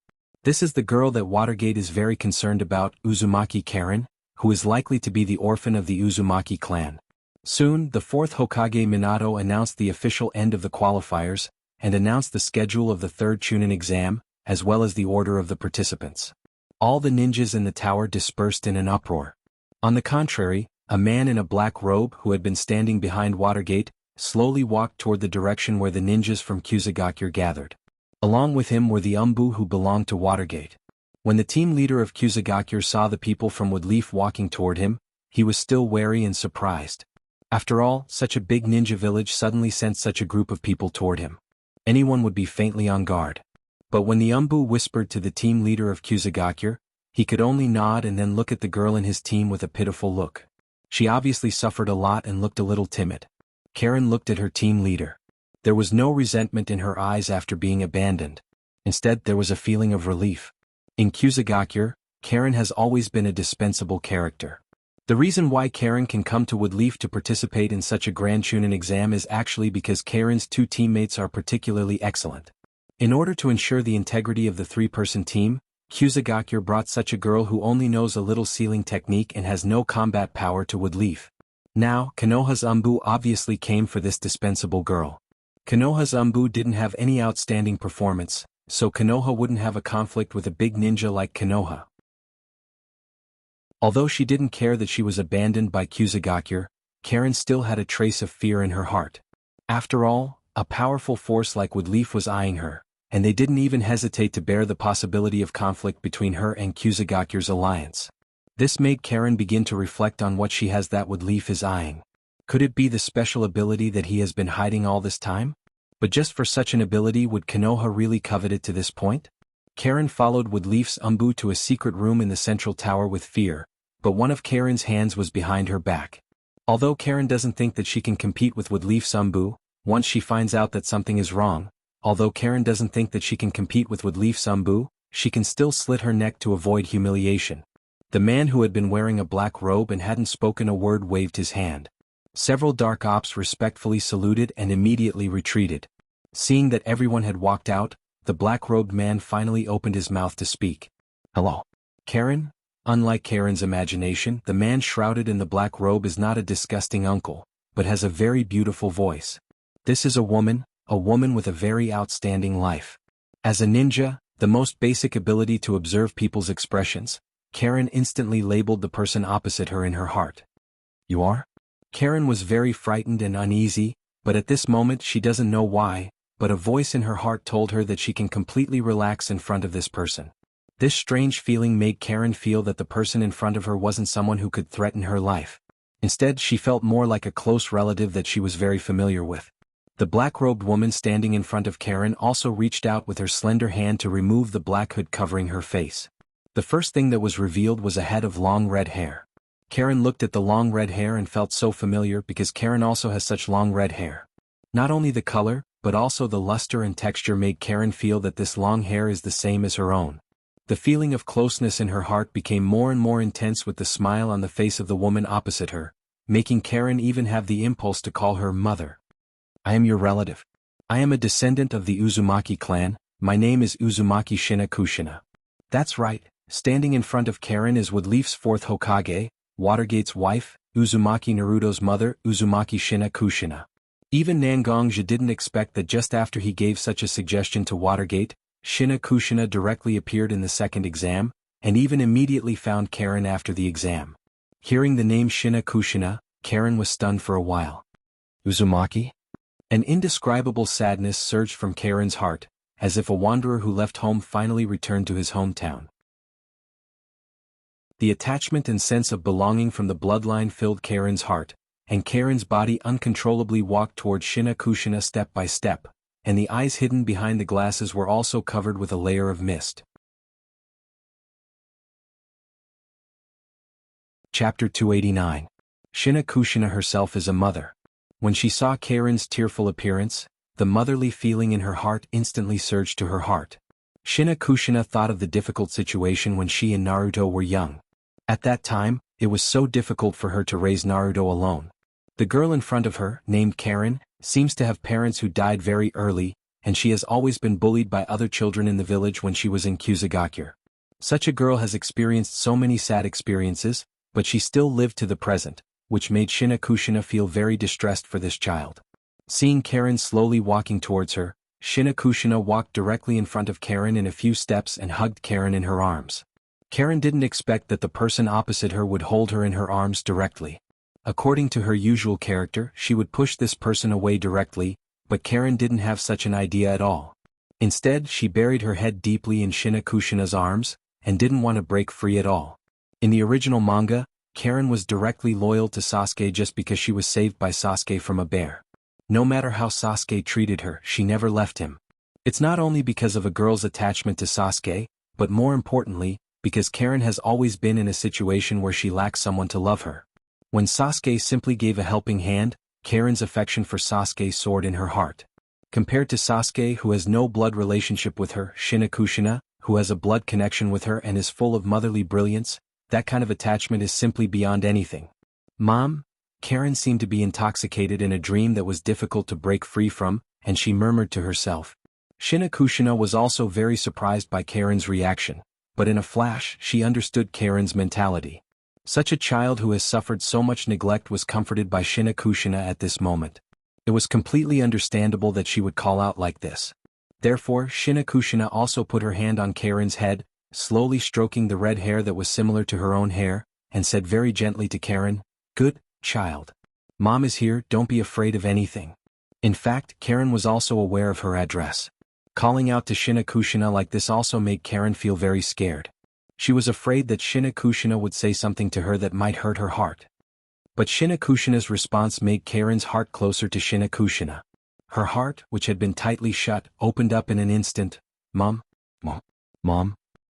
This is the girl that Watergate is very concerned about, Uzumaki Karen, who is likely to be the orphan of the Uzumaki clan. Soon, the 4th Hokage Minato announced the official end of the qualifiers, and announced the schedule of the 3rd Chunin exam, as well as the order of the participants. All the ninjas in the tower dispersed in an uproar. On the contrary, a man in a black robe who had been standing behind Watergate, slowly walked toward the direction where the ninjas from Kusagakyur gathered. Along with him were the Umbu who belonged to Watergate. When the team leader of Kusagakyur saw the people from Woodleaf walking toward him, he was still wary and surprised. After all, such a big ninja village suddenly sent such a group of people toward him. Anyone would be faintly on guard. But when the Umbu whispered to the team leader of Kusagakyur, he could only nod and then look at the girl in his team with a pitiful look. She obviously suffered a lot and looked a little timid. Karen looked at her team leader. There was no resentment in her eyes after being abandoned. Instead, there was a feeling of relief. In Kusagakyur, Karen has always been a dispensable character. The reason why Karen can come to Woodleaf to participate in such a grand Chunin exam is actually because Karen's 2 teammates are particularly excellent. In order to ensure the integrity of the 3-person team, Kusagakyur brought such a girl who only knows a little sealing technique and has no combat power to Woodleaf. Now, Konoha's Umbu obviously came for this dispensable girl. Konoha's Umbu didn't have any outstanding performance, so Konoha wouldn't have a conflict with a big ninja like Konoha. Although she didn't care that she was abandoned by Kusagakyur, Karen still had a trace of fear in her heart. After all, a powerful force like Woodleaf was eyeing her, and they didn't even hesitate to bear the possibility of conflict between her and Kusagakyur's alliance. This made Karen begin to reflect on what she has that Woodleaf is eyeing. Could it be the special ability that he has been hiding all this time? But just for such an ability would Konoha really covet it to this point? Karen followed Woodleaf's Umbu to a secret room in the central tower with fear, but one of Karen's hands was behind her back. Although Karen doesn't think that she can compete with Woodleaf's Umbu, once she finds out that something is wrong, although Karen doesn't think that she can compete with Woodleaf's Umbu, she can still slit her neck to avoid humiliation. The man who had been wearing a black robe and hadn't spoken a word waved his hand. Several dark ops respectfully saluted and immediately retreated. Seeing that everyone had walked out, the black-robed man finally opened his mouth to speak. "Hello, Karen?" Unlike Karen's imagination, the man shrouded in the black robe is not a disgusting uncle, but has a very beautiful voice. This is a woman with a very outstanding life. As a ninja, the most basic ability to observe people's expressions, Karen instantly labeled the person opposite her in her heart. "You are?" Karen was very frightened and uneasy, but at this moment she doesn't know why, but a voice in her heart told her that she can completely relax in front of this person. This strange feeling made Karen feel that the person in front of her wasn't someone who could threaten her life. Instead, she felt more like a close relative that she was very familiar with. The black-robed woman standing in front of Karen also reached out with her slender hand to remove the black hood covering her face. The first thing that was revealed was a head of long red hair. Karen looked at the long red hair and felt so familiar because Karen also has such long red hair. Not only the color, but also the luster and texture made Karen feel that this long hair is the same as her own. The feeling of closeness in her heart became more and more intense with the smile on the face of the woman opposite her, making Karen even have the impulse to call her mother. I am your relative. I am a descendant of the Uzumaki clan. My name is Uzumaki Kushina. That's right, standing in front of Karen is Woodleaf's fourth Hokage, Watergate's wife, Uzumaki Naruto's mother, Uzumaki Kushina. Even Nangongja didn't expect that just after he gave such a suggestion to Watergate, Kushina directly appeared in the second exam, and even immediately found Karen after the exam. Hearing the name Kushina, Karen was stunned for a while. Uzumaki? An indescribable sadness surged from Karen's heart, as if a wanderer who left home finally returned to his hometown. The attachment and sense of belonging from the bloodline filled Karen's heart, and Karen's body uncontrollably walked toward Kushina step by step, and the eyes hidden behind the glasses were also covered with a layer of mist. Chapter 289. Kushina herself is a mother. When she saw Karen's tearful appearance, the motherly feeling in her heart instantly surged to her heart. Kushina thought of the difficult situation when she and Naruto were young. At that time, it was so difficult for her to raise Naruto alone. The girl in front of her, named Karen, seems to have parents who died very early, and she has always been bullied by other children in the village when she was in Kusagakure. Such a girl has experienced so many sad experiences, but she still lived to the present, which made Kushina feel very distressed for this child. Seeing Karen slowly walking towards her, Kushina walked directly in front of Karen in a few steps and hugged Karen in her arms. Karen didn't expect that the person opposite her would hold her in her arms directly. According to her usual character, she would push this person away directly, but Karen didn't have such an idea at all. Instead, she buried her head deeply in Kushina's arms, and didn't want to break free at all. In the original manga, Karen was directly loyal to Sasuke just because she was saved by Sasuke from a bear. No matter how Sasuke treated her, she never left him. It's not only because of a girl's attachment to Sasuke, but more importantly, because Karen has always been in a situation where she lacks someone to love her. When Sasuke simply gave a helping hand, Karen's affection for Sasuke soared in her heart. Compared to Sasuke, who has no blood relationship with her, Kushina, who has a blood connection with her and is full of motherly brilliance, that kind of attachment is simply beyond anything. Mom? Karen seemed to be intoxicated in a dream that was difficult to break free from, and she murmured to herself. Kushina was also very surprised by Karen's reaction, but in a flash she understood Karen's mentality. Such a child who has suffered so much neglect was comforted by Kushina at this moment. It was completely understandable that she would call out like this. Therefore, Kushina also put her hand on Karen's head, slowly stroking the red hair that was similar to her own hair, and said very gently to Karen, "Good child. Mom is here, don't be afraid of anything." In fact, Karen was also aware of her address. Calling out to Kushina like this also made Karen feel very scared. She was afraid that Kushina would say something to her that might hurt her heart. But Kushina's response made Karen's heart closer to Kushina. Her heart, which had been tightly shut, opened up in an instant. "Mom? Mom? Mom?"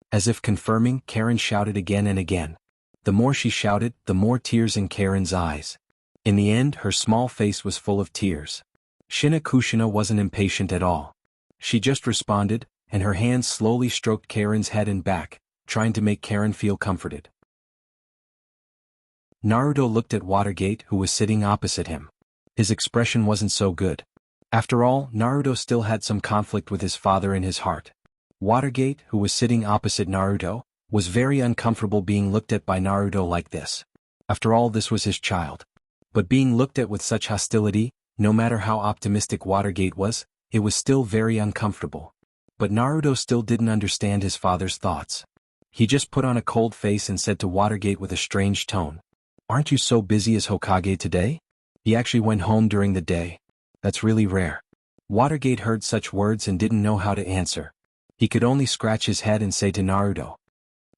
As if confirming, Karen shouted again and again. The more she shouted, the more tears in Karen's eyes. In the end, her small face was full of tears. Kushina wasn't impatient at all. She just responded, and her hands slowly stroked Karen's head and back, trying to make Karen feel comforted. Naruto looked at Watergate, who was sitting opposite him. His expression wasn't so good. After all, Naruto still had some conflict with his father in his heart. Watergate, who was sitting opposite Naruto, was very uncomfortable being looked at by Naruto like this. After all, this was his child. But being looked at with such hostility, no matter how optimistic Watergate was, it was still very uncomfortable. But Naruto still didn't understand his father's thoughts. He just put on a cold face and said to Watergate with a strange tone, "Aren't you so busy as Hokage today? He actually went home during the day. That's really rare." Watergate heard such words and didn't know how to answer. He could only scratch his head and say to Naruto,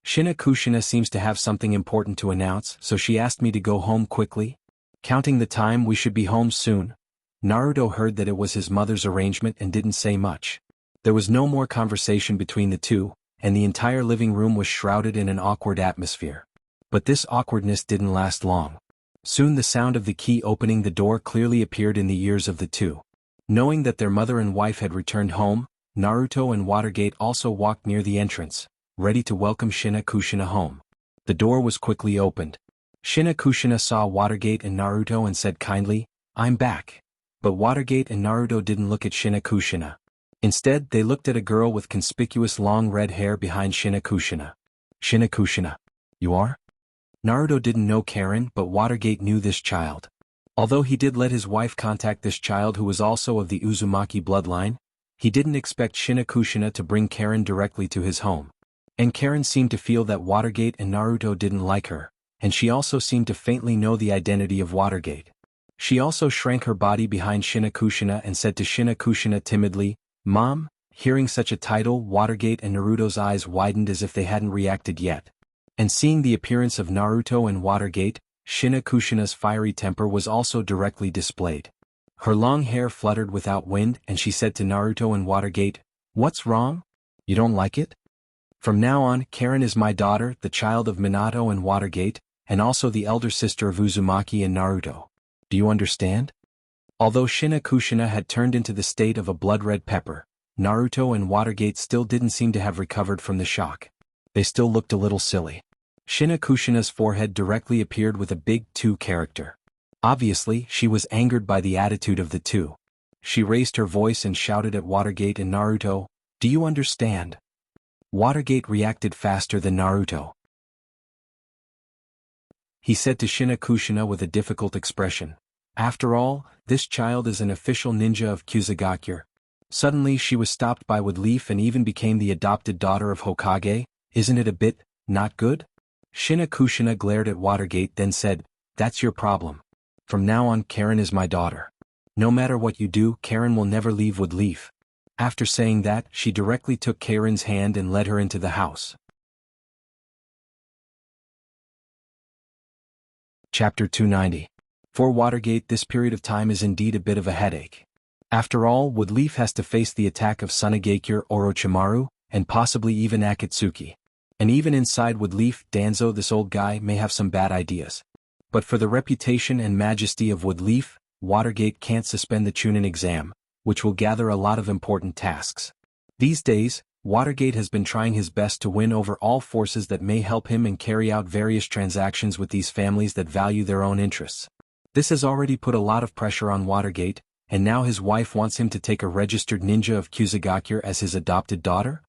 "Kushina seems to have something important to announce, so she asked me to go home quickly. Counting the time, we should be home soon." Naruto heard that it was his mother's arrangement and didn't say much. There was no more conversation between the two, and the entire living room was shrouded in an awkward atmosphere. But this awkwardness didn't last long. Soon the sound of the key opening the door clearly appeared in the ears of the two. Knowing that their mother and wife had returned home, Naruto and Watergate also walked near the entrance, ready to welcome Shina Kushina home. The door was quickly opened. Shina Kushina saw Watergate and Naruto and said kindly, "I'm back." But Watergate and Naruto didn't look at Shina Kushina. Instead, they looked at a girl with conspicuous long red hair behind Shina Kushina. "Shina Kushina. You are?" Naruto didn't know Karen, but Watergate knew this child. Although he did let his wife contact this child who was also of the Uzumaki bloodline, he didn't expect Shina Kushina to bring Karen directly to his home. And Karen seemed to feel that Watergate and Naruto didn't like her, and she also seemed to faintly know the identity of Watergate. She also shrank her body behind Shina Kushina and said to Shina Kushina timidly, "Mom." Hearing such a title, Watergate and Naruto's eyes widened as if they hadn't reacted yet. And seeing the appearance of Naruto and Watergate, Shina Kushina's fiery temper was also directly displayed. Her long hair fluttered without wind and she said to Naruto and Watergate, "What's wrong? You don't like it? From now on, Karen is my daughter, the child of Minato and Watergate, and also the elder sister of Uzumaki and Naruto. Do you understand?" Although Shina Kushina had turned into the state of a blood-red pepper, Naruto and Watergate still didn't seem to have recovered from the shock. They still looked a little silly. Shina Kushina's forehead directly appeared with a big 2 character. Obviously, she was angered by the attitude of the two. She raised her voice and shouted at Watergate and Naruto, "Do you understand?" Watergate reacted faster than Naruto. He said to Shina Kushina with a difficult expression, "After all, this child is an official ninja of Kusagakure." Suddenly she was stopped by Woodleaf and even became the adopted daughter of Hokage. Isn't it a bit not good? Shina Kushina glared at Watergate then said, "That's your problem. From now on Karen is my daughter. No matter what you do, Karen will never leave Woodleaf." After saying that, she directly took Karen's hand and led her into the house. Chapter 290. For Watergate, this period of time is indeed a bit of a headache. After all, Woodleaf has to face the attack of Tsunagakure Orochimaru, and possibly even Akatsuki. And even inside Woodleaf, Danzo, this old guy, may have some bad ideas. But for the reputation and majesty of Woodleaf, Watergate can't suspend the Chunin exam, which will gather a lot of important tasks. These days, Watergate has been trying his best to win over all forces that may help him and carry out various transactions with these families that value their own interests. This has already put a lot of pressure on Watergate, and now his wife wants him to take a registered ninja of Kusagakure as his adopted daughter?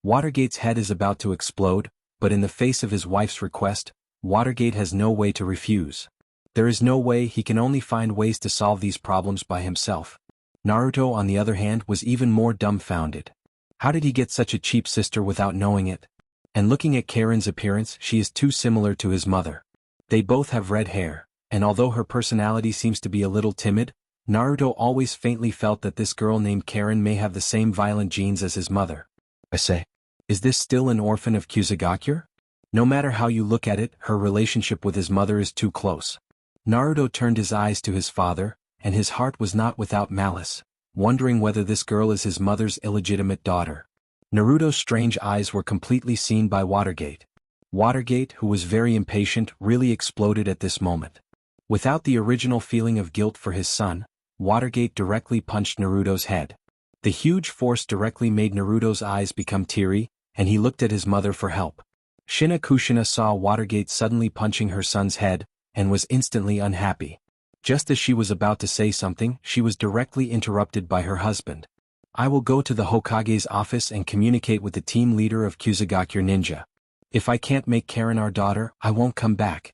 Watergate's head is about to explode, but in the face of his wife's request, Watergate has no way to refuse. There is no way, he can only find ways to solve these problems by himself. Naruto, on the other hand, was even more dumbfounded. How did he get such a cheap sister without knowing it? And looking at Karen's appearance, she is too similar to his mother. They both have red hair, and although her personality seems to be a little timid, Naruto always faintly felt that this girl named Karen may have the same violent genes as his mother. I say, is this still an orphan of Kusagakure? No matter how you look at it, her relationship with his mother is too close. Naruto turned his eyes to his father, and his heart was not without malice, wondering whether this girl is his mother's illegitimate daughter. Naruto's strange eyes were completely seen by Watergate. Watergate, who was very impatient, really exploded at this moment. Without the original feeling of guilt for his son, Watergate directly punched Naruto's head. The huge force directly made Naruto's eyes become teary, and he looked at his mother for help. Shina Kushina saw Watergate suddenly punching her son's head, and was instantly unhappy. Just as she was about to say something, she was directly interrupted by her husband. "I will go to the Hokage's office and communicate with the team leader of Kusagakure Ninja. If I can't make Karen our daughter, I won't come back."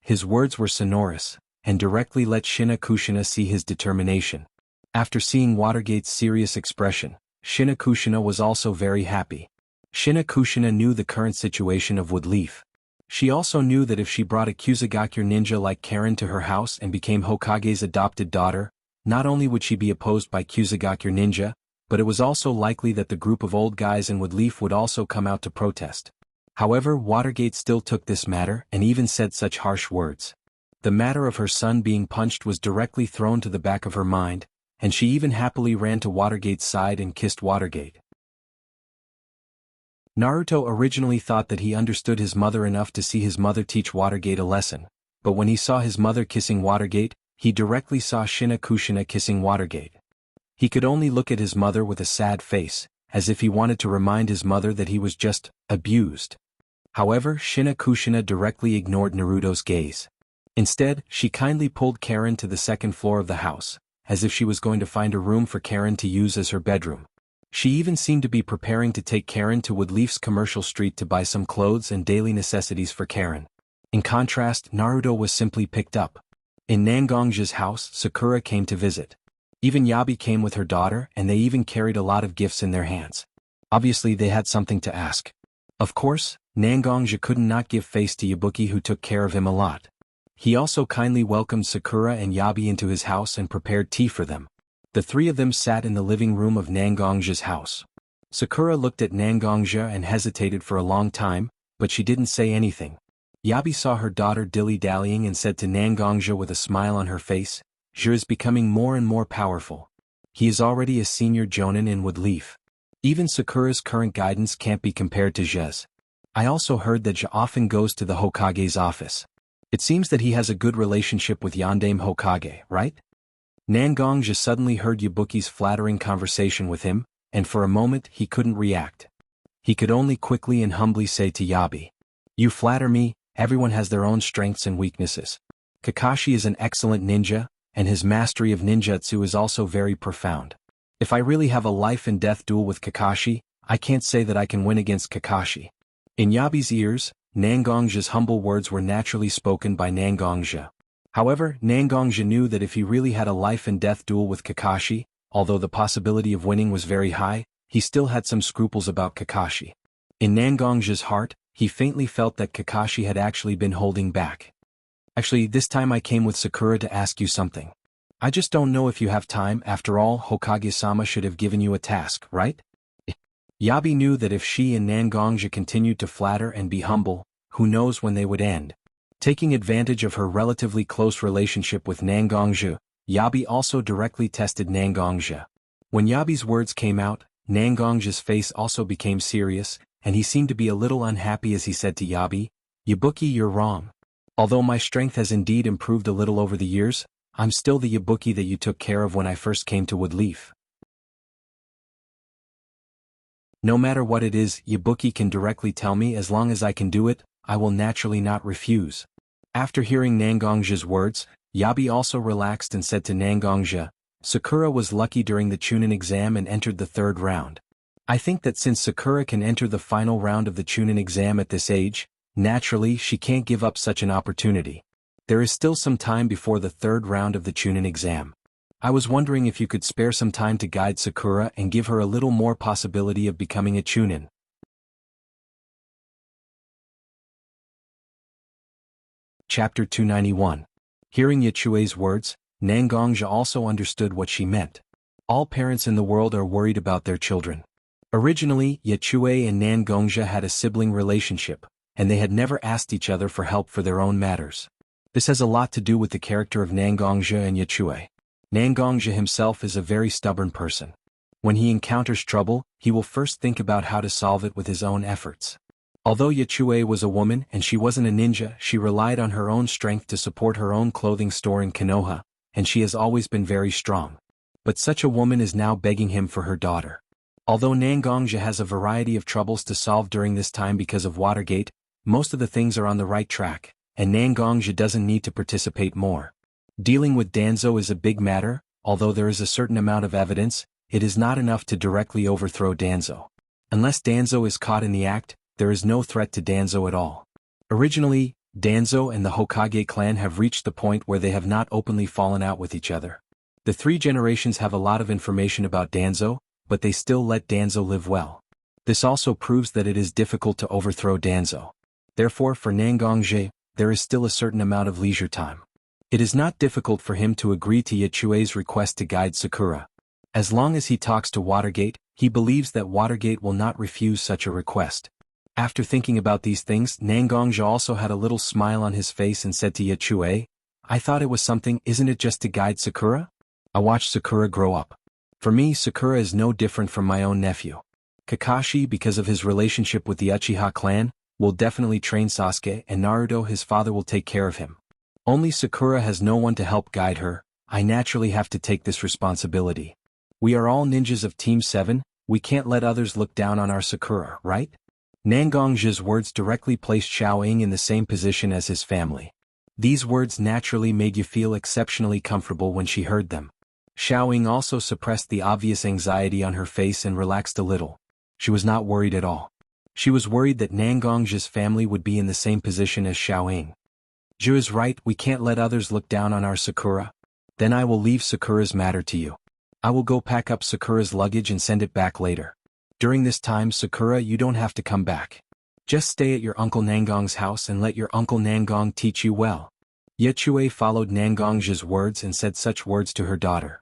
His words were sonorous, and directly let Shina Kushina see his determination. After seeing Watergate's serious expression, Shina Kushina was also very happy. Shina Kushina knew the current situation of Woodleaf. She also knew that if she brought a Kusagakure ninja like Karen to her house and became Hokage's adopted daughter, not only would she be opposed by Kusagakure ninja, but it was also likely that the group of old guys in Woodleaf would also come out to protest. However, Watergate still took this matter and even said such harsh words. The matter of her son being punched was directly thrown to the back of her mind, and she even happily ran to Watergate's side and kissed Watergate. Naruto originally thought that he understood his mother enough to see his mother teach Watergate a lesson, but when he saw his mother kissing Watergate, he directly saw Shina Kushina kissing Watergate. He could only look at his mother with a sad face, as if he wanted to remind his mother that he was just abused. However, Shina Kushina directly ignored Naruto's gaze. Instead, she kindly pulled Karen to the second floor of the house, as if she was going to find a room for Karen to use as her bedroom. She even seemed to be preparing to take Karen to Woodleaf's Commercial Street to buy some clothes and daily necessities for Karen. In contrast, Naruto was simply picked up. In Nangongja's house, Sakura came to visit. Even Yabi came with her daughter, and they even carried a lot of gifts in their hands. Obviously they had something to ask. Of course, Nangongja couldn't not give face to Yabuki, who took care of him a lot. He also kindly welcomed Sakura and Yabi into his house and prepared tea for them. The three of them sat in the living room of Nangongja's house. Sakura looked at Nangongja and hesitated for a long time, but she didn't say anything. Yabi saw her daughter dilly-dallying and said to Nangongja with a smile on her face, "Je is becoming more and more powerful. He is already a senior jonin in Woodleaf. Even Sakura's current guidance can't be compared to Je's. I also heard that Je often goes to the Hokage's office. It seems that he has a good relationship with Yondaime Hokage, right?" Nangongja suddenly heard Yabuki's flattering conversation with him, and for a moment he couldn't react. He could only quickly and humbly say to Yabi, "You flatter me, everyone has their own strengths and weaknesses. Kakashi is an excellent ninja, and his mastery of ninjutsu is also very profound. If I really have a life and death duel with Kakashi, I can't say that I can win against Kakashi." In Yabi's ears, Nangongja's humble words were naturally spoken by Nangongja. However, Nangongja knew that if he really had a life and death duel with Kakashi, although the possibility of winning was very high, he still had some scruples about Kakashi. In Nangongja's heart, he faintly felt that Kakashi had actually been holding back. "Actually, this time I came with Sakura to ask you something. I just don't know if you have time. After all, Hokage-sama should have given you a task, right?" Yabi knew that if she and Nangongja continued to flatter and be humble, who knows when they would end. Taking advantage of her relatively close relationship with Nangongja, Yabi also directly tested Nangongja. When Yabi's words came out, Nangongja's face also became serious, and he seemed to be a little unhappy as he said to Yabi, "Yabuki, you're wrong. Although my strength has indeed improved a little over the years, I'm still the Yabuki that you took care of when I first came to Woodleaf. No matter what it is, Yabuki can directly tell me. As long as I can do it, I will naturally not refuse." After hearing Nangongja's words, Yabi also relaxed and said to Nangongja, "Sakura was lucky during the Chunin exam and entered the third round. I think that since Sakura can enter the final round of the Chunin exam at this age, naturally she can't give up such an opportunity. There is still some time before the third round of the Chunin exam. I was wondering if you could spare some time to guide Sakura and give her a little more possibility of becoming a Chunin." Chapter 291. Hearing Yachue's words, Nangongja also understood what she meant. All parents in the world are worried about their children. Originally, Yachue and Nangongja had a sibling relationship, and they had never asked each other for help for their own matters. This has a lot to do with the character of Nangongja and Yachue. Nangongja himself is a very stubborn person. When he encounters trouble, he will first think about how to solve it with his own efforts. Although Yachue was a woman and she wasn't a ninja, she relied on her own strength to support her own clothing store in Konoha, and she has always been very strong. But such a woman is now begging him for her daughter. Although Nangongja has a variety of troubles to solve during this time because of Watergate, most of the things are on the right track, and Nangongja doesn't need to participate more. Dealing with Danzo is a big matter. Although there is a certain amount of evidence, it is not enough to directly overthrow Danzo. Unless Danzo is caught in the act, there is no threat to Danzo at all. Originally, Danzo and the Hokage clan have reached the point where they have not openly fallen out with each other. The three generations have a lot of information about Danzo, but they still let Danzo live well. This also proves that it is difficult to overthrow Danzo. Therefore, for Nangongja, there is still a certain amount of leisure time. It is not difficult for him to agree to Yachue's request to guide Sakura. As long as he talks to Watergate, he believes that Watergate will not refuse such a request. After thinking about these things, Nangongja also had a little smile on his face and said to Yachue, I thought it was something, isn't it just to guide Sakura? I watched Sakura grow up. For me, Sakura is no different from my own nephew. Kakashi, because of his relationship with the Uchiha clan, will definitely train Sasuke, and Naruto, his father, will take care of him. Only Sakura has no one to help guide her. I naturally have to take this responsibility. We are all ninjas of Team 7, we can't let others look down on our Sakura, right? Nangong's words directly placed Xiao Ying in the same position as his family. These words naturally made you feel exceptionally comfortable when she heard them. Xiao Ying also suppressed the obvious anxiety on her face and relaxed a little. She was not worried at all. She was worried that Nangong's family would be in the same position as Xiao Ying. Zhu is right, we can't let others look down on our Sakura. Then I will leave Sakura's matter to you. I will go pack up Sakura's luggage and send it back later. During this time, Sakura, you don't have to come back. Just stay at your Uncle Nangong's house and let your Uncle Nangong teach you well. Yechue followed Nangong's words and said such words to her daughter.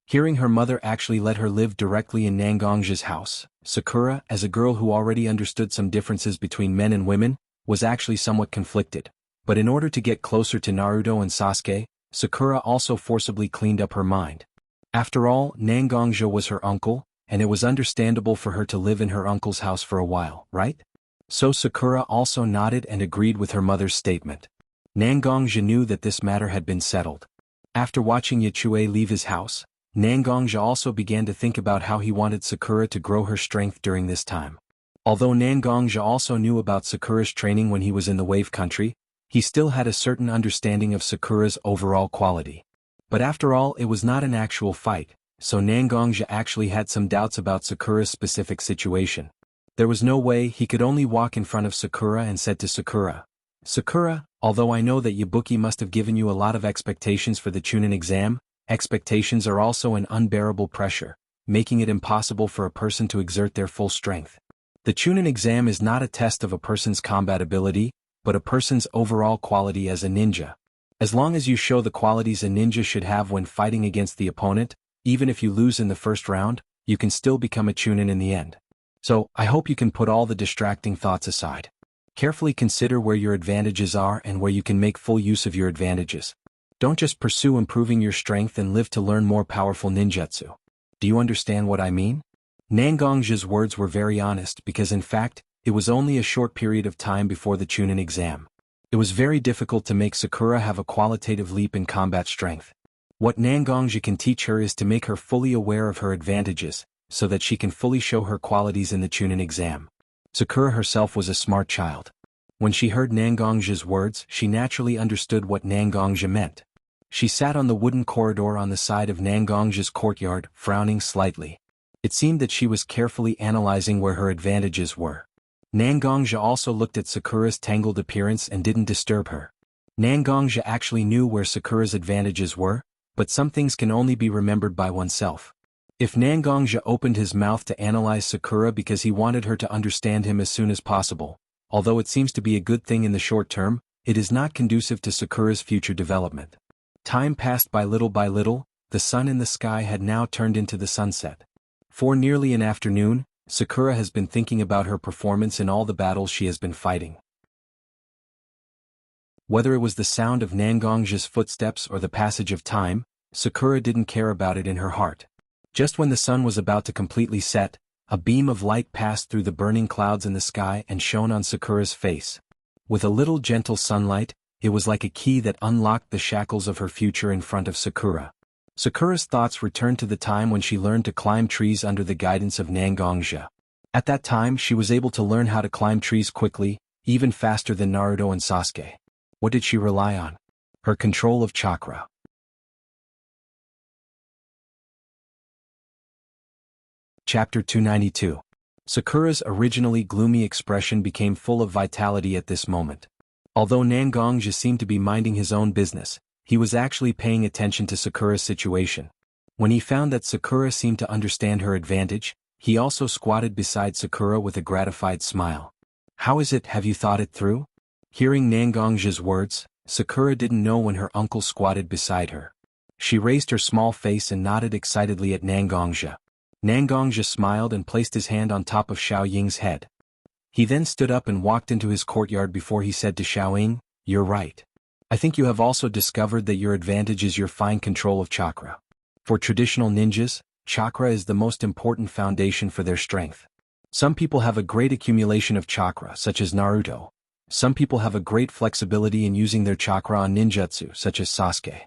Hearing her mother actually let her live directly in Nangong's house, Sakura, as a girl who already understood some differences between men and women, was actually somewhat conflicted. But in order to get closer to Naruto and Sasuke, Sakura also forcibly cleaned up her mind. After all, Nangongja was her uncle, and it was understandable for her to live in her uncle's house for a while, right? So Sakura also nodded and agreed with her mother's statement. Nangongja knew that this matter had been settled. After watching Yechue leave his house, Nangongja also began to think about how he wanted Sakura to grow her strength during this time. Although Nangongja also knew about Sakura's training when he was in the Wave Country, he still had a certain understanding of Sakura's overall quality. But after all, it was not an actual fight, so Nangongja actually had some doubts about Sakura's specific situation. There was no way he could only walk in front of Sakura and said to Sakura, "Sakura, although I know that Yabuki must have given you a lot of expectations for the Chunin exam, expectations are also an unbearable pressure, making it impossible for a person to exert their full strength. The Chunin exam is not a test of a person's combat ability, but a person's overall quality as a ninja. As long as you show the qualities a ninja should have when fighting against the opponent, even if you lose in the first round, you can still become a Chunin in the end. So, I hope you can put all the distracting thoughts aside. Carefully consider where your advantages are and where you can make full use of your advantages. Don't just pursue improving your strength and live to learn more powerful ninjutsu. Do you understand what I mean?" Nangong's words were very honest because in fact, it was only a short period of time before the Chunin exam. It was very difficult to make Sakura have a qualitative leap in combat strength. What Nangongja can teach her is to make her fully aware of her advantages, so that she can fully show her qualities in the Chunin exam. Sakura herself was a smart child. When she heard Nangongja's words, she naturally understood what Nangongja meant. She sat on the wooden corridor on the side of Nangongja's courtyard, frowning slightly. It seemed that she was carefully analyzing where her advantages were. Nangongja also looked at Sakura's tangled appearance and didn't disturb her. Nangongja actually knew where Sakura's advantages were, but some things can only be remembered by oneself. If Nangongja opened his mouth to analyze Sakura because he wanted her to understand him as soon as possible, although it seems to be a good thing in the short term, it is not conducive to Sakura's future development. Time passed by little, the sun in the sky had now turned into the sunset. For nearly an afternoon, Sakura has been thinking about her performance in all the battles she has been fighting. Whether it was the sound of Nangongja's footsteps or the passage of time, Sakura didn't care about it in her heart. Just when the sun was about to completely set, a beam of light passed through the burning clouds in the sky and shone on Sakura's face. With a little gentle sunlight, it was like a key that unlocked the shackles of her future in front of Sakura. Sakura's thoughts returned to the time when she learned to climb trees under the guidance of Nangongja. At that time she was able to learn how to climb trees quickly, even faster than Naruto and Sasuke. What did she rely on? Her control of chakra. Chapter 292. Sakura's originally gloomy expression became full of vitality at this moment. Although Nangongja seemed to be minding his own business, he was actually paying attention to Sakura's situation. When he found that Sakura seemed to understand her advantage, he also squatted beside Sakura with a gratified smile. "How is it, have you thought it through?" Hearing Nangongja's words, Sakura didn't know when her uncle squatted beside her. She raised her small face and nodded excitedly at Nangongja. Nangongja smiled and placed his hand on top of Xiao Ying's head. He then stood up and walked into his courtyard before he said to Xiao Ying, "You're right. I think you have also discovered that your advantage is your fine control of chakra. For traditional ninjas, chakra is the most important foundation for their strength. Some people have a great accumulation of chakra, such as Naruto. Some people have a great flexibility in using their chakra on ninjutsu, such as Sasuke.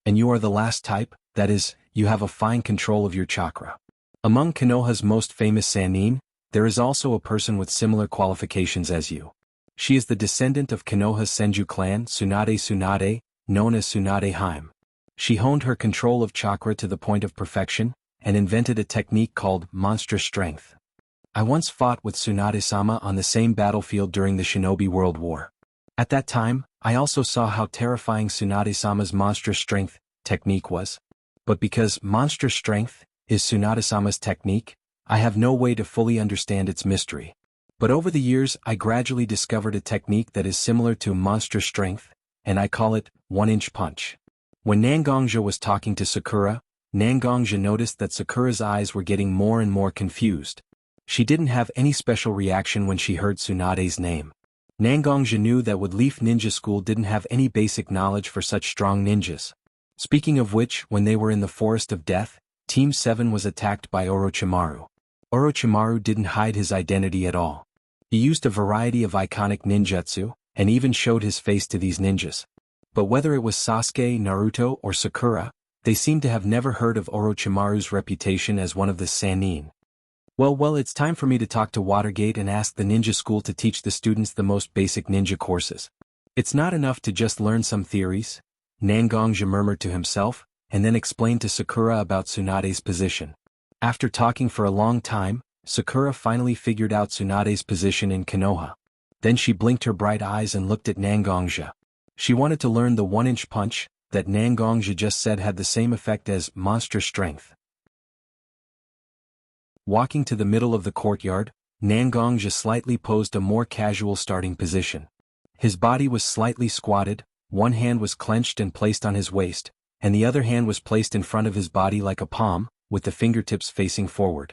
And you are the last type, that is, you have a fine control of your chakra. Among Konoha's most famous Sannin, there is also a person with similar qualifications as you. She is the descendant of Konoha's Senju clan, Tsunade, known as Tsunade Hime. She honed her control of chakra to the point of perfection, and invented a technique called monstrous strength. I once fought with Tsunade-sama on the same battlefield during the Shinobi World War. At that time, I also saw how terrifying Tsunade-sama's monstrous strength technique was. But because monstrous strength is Tsunade-sama's technique, I have no way to fully understand its mystery. But over the years I gradually discovered a technique that is similar to monstrous strength, and I call it one-inch punch. When Nangongja was talking to Sakura, Nangongja noticed that Sakura's eyes were getting more and more confused. She didn't have any special reaction when she heard Tsunade's name. Nangongja knew that Wood Leaf Ninja School didn't have any basic knowledge for such strong ninjas. Speaking of which, when they were in the Forest of Death, Team 7 was attacked by Orochimaru. Orochimaru didn't hide his identity at all. He used a variety of iconic ninjutsu, and even showed his face to these ninjas. But whether it was Sasuke, Naruto, or Sakura, they seemed to have never heard of Orochimaru's reputation as one of the Sannin. Well, it's time for me to talk to Watergate and ask the ninja school to teach the students the most basic ninja courses. It's not enough to just learn some theories, Nangongja murmured to himself, and then explained to Sakura about Tsunade's position. After talking for a long time, Sakura finally figured out Tsunade's position in Konoha. Then she blinked her bright eyes and looked at Nangongja. She wanted to learn the one-inch punch that Nangongja just said had the same effect as monstrous strength. Walking to the middle of the courtyard, Nangongja slightly posed a more casual starting position. His body was slightly squatted, one hand was clenched and placed on his waist, and the other hand was placed in front of his body like a palm, with the fingertips facing forward.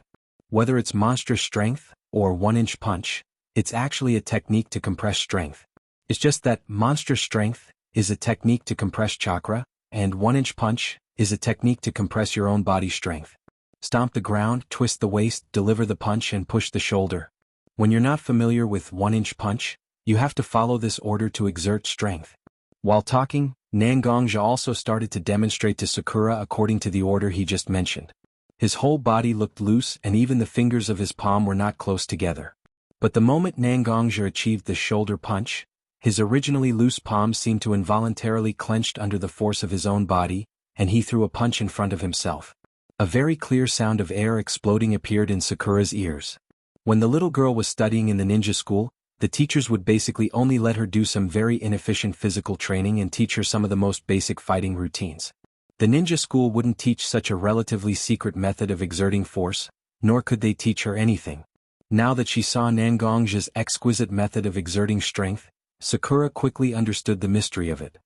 Whether it's monstrous strength, or one-inch punch, it's actually a technique to compress strength. It's just that monstrous strength is a technique to compress chakra, and one-inch punch is a technique to compress your own body strength. Stomp the ground, twist the waist, deliver the punch and push the shoulder. When you're not familiar with one-inch punch, you have to follow this order to exert strength. While talking, Nangongja also started to demonstrate to Sakura according to the order he just mentioned. His whole body looked loose and even the fingers of his palm were not close together. But the moment Nangongja achieved the shoulder punch, his originally loose palms seemed to involuntarily clenched under the force of his own body, and he threw a punch in front of himself. A very clear sound of air exploding appeared in Sakura's ears. When the little girl was studying in the ninja school, the teachers would basically only let her do some very inefficient physical training and teach her some of the most basic fighting routines. The ninja school wouldn't teach such a relatively secret method of exerting force, nor could they teach her anything. Now that she saw Nangongja's exquisite method of exerting strength, Sakura quickly understood the mystery of it.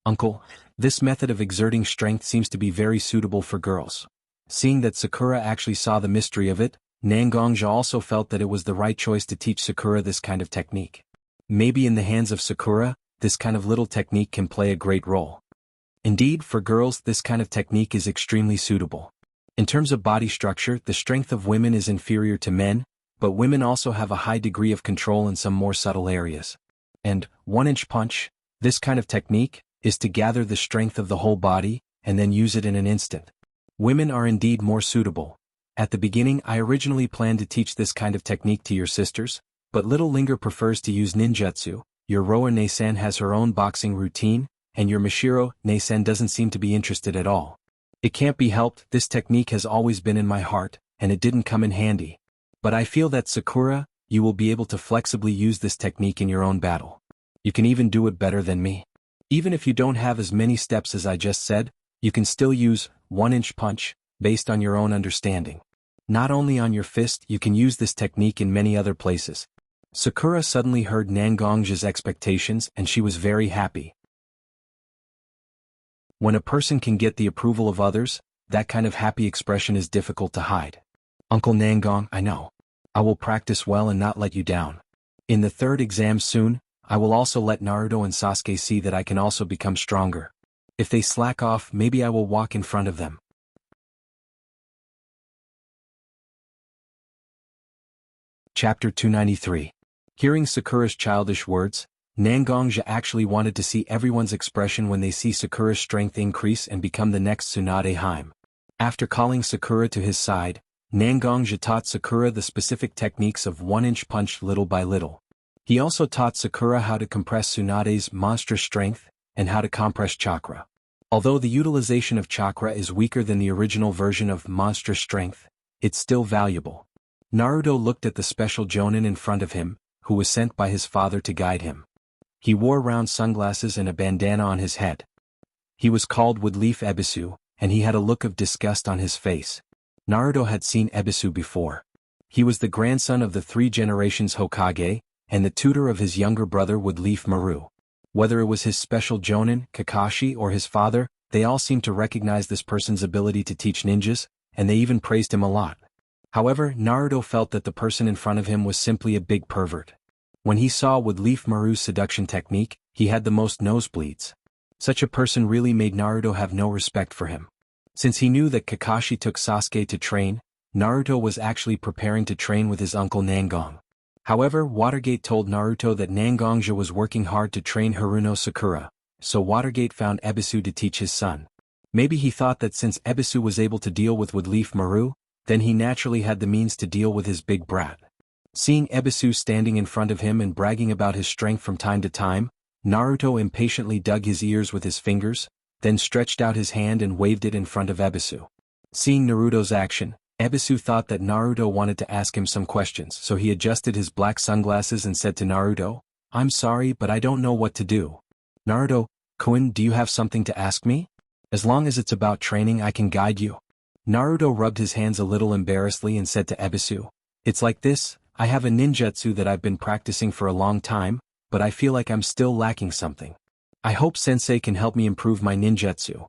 Uncle, this method of exerting strength seems to be very suitable for girls. Seeing that Sakura actually saw the mystery of it, Nangongja also felt that it was the right choice to teach Sakura this kind of technique. Maybe in the hands of Sakura, this kind of little technique can play a great role. Indeed, for girls this kind of technique is extremely suitable. In terms of body structure, the strength of women is inferior to men, but women also have a high degree of control in some more subtle areas. And, one-inch punch, this kind of technique, is to gather the strength of the whole body, and then use it in an instant. Women are indeed more suitable. At the beginning I originally planned to teach this kind of technique to your sisters, but little Linger prefers to use ninjutsu, your Roa Nei-san has her own boxing routine, and your Mashiro Nei-san doesn't seem to be interested at all. It can't be helped, this technique has always been in my heart, and it didn't come in handy. But I feel that Sakura, you will be able to flexibly use this technique in your own battle. You can even do it better than me. Even if you don't have as many steps as I just said, you can still use one-inch punch, based on your own understanding. Not only on your fist, you can use this technique in many other places. Sakura suddenly heard Nangongja's expectations and she was very happy. When a person can get the approval of others, that kind of happy expression is difficult to hide. Uncle Nangong, I know. I will practice well and not let you down. In the third exam soon, I will also let Naruto and Sasuke see that I can also become stronger. If they slack off, maybe I will walk in front of them. Chapter 293. Hearing Sakura's childish words, Nangongja actually wanted to see everyone's expression when they see Sakura's strength increase and become the next Tsunade Hime. After calling Sakura to his side, Nangongja taught Sakura the specific techniques of one-inch punch little by little. He also taught Sakura how to compress Tsunade's monstrous strength, and how to compress chakra. Although the utilization of chakra is weaker than the original version of monstrous strength, it's still valuable. Naruto looked at the special Jonin in front of him, who was sent by his father to guide him. He wore round sunglasses and a bandana on his head. He was called Woodleaf Ebisu, and he had a look of disgust on his face. Naruto had seen Ebisu before. He was the grandson of the 3 generations Hokage, and the tutor of his younger brother Woodleaf Maru. Whether it was his special Jonin, Kakashi, or his father, they all seemed to recognize this person's ability to teach ninjas, and they even praised him a lot. However, Naruto felt that the person in front of him was simply a big pervert. When he saw Woodleaf Maru's seduction technique, he had the most nosebleeds. Such a person really made Naruto have no respect for him. Since he knew that Kakashi took Sasuke to train, Naruto was actually preparing to train with his uncle Nangong. However, Watergate told Naruto that Nangongja was working hard to train Haruno Sakura, so Watergate found Ebisu to teach his son. Maybe he thought that since Ebisu was able to deal with Woodleaf Maru, then he naturally had the means to deal with his big brat. Seeing Ebisu standing in front of him and bragging about his strength from time to time, Naruto impatiently dug his ears with his fingers, then stretched out his hand and waved it in front of Ebisu. Seeing Naruto's action, Ebisu thought that Naruto wanted to ask him some questions, so he adjusted his black sunglasses and said to Naruto, "I'm sorry, but I don't know what to do." "Naruto-kun, do you have something to ask me? As long as it's about training, I can guide you." Naruto rubbed his hands a little embarrassedly and said to Ebisu, "It's like this, I have a ninjutsu that I've been practicing for a long time, but I feel like I'm still lacking something. I hope Sensei can help me improve my ninjutsu."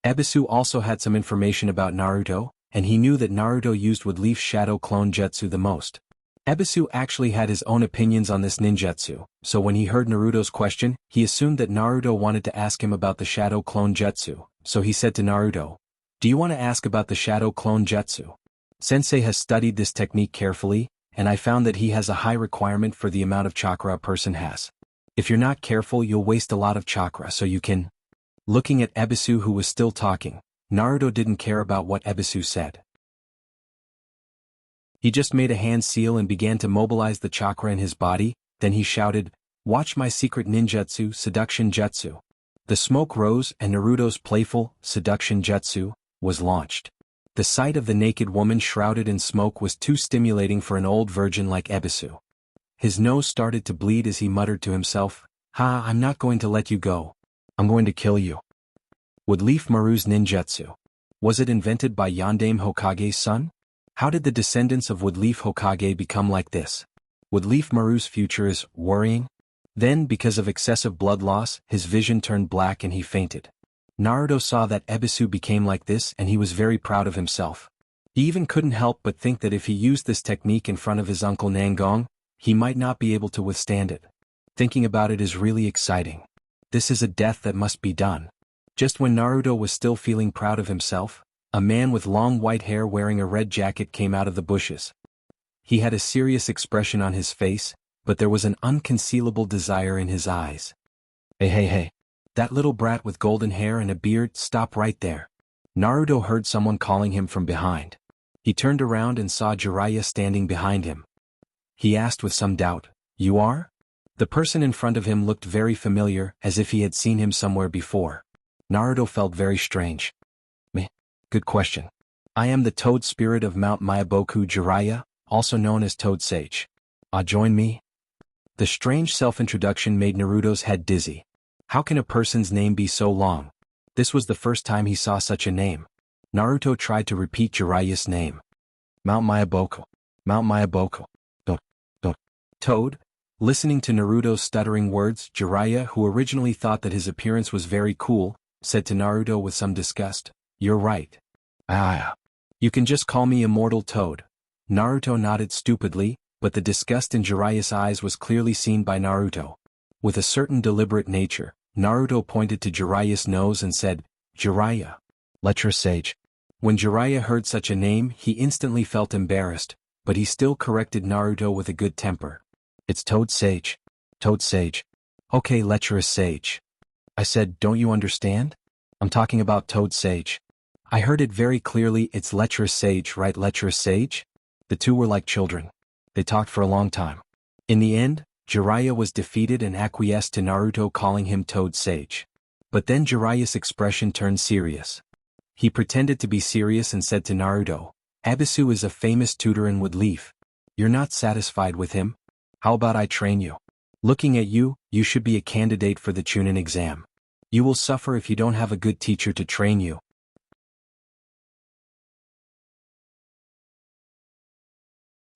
Ebisu also had some information about Naruto, and he knew that Naruto used Woodleaf Shadow Clone Jutsu the most. Ebisu actually had his own opinions on this ninjutsu, so when he heard Naruto's question, he assumed that Naruto wanted to ask him about the Shadow Clone Jutsu, so he said to Naruto, "Do you want to ask about the Shadow Clone Jutsu? Sensei has studied this technique carefully, and I found that he has a high requirement for the amount of chakra a person has. If you're not careful, you'll waste a lot of chakra so you can..." Looking at Ebisu, who was still talking, Naruto didn't care about what Ebisu said. He just made a hand seal and began to mobilize the chakra in his body, then he shouted, "Watch my secret ninjutsu, Seduction Jutsu." The smoke rose and Naruto's playful, Seduction Jutsu, was launched. The sight of the naked woman shrouded in smoke was too stimulating for an old virgin like Ebisu. His nose started to bleed as he muttered to himself, "Ha, I'm not going to let you go. I'm going to kill you." Woodleaf Maru's ninjutsu. Was it invented by Yondaime Hokage's son? How did the descendants of Woodleaf Hokage become like this? Woodleaf Maru's future is worrying. Then, because of excessive blood loss, his vision turned black and he fainted. Naruto saw that Ebisu became like this and he was very proud of himself. He even couldn't help but think that if he used this technique in front of his uncle Nangong, he might not be able to withstand it. Thinking about it is really exciting. This is a death that must be done. Just when Naruto was still feeling proud of himself, a man with long white hair wearing a red jacket came out of the bushes. He had a serious expression on his face, but there was an unconcealable desire in his eyes. Hey, that little brat with golden hair and a beard, stop right there." Naruto heard someone calling him from behind. He turned around and saw Jiraiya standing behind him. He asked with some doubt, "You are?" The person in front of him looked very familiar, as if he had seen him somewhere before. Naruto felt very strange. "Meh, good question. I am the Toad Spirit of Mount Myaboku Jiraiya, also known as Toad Sage. Join me?" The strange self-introduction made Naruto's head dizzy. How can a person's name be so long? This was the first time he saw such a name. Naruto tried to repeat Jiraiya's name. Mount Myaboku. Mount Myaboku. Toad? Listening to Naruto's stuttering words, Jiraiya, who originally thought that his appearance was very cool, said to Naruto with some disgust, "You're right. You can just call me Immortal Toad." Naruto nodded stupidly, but the disgust in Jiraiya's eyes was clearly seen by Naruto. With a certain deliberate nature, Naruto pointed to Jiraiya's nose and said, "Jiraiya. Lecture sage." When Jiraiya heard such a name, he instantly felt embarrassed, but he still corrected Naruto with a good temper. "It's Toad Sage. Toad Sage. Okay, lecherous sage." I said, "Don't you understand? I'm talking about Toad Sage." I heard it very clearly. "It's lecherous sage, right, lecherous sage?" The two were like children. They talked for a long time. In the end, Jiraiya was defeated and acquiesced to Naruto calling him Toad Sage. But then Jiraiya's expression turned serious. He pretended to be serious and said to Naruto, "Ebisu is a famous tutor in Woodleaf. You're not satisfied with him? How about I train you? Looking at you, you should be a candidate for the Chunin exam. You will suffer if you don't have a good teacher to train you."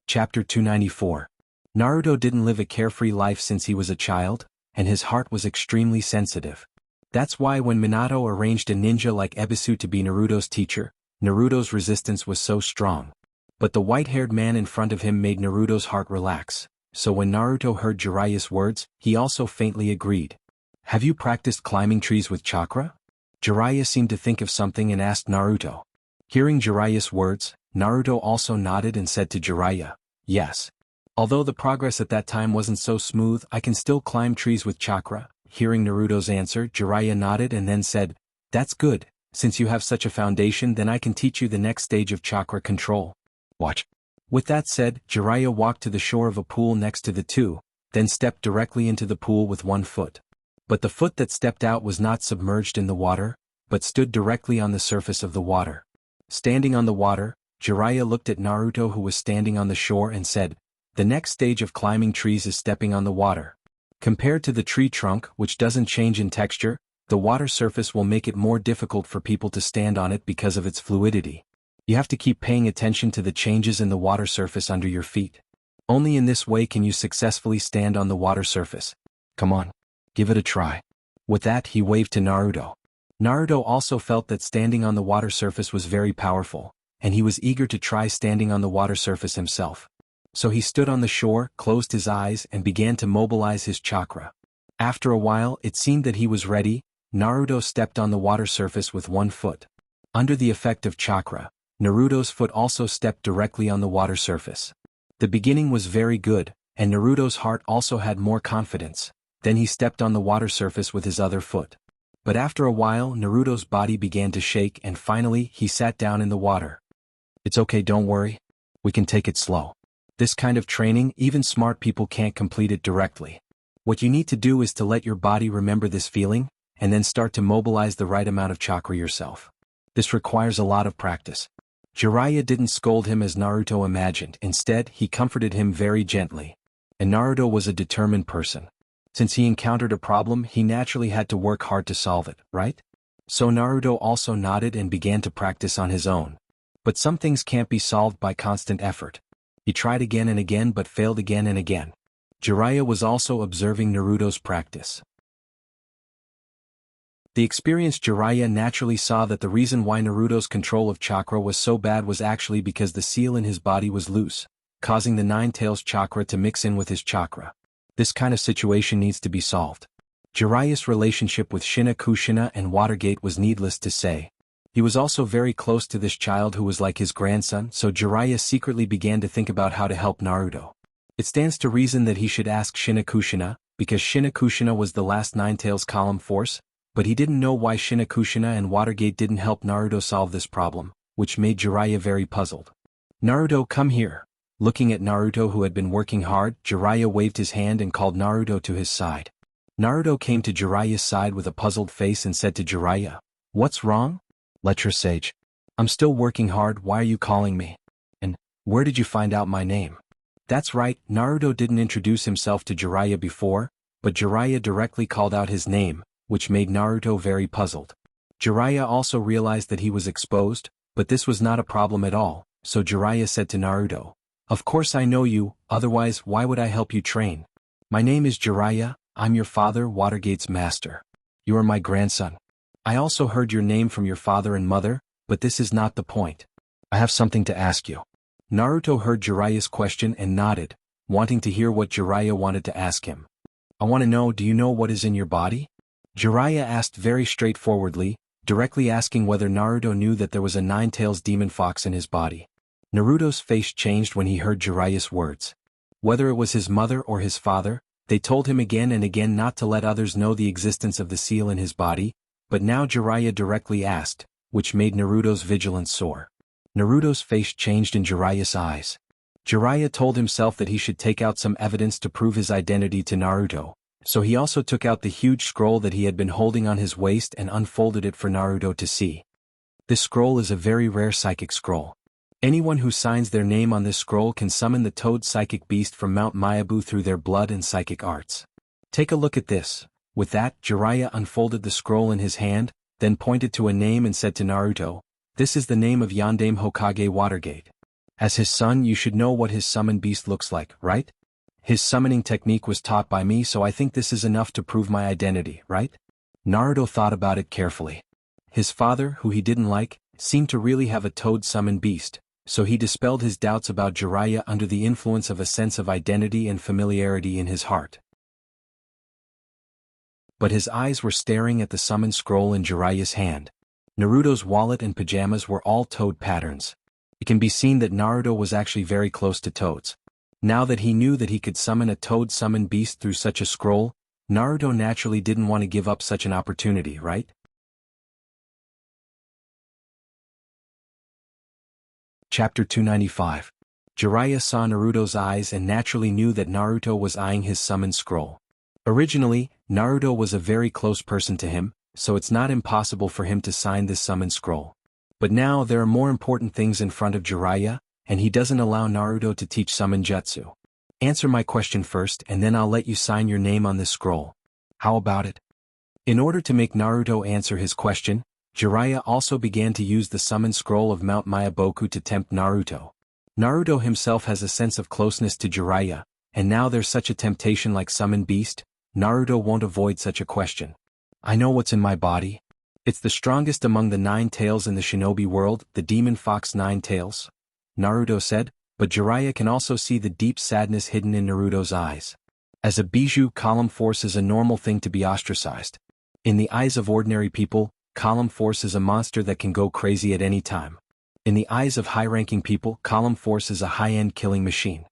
Chapter 294. Naruto didn't live a carefree life since he was a child, and his heart was extremely sensitive. That's why when Minato arranged a ninja like Ebisu to be Naruto's teacher, Naruto's resistance was so strong. But the white-haired man in front of him made Naruto's heart relax, so when Naruto heard Jiraiya's words, he also faintly agreed. "Have you practiced climbing trees with chakra?" Jiraiya seemed to think of something and asked Naruto. Hearing Jiraiya's words, Naruto also nodded and said to Jiraiya, "Yes. Although the progress at that time wasn't so smooth, I can still climb trees with chakra." Hearing Naruto's answer, Jiraiya nodded and then said, "That's good. Since you have such a foundation, then I can teach you the next stage of chakra control. Watch." With that said, Jiraiya walked to the shore of a pool next to the two, then stepped directly into the pool with one foot. But the foot that stepped out was not submerged in the water, but stood directly on the surface of the water. Standing on the water, Jiraiya looked at Naruto, who was standing on the shore, and said, "The next stage of climbing trees is stepping on the water. Compared to the tree trunk, which doesn't change in texture, the water surface will make it more difficult for people to stand on it because of its fluidity. You have to keep paying attention to the changes in the water surface under your feet. Only in this way can you successfully stand on the water surface. Come on, give it a try." With that, he waved to Naruto. Naruto also felt that standing on the water surface was very powerful, and he was eager to try standing on the water surface himself. So he stood on the shore, closed his eyes, and began to mobilize his chakra. After a while, it seemed that he was ready. Naruto stepped on the water surface with one foot. Under the effect of chakra, Naruto's foot also stepped directly on the water surface. The beginning was very good, and Naruto's heart also had more confidence. Then he stepped on the water surface with his other foot. But after a while, Naruto's body began to shake, and finally, he sat down in the water. "It's okay, don't worry. We can take it slow. This kind of training, even smart people can't complete it directly. What you need to do is to let your body remember this feeling, and then start to mobilize the right amount of chakra yourself. This requires a lot of practice." Jiraiya didn't scold him as Naruto imagined. Instead, he comforted him very gently. And Naruto was a determined person. Since he encountered a problem, he naturally had to work hard to solve it, right? So Naruto also nodded and began to practice on his own. But some things can't be solved by constant effort. He tried again and again but failed again and again. Jiraiya was also observing Naruto's practice. The experienced Jiraiya naturally saw that the reason why Naruto's control of chakra was so bad was actually because the seal in his body was loose, causing the Nine Tails chakra to mix in with his chakra. This kind of situation needs to be solved. Jiraiya's relationship with Shina Kushina and Watergate was needless to say. He was also very close to this child who was like his grandson, so Jiraiya secretly began to think about how to help Naruto. It stands to reason that he should ask Shina Kushina, because Shina Kushina was the last Nine Tails column force, but he didn't know why Shina Kushina and Watergate didn't help Naruto solve this problem, which made Jiraiya very puzzled. "Naruto, come here." Looking at Naruto, who had been working hard, Jiraiya waved his hand and called Naruto to his side. Naruto came to Jiraiya's side with a puzzled face and said to Jiraiya, "What's wrong?" "Lecture sage. I'm still working hard, why are you calling me? And, where did you find out my name?" That's right, Naruto didn't introduce himself to Jiraiya before, but Jiraiya directly called out his name, which made Naruto very puzzled. Jiraiya also realized that he was exposed, but this was not a problem at all, so Jiraiya said to Naruto, "Of course I know you, otherwise why would I help you train? My name is Jiraiya, I'm your father, Watergate's master. You are my grandson. I also heard your name from your father and mother, but this is not the point. I have something to ask you." Naruto heard Jiraiya's question and nodded, wanting to hear what Jiraiya wanted to ask him. I want to know, do you know what is in your body? Jiraiya asked very straightforwardly, directly asking whether Naruto knew that there was a nine-tails demon fox in his body. Naruto's face changed when he heard Jiraiya's words. Whether it was his mother or his father, they told him again and again not to let others know the existence of the seal in his body, but now Jiraiya directly asked, which made Naruto's vigilance soar. Naruto's face changed in Jiraiya's eyes. Jiraiya told himself that he should take out some evidence to prove his identity to Naruto, so he also took out the huge scroll that he had been holding on his waist and unfolded it for Naruto to see. This scroll is a very rare psychic scroll. Anyone who signs their name on this scroll can summon the toad psychic beast from Mount Mayabu through their blood and psychic arts. Take a look at this. With that, Jiraiya unfolded the scroll in his hand, then pointed to a name and said to Naruto, "This is the name of Yondaime Hokage Watergate. As his son, you should know what his summon beast looks like, right? His summoning technique was taught by me, so I think this is enough to prove my identity, right?" Naruto thought about it carefully. His father, who he didn't like, seemed to really have a toad summon beast, so he dispelled his doubts about Jiraiya under the influence of a sense of identity and familiarity in his heart. But his eyes were staring at the summon scroll in Jiraiya's hand. Naruto's wallet and pajamas were all toad patterns. It can be seen that Naruto was actually very close to toads. Now that he knew that he could summon a toad summon beast through such a scroll, Naruto naturally didn't want to give up such an opportunity, right? Chapter 295. Jiraiya saw Naruto's eyes and naturally knew that Naruto was eyeing his summon scroll. Originally, Naruto was a very close person to him, so it's not impossible for him to sign this summon scroll. But now there are more important things in front of Jiraiya, and he doesn't allow Naruto to teach summon jutsu. Answer my question first and then I'll let you sign your name on this scroll. How about it? In order to make Naruto answer his question, Jiraiya also began to use the summon scroll of Mount Mayaboku to tempt Naruto. Naruto himself has a sense of closeness to Jiraiya, and now there's such a temptation like summon beast, Naruto won't avoid such a question. I know what's in my body. It's the strongest among the 9 tails in the shinobi world, the demon fox 9 tails, Naruto said, but Jiraiya can also see the deep sadness hidden in Naruto's eyes. As a Bijou, column force is a normal thing to be ostracized. In the eyes of ordinary people, column force is a monster that can go crazy at any time. In the eyes of high-ranking people, column force is a high-end killing machine.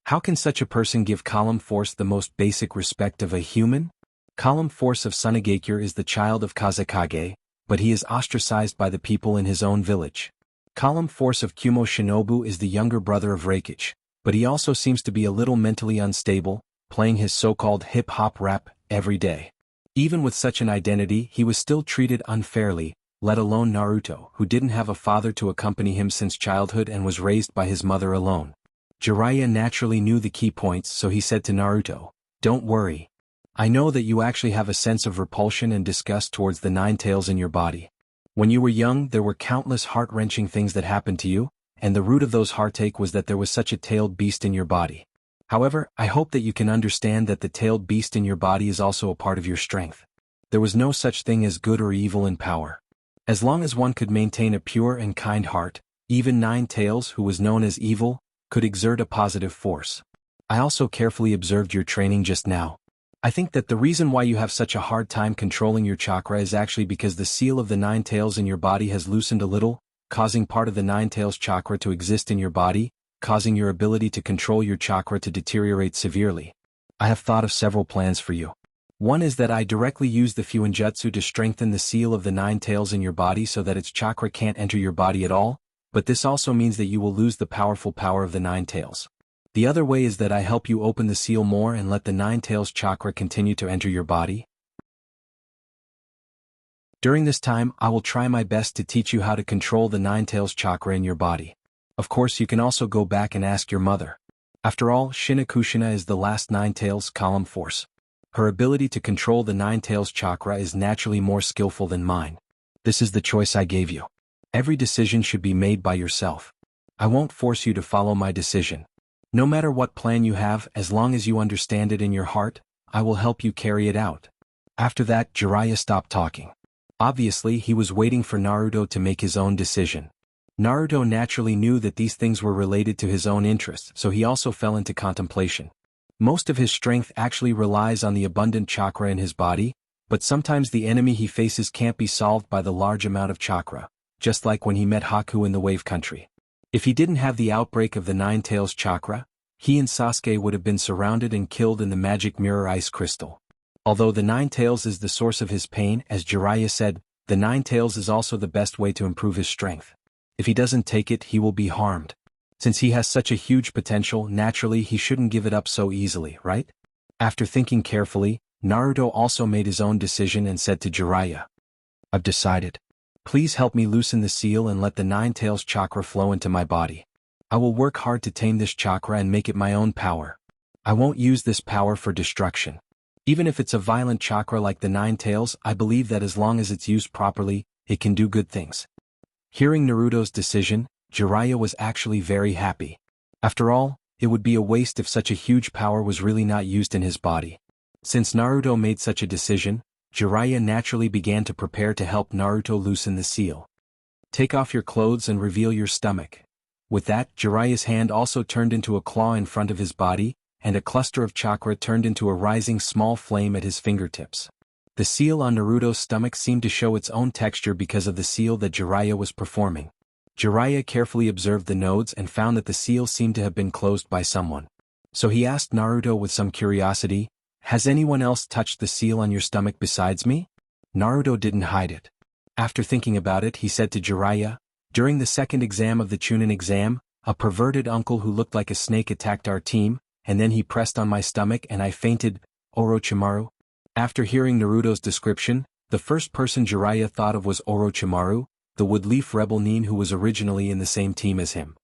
How can such a person give column force the most basic respect of a human? Column force of Tsunagakure is the child of Kazekage, but he is ostracized by the people in his own village. Column force of Kumo Shinobu is the younger brother of Reikage, but he also seems to be a little mentally unstable, playing his so-called hip-hop rap every day. Even with such an identity, he was still treated unfairly, let alone Naruto, who didn't have a father to accompany him since childhood and was raised by his mother alone. Jiraiya naturally knew the key points, so he said to Naruto, "Don't worry. I know that you actually have a sense of repulsion and disgust towards the 9 tails in your body. When you were young, there were countless heart-wrenching things that happened to you, and the root of those heartache was that there was such a tailed beast in your body. However, I hope that you can understand that the tailed beast in your body is also a part of your strength. There was no such thing as good or evil in power. As long as one could maintain a pure and kind heart, even 9 tails, who was known as evil, could exert a positive force. I also carefully observed your training just now. I think that the reason why you have such a hard time controlling your chakra is actually because the seal of the 9 tails in your body has loosened a little, causing part of the 9 tails chakra to exist in your body, causing your ability to control your chakra to deteriorate severely. I have thought of several plans for you. One is that I directly use the Fuinjutsu to strengthen the seal of the 9 tails in your body so that its chakra can't enter your body at all, but this also means that you will lose the powerful power of the 9 tails. The other way is that I help you open the seal more and let the 9 tails chakra continue to enter your body. During this time, I will try my best to teach you how to control the 9 tails chakra in your body. Of course, you can also go back and ask your mother. After all, Shinakushina is the last 9 tails column force. Her ability to control the 9 tails chakra is naturally more skillful than mine. This is the choice I gave you. Every decision should be made by yourself. I won't force you to follow my decision. No matter what plan you have, as long as you understand it in your heart, I will help you carry it out. After that, Jiraiya stopped talking. Obviously, he was waiting for Naruto to make his own decision. Naruto naturally knew that these things were related to his own interests, so he also fell into contemplation. Most of his strength actually relies on the abundant chakra in his body, but sometimes the enemy he faces can't be solved by the large amount of chakra, just like when he met Haku in the Wave Country. If he didn't have the outbreak of the Nine Tails chakra, he and Sasuke would have been surrounded and killed in the magic mirror ice crystal. Although the Nine Tails is the source of his pain, as Jiraiya said, the Nine Tails is also the best way to improve his strength. If he doesn't take it, he will be harmed. Since he has such a huge potential, naturally he shouldn't give it up so easily, right? After thinking carefully, Naruto also made his own decision and said to Jiraiya, "I've decided. Please help me loosen the seal and let the Nine Tails chakra flow into my body. I will work hard to tame this chakra and make it my own power. I won't use this power for destruction. Even if it's a violent chakra like the Nine Tails, I believe that as long as it's used properly, it can do good things." Hearing Naruto's decision, Jiraiya was actually very happy. After all, it would be a waste if such a huge power was really not used in his body. Since Naruto made such a decision, Jiraiya naturally began to prepare to help Naruto loosen the seal. "Take off your clothes and reveal your stomach." With that, Jiraiya's hand also turned into a claw in front of his body, and a cluster of chakra turned into a rising small flame at his fingertips. The seal on Naruto's stomach seemed to show its own texture because of the seal that Jiraiya was performing. Jiraiya carefully observed the nodes and found that the seal seemed to have been closed by someone. So he asked Naruto with some curiosity, "Has anyone else touched the seal on your stomach besides me?" Naruto didn't hide it. After thinking about it, he said to Jiraiya, "During the second exam of the Chunin exam, a perverted uncle who looked like a snake attacked our team, and then he pressed on my stomach and I fainted, Orochimaru." After hearing Naruto's description, the first person Jiraiya thought of was Orochimaru, the Woodleaf rebel nin who was originally in the same team as him.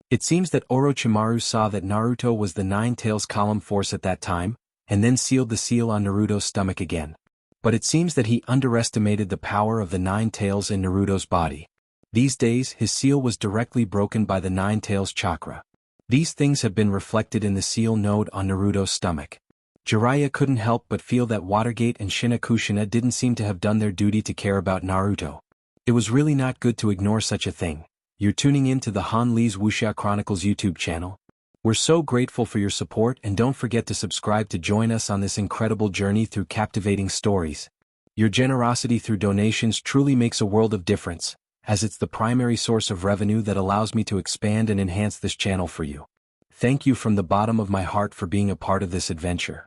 It seems that Orochimaru saw that Naruto was the Nine Tails column force at that time, and then sealed the seal on Naruto's stomach again. But it seems that he underestimated the power of the Nine Tails in Naruto's body. These days, his seal was directly broken by the Nine Tails chakra. These things have been reflected in the seal node on Naruto's stomach. Jiraiya couldn't help but feel that Watergate and Shinakushina didn't seem to have done their duty to care about Naruto. It was really not good to ignore such a thing. You're tuning in to the Han Lee's Wuxia Chronicles YouTube channel. We're so grateful for your support, and don't forget to subscribe to join us on this incredible journey through captivating stories. Your generosity through donations truly makes a world of difference, as it's the primary source of revenue that allows me to expand and enhance this channel for you. Thank you from the bottom of my heart for being a part of this adventure.